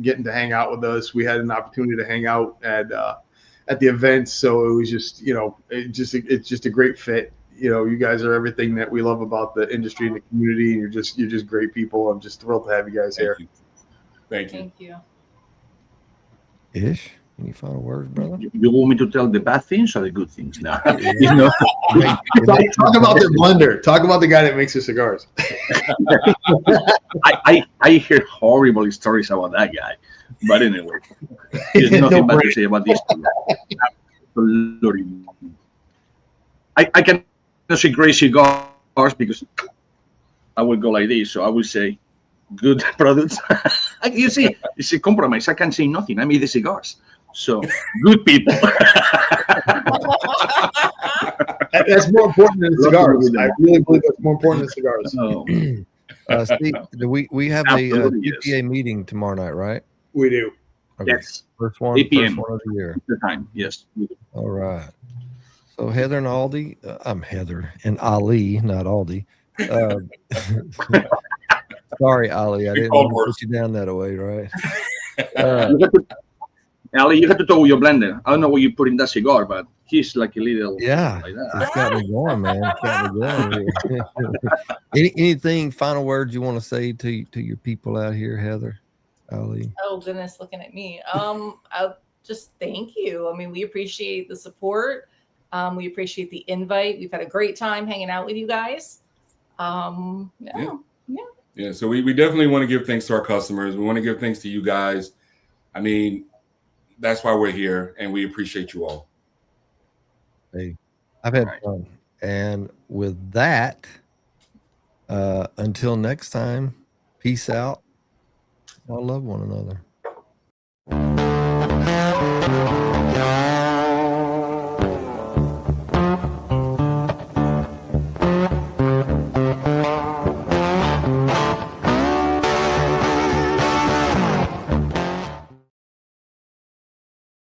getting to hang out with us. We had an opportunity to hang out at the events, so it was just it's just a great fit. You guys are everything that we love about the industry and the community. You're just great people. I'm just thrilled to have you guys here. Thank you. Thank you. Ish, any final words, brother? You want me to tell the bad things or the good things now? Talk about the blender. Talk about the guy that makes the cigars. I hear horrible stories about that guy. But anyway, there's nothing bad to say about this. I can say great cigars because I will go like this. So I will say good products. You see, it's a compromise. I can say nothing. I made the cigars. So good people. That's more important than cigars. I really believe that's more important than cigars. Steve, we have a GPA meeting tomorrow night, right? We do. Okay. Yes. First one, 8 p.m. First one of the year. The time. Yes. All right. So Heather and Aldi, I'm Heather and Ali, not Aldi. Sorry, Ali, I didn't want to put you down that way, right? Ali, you have to talk with your blender. I don't know what you put in that cigar, but he's like a little like that. It's got me going, man. It's got me going here. Anything final words you want to say to your people out here, Heather, Ali? Oh goodness, looking at me. I'll just thank you. I mean, we appreciate the support. We appreciate the invite. We've had a great time hanging out with you guys. Yeah, so we definitely want to give thanks to our customers. We want to give thanks to you guys. I mean, that's why we're here, and we appreciate you all. Hey, I've had fun. And with that, until next time, peace out. I love one another.